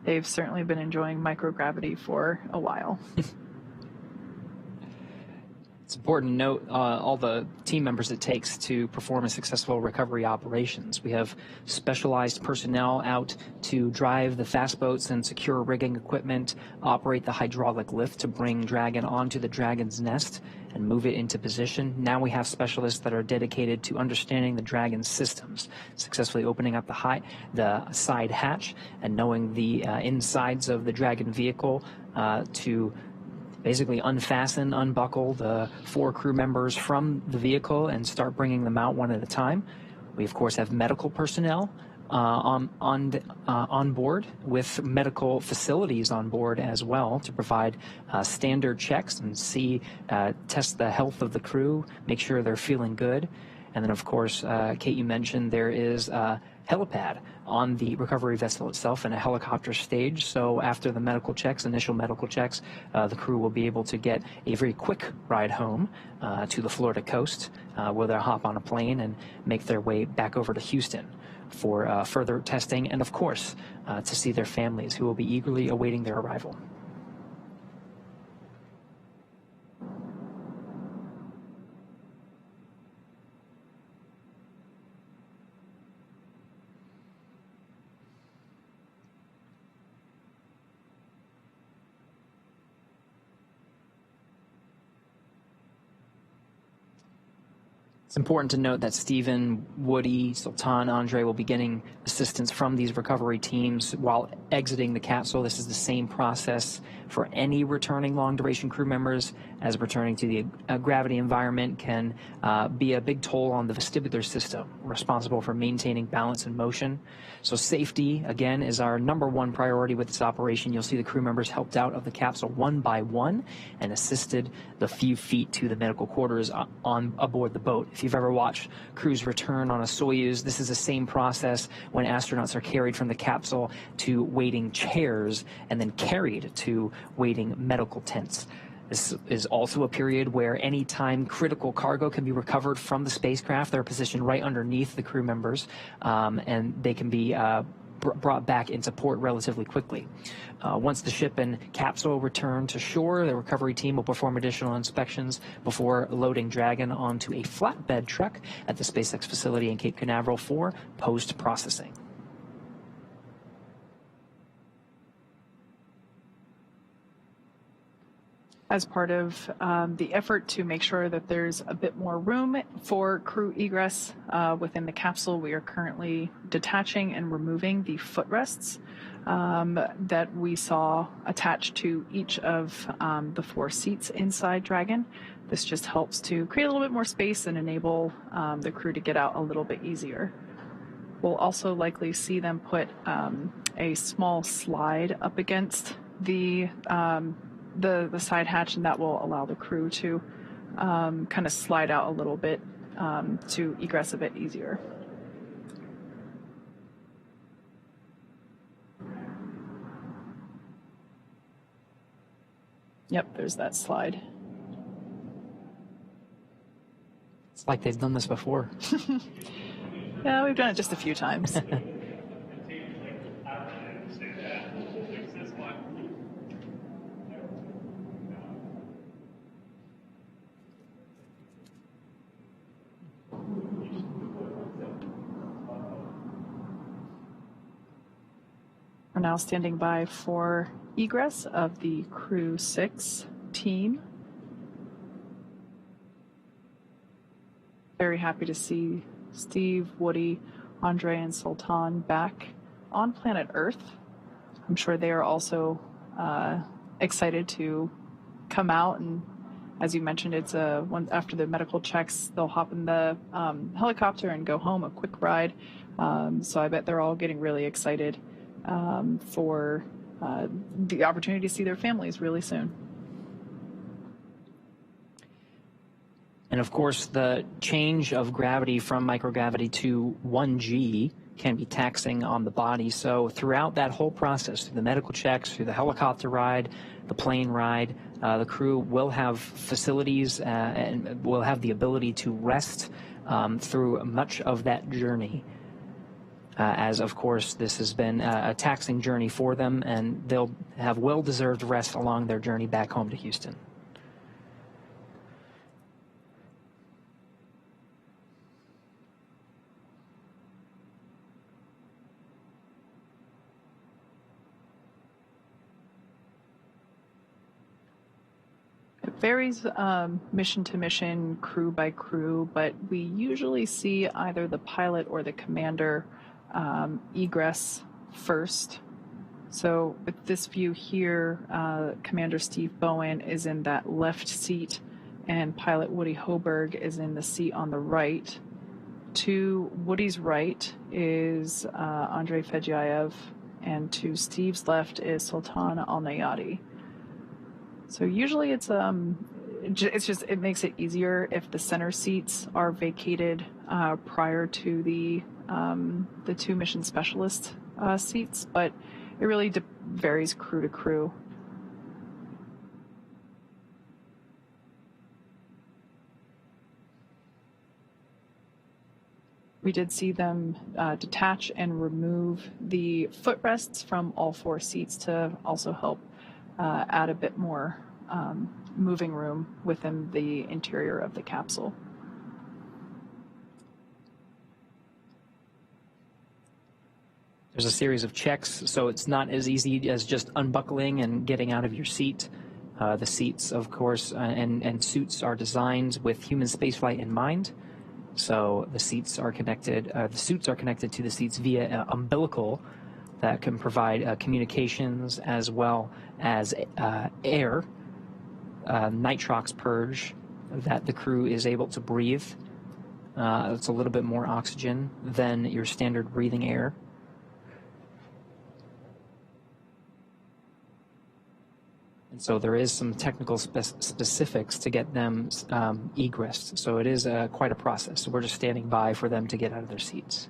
they've certainly been enjoying microgravity for a while. It's important to note all the team members it takes to perform a successful recovery operations. We have specialized personnel out to drive the fast boats and secure rigging equipment, operate the hydraulic lift to bring Dragon onto the Dragon's nest and move it into position. Now we have specialists that are dedicated to understanding the Dragon's systems, successfully opening up the side hatch and knowing the insides of the Dragon vehicle to basically unbuckle the 4 crew members from the vehicle and start bringing them out one at a time. We, of course, have medical personnel on board, with medical facilities on board as well, to provide standard checks and test the health of the crew, make sure they're feeling good. And then, of course, Kate, you mentioned there is a helipad on the recovery vessel itself and a helicopter stage. So after the initial medical checks, the crew will be able to get a very quick ride home to the Florida coast, where they'll hop on a plane and make their way back over to Houston for further testing and, of course, to see their families, who will be eagerly awaiting their arrival. It's important to note that Stephen, Woody, Sultan, Andrey will be getting assistance from these recovery teams while exiting the capsule. This is the same process for any returning long-duration crew members, as returning to the gravity environment can be a big toll on the vestibular system, responsible for maintaining balance and motion. So safety, again, is our #1 priority with this operation. You'll see the crew members helped out of the capsule one by one and assisted the few feet to the medical quarters aboard the boat. If you've ever watched crews return on a Soyuz, this is the same process when astronauts are carried from the capsule to waiting chairs and then carried to waiting medical tents. This is also a period where anytime critical cargo can be recovered from the spacecraft, they're positioned right underneath the crew members, and they can be brought back into port relatively quickly. Once the ship and capsule return to shore, the recovery team will perform additional inspections before loading Dragon onto a flatbed truck at the SpaceX facility in Cape Canaveral for post-processing. As part of the effort to make sure that there's a bit more room for crew egress within the capsule, we are currently detaching and removing the footrests that we saw attached to each of the 4 seats inside Dragon. This just helps to create a little bit more space and enable the crew to get out a little bit easier. We'll also likely see them put a small slide up against the side hatch, and that will allow the crew to kind of slide out a little bit to egress a bit easier. Yep, there's that slide. It's like they've done this before. Yeah, we've done it just a few times. We're now standing by for egress of the Crew-6 team. Very happy to see Steve, Woody, Andrey, and Sultan back on planet Earth. I'm sure they are also excited to come out, and as you mentioned, it's after the medical checks, they'll hop in the helicopter and go home, a quick ride. So I bet they're all getting really excited for the opportunity to see their families really soon. And of course, the change of gravity from microgravity to 1G can be taxing on the body. So throughout that whole process, through the medical checks, through the helicopter ride, the plane ride, the crew will have facilities and will have the ability to rest through much of that journey. As, of course, this has been a taxing journey for them, and they'll have well-deserved rest along their journey back home to Houston. It varies mission to mission, crew by crew, but we usually see either the pilot or the commander egress first. So with this view here, Commander Steve Bowen is in that left seat, and pilot Woody Hoburg is in the seat on the right. To Woody's right is Andrey Fedyaev, and to Steve's left is Sultan Alneyadi. So usually it makes it easier if the center seats are vacated prior to the 2 mission specialist seats, but it really varies crew to crew. We did see them detach and remove the footrests from all 4 seats to also help add a bit more moving room within the interior of the capsule. There's a series of checks, so it's not as easy as just unbuckling and getting out of your seat. The seats, of course, and suits are designed with human spaceflight in mind. So the seats are connected. The suits are connected to the seats via an umbilical that can provide communications as well as air, nitrox purge that the crew is able to breathe. It's a little bit more oxygen than your standard breathing air. And so there is some technical specifics to get them egressed. So it is quite a process. So we're just standing by for them to get out of their seats.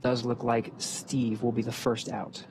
Does look like Steve will be the first out.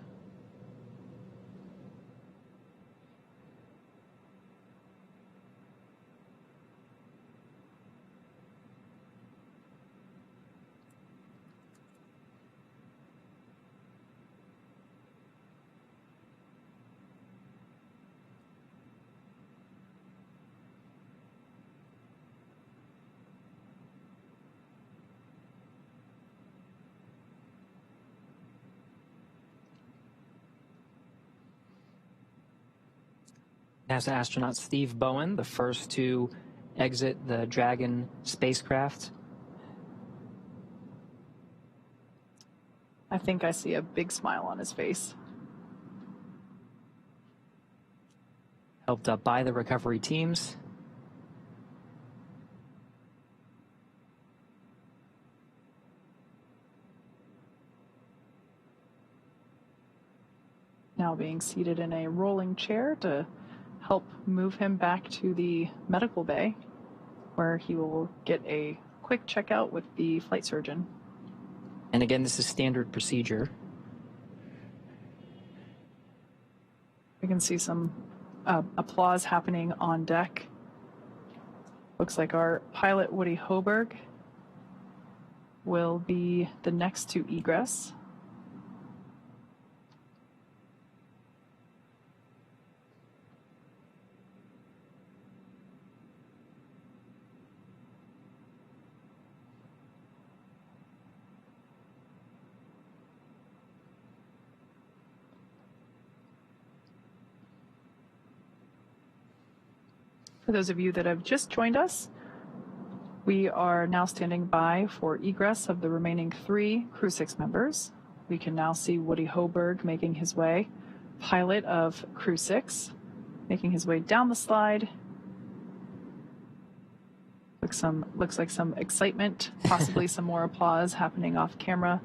NASA astronaut Steve Bowen, the first to exit the Dragon spacecraft. I think I see a big smile on his face. Helped up by the recovery teams. Now being seated in a rolling chair to help move him back to the medical bay, where he will get a quick checkout with the flight surgeon. And again, this is standard procedure. We can see some applause happening on deck. Looks like our pilot, Woody Hoburg, will be the next to egress. For those of you that have just joined us, we are now standing by for egress of the remaining 3 Crew-6 members. We can now see Woody Hoburg making his way, pilot of Crew-6, making his way down the slide. Looks like some excitement, possibly some more applause happening off camera.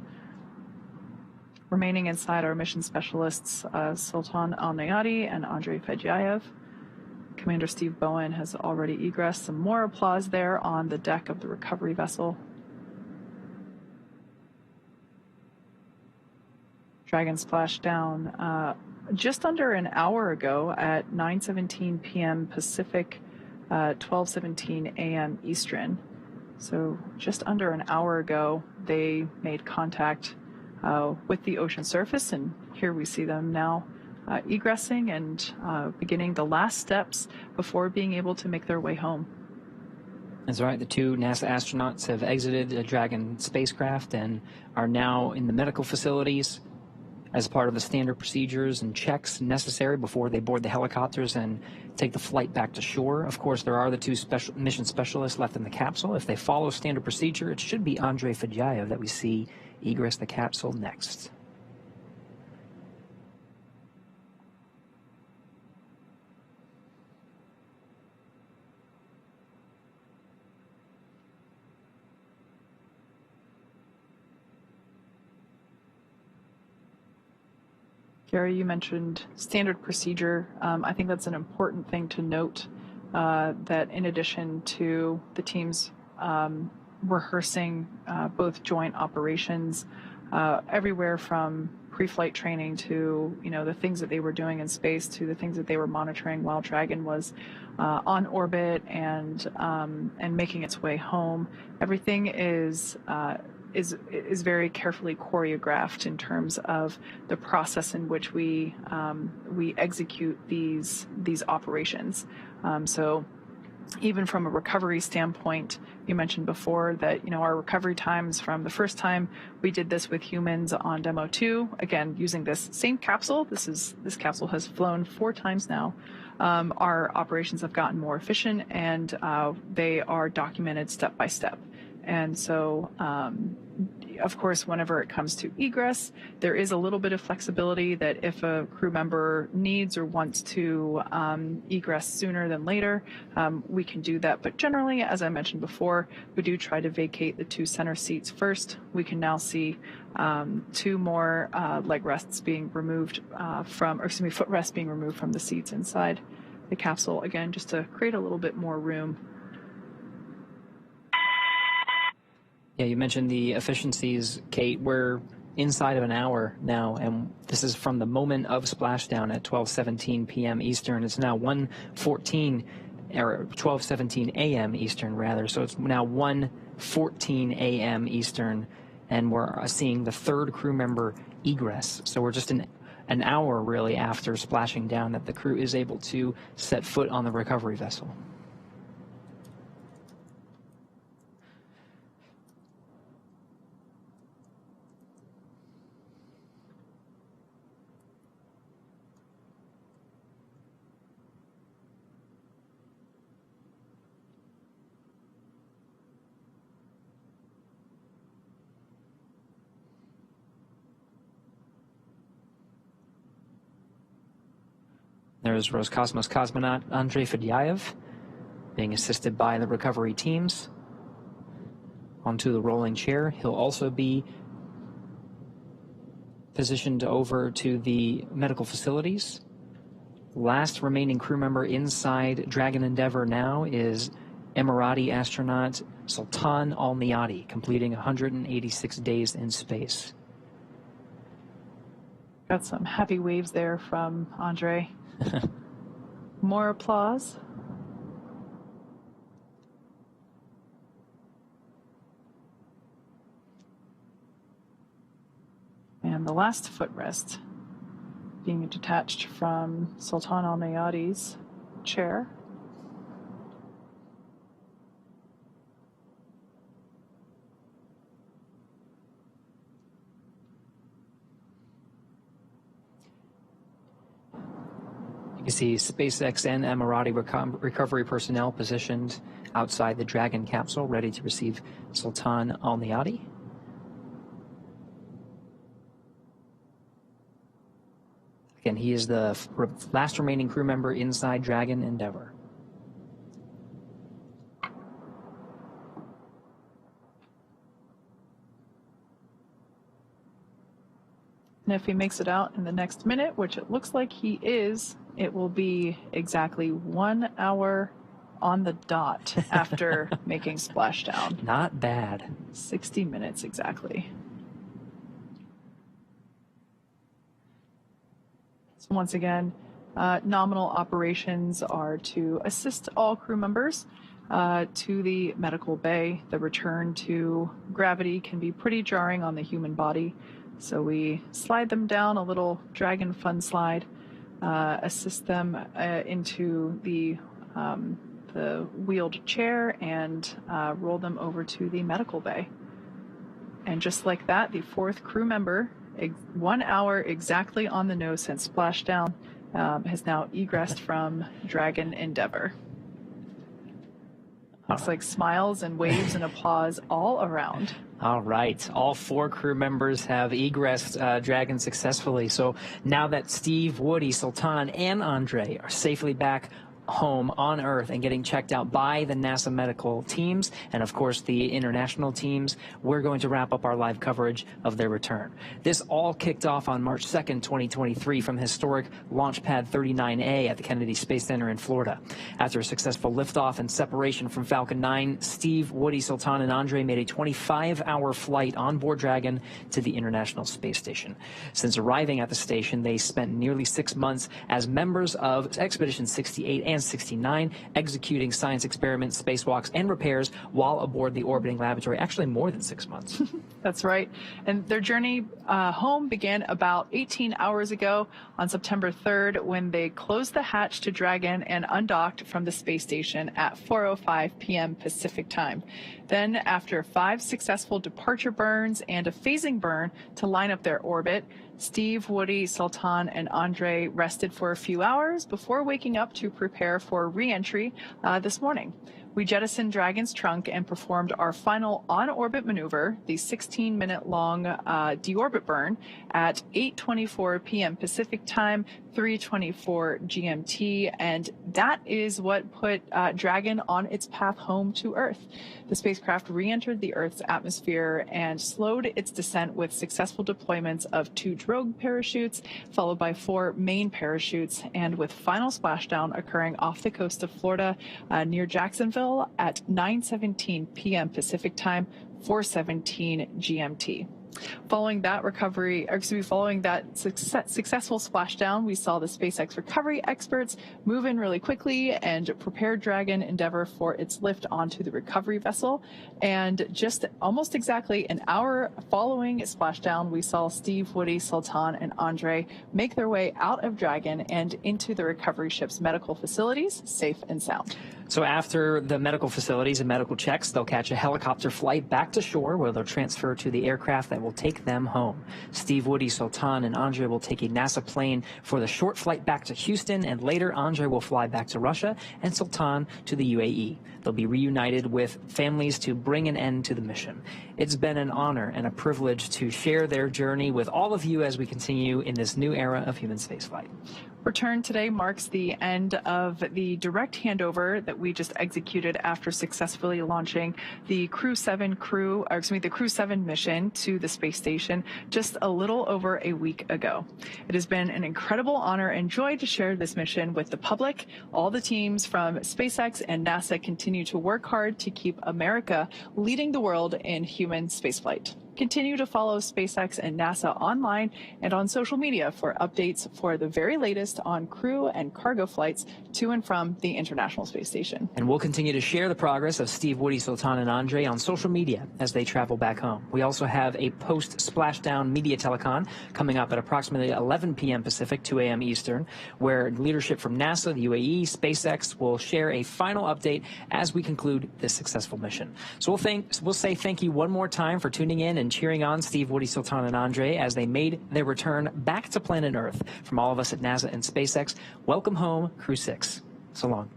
Remaining inside are mission specialists Sultan Alneyadi and Andrey Fedyaev. Commander Steve Bowen has already egressed. Some more applause there on the deck of the recovery vessel. Dragon splashed down just under an hour ago at 9:17 p.m. Pacific, 12:17 a.m. Eastern. So just under an hour ago, they made contact with the ocean surface, and here we see them now egressing and beginning the last steps before being able to make their way home. That's right. The 2 NASA astronauts have exited the Dragon spacecraft and are now in the medical facilities as part of the standard procedures and checks necessary before they board the helicopters and take the flight back to shore. Of course, there are the 2 mission specialists left in the capsule. If they follow standard procedure, it should be Andrey Fedyaev that we see egress the capsule next. Gary, you mentioned standard procedure. I think that's an important thing to note, that in addition to the teams rehearsing both joint operations, everywhere from pre-flight training to the things that they were doing in space to the things that they were monitoring while Dragon was on orbit and making its way home, everything is very carefully choreographed in terms of the process in which we execute these operations. So even from a recovery standpoint, you mentioned before that our recovery times from the first time we did this with humans on Demo 2, again using this same capsule. This capsule has flown 4 times now. Our operations have gotten more efficient, and they are documented step by step. And so, of course, whenever it comes to egress, there is a little bit of flexibility that if a crew member needs or wants to egress sooner than later, we can do that. But generally, as I mentioned before, we do try to vacate the 2 center seats first. We can now see 2 more leg rests being removed footrests being removed from the seats inside the capsule, again, just to create a little bit more room. Yeah, you mentioned the efficiencies, Kate. We're inside of an hour now, and this is from the moment of splashdown at 12:17 p.m. Eastern. It's now 1:14, or 12:17 a.m. Eastern, rather. So it's now 1:14 a.m. Eastern, and we're seeing the 3rd crew member egress. So we're just an hour, really, after splashing down that the crew is able to set foot on the recovery vessel. There's Roscosmos cosmonaut Andrey Fedyaev being assisted by the recovery teams onto the rolling chair. He'll also be positioned over to the medical facilities. Last remaining crew member inside Dragon Endeavour now is Emirati astronaut Sultan Alneyadi, completing 186 days in space. Got some happy waves there from Andrey. More applause. And the last footrest being detached from Sultan Alneyadi's chair. You see SpaceX and Emirati recovery personnel positioned outside the Dragon capsule, ready to receive Sultan Alneyadi. Again, he is the last remaining crew member inside Dragon Endeavour. And if he makes it out in the next minute, which it looks like he is, it will be exactly 1 hour on the dot after making splashdown. Not bad. 60 minutes exactly. So once again, nominal operations are to assist all crew members to the medical bay. The return to gravity can be pretty jarring on the human body. So we slide them down a little Dragon fun slide, assist them into the wheeled chair, and roll them over to the medical bay. And just like that, the fourth crew member, 1 hour exactly on the nose since splashdown, has now egressed from Dragon Endeavour. Looks like smiles and waves and applause all around. All right. All four crew members have egressed Dragon successfully. So now that Steve, Woody, Sultan, and Andrey are safely back home on Earth and getting checked out by the NASA medical teams and of course the international teams, we're going to wrap up our live coverage of their return. This all kicked off on March 2nd, 2023 from historic Launch Pad 39A at the Kennedy Space Center in Florida. After a successful liftoff and separation from Falcon 9, Steve, Woody, Sultan, and Andrey made a 25-hour flight on board Dragon to the International Space Station. Since arriving at the station, they spent nearly 6 months as members of Expedition 68 and 69, executing science experiments, spacewalks, and repairs while aboard the orbiting laboratory, actually more than 6 months. That's right. And their journey home began about 18 hours ago on September 3rd when they closed the hatch to Dragon and undocked from the space station at 4:05 p.m. Pacific time. Then, after 5 successful departure burns and a phasing burn to line up their orbit, Steve, Woody, Sultan, and Andrey rested for a few hours before waking up to prepare for re-entry this morning. We jettisoned Dragon's trunk and performed our final on-orbit maneuver, the 16-minute-long deorbit burn, at 8:24 p.m. Pacific time, 3:24 GMT, and that is what put Dragon on its path home to Earth. The spacecraft re-entered the Earth's atmosphere and slowed its descent with successful deployments of 2 drogue parachutes, followed by 4 main parachutes, and with final splashdown occurring off the coast of Florida near Jacksonville at 9:17 p.m. Pacific time, 4:17 GMT. Following that successful splashdown, we saw the SpaceX recovery experts move in really quickly and prepare Dragon Endeavour for its lift onto the recovery vessel. And just almost exactly an hour following splashdown, we saw Steve, Woody, Sultan, and Andrey make their way out of Dragon and into the recovery ship's medical facilities, safe and sound. So after the medical facilities and medical checks, they'll catch a helicopter flight back to shore where they'll transfer to the aircraft that will take them home. Steve, Woody, Sultan, and Andrey will take a NASA plane for the short flight back to Houston, and later Andrey will fly back to Russia and Sultan to the UAE. They'll be reunited with families to bring an end to the mission. It's been an honor and a privilege to share their journey with all of you as we continue in this new era of human spaceflight. Return today marks the end of the direct handover that we just executed after successfully launching the Crew-7 mission to the space station just a little over a week ago. It has been an incredible honor and joy to share this mission with the public. All the teams from SpaceX and NASA continue to work hard to keep America leading the world in human spaceflight. Continue to follow SpaceX and NASA online and on social media for updates for the very latest on crew and cargo flights to and from the International Space Station. And we'll continue to share the progress of Steve, Woody, Sultan, and Andrey on social media as they travel back home. We also have a post-splashdown media telecon coming up at approximately 11 p.m. Pacific, 2 a.m. Eastern, where leadership from NASA, the UAE, SpaceX will share a final update as we conclude this successful mission. So we'll say thank you one more time for tuning in and cheering on Steve, Woody, Sultan, and Andrey as they made their return back to planet Earth. From all of us at NASA and SpaceX, welcome home, Crew-6. So long.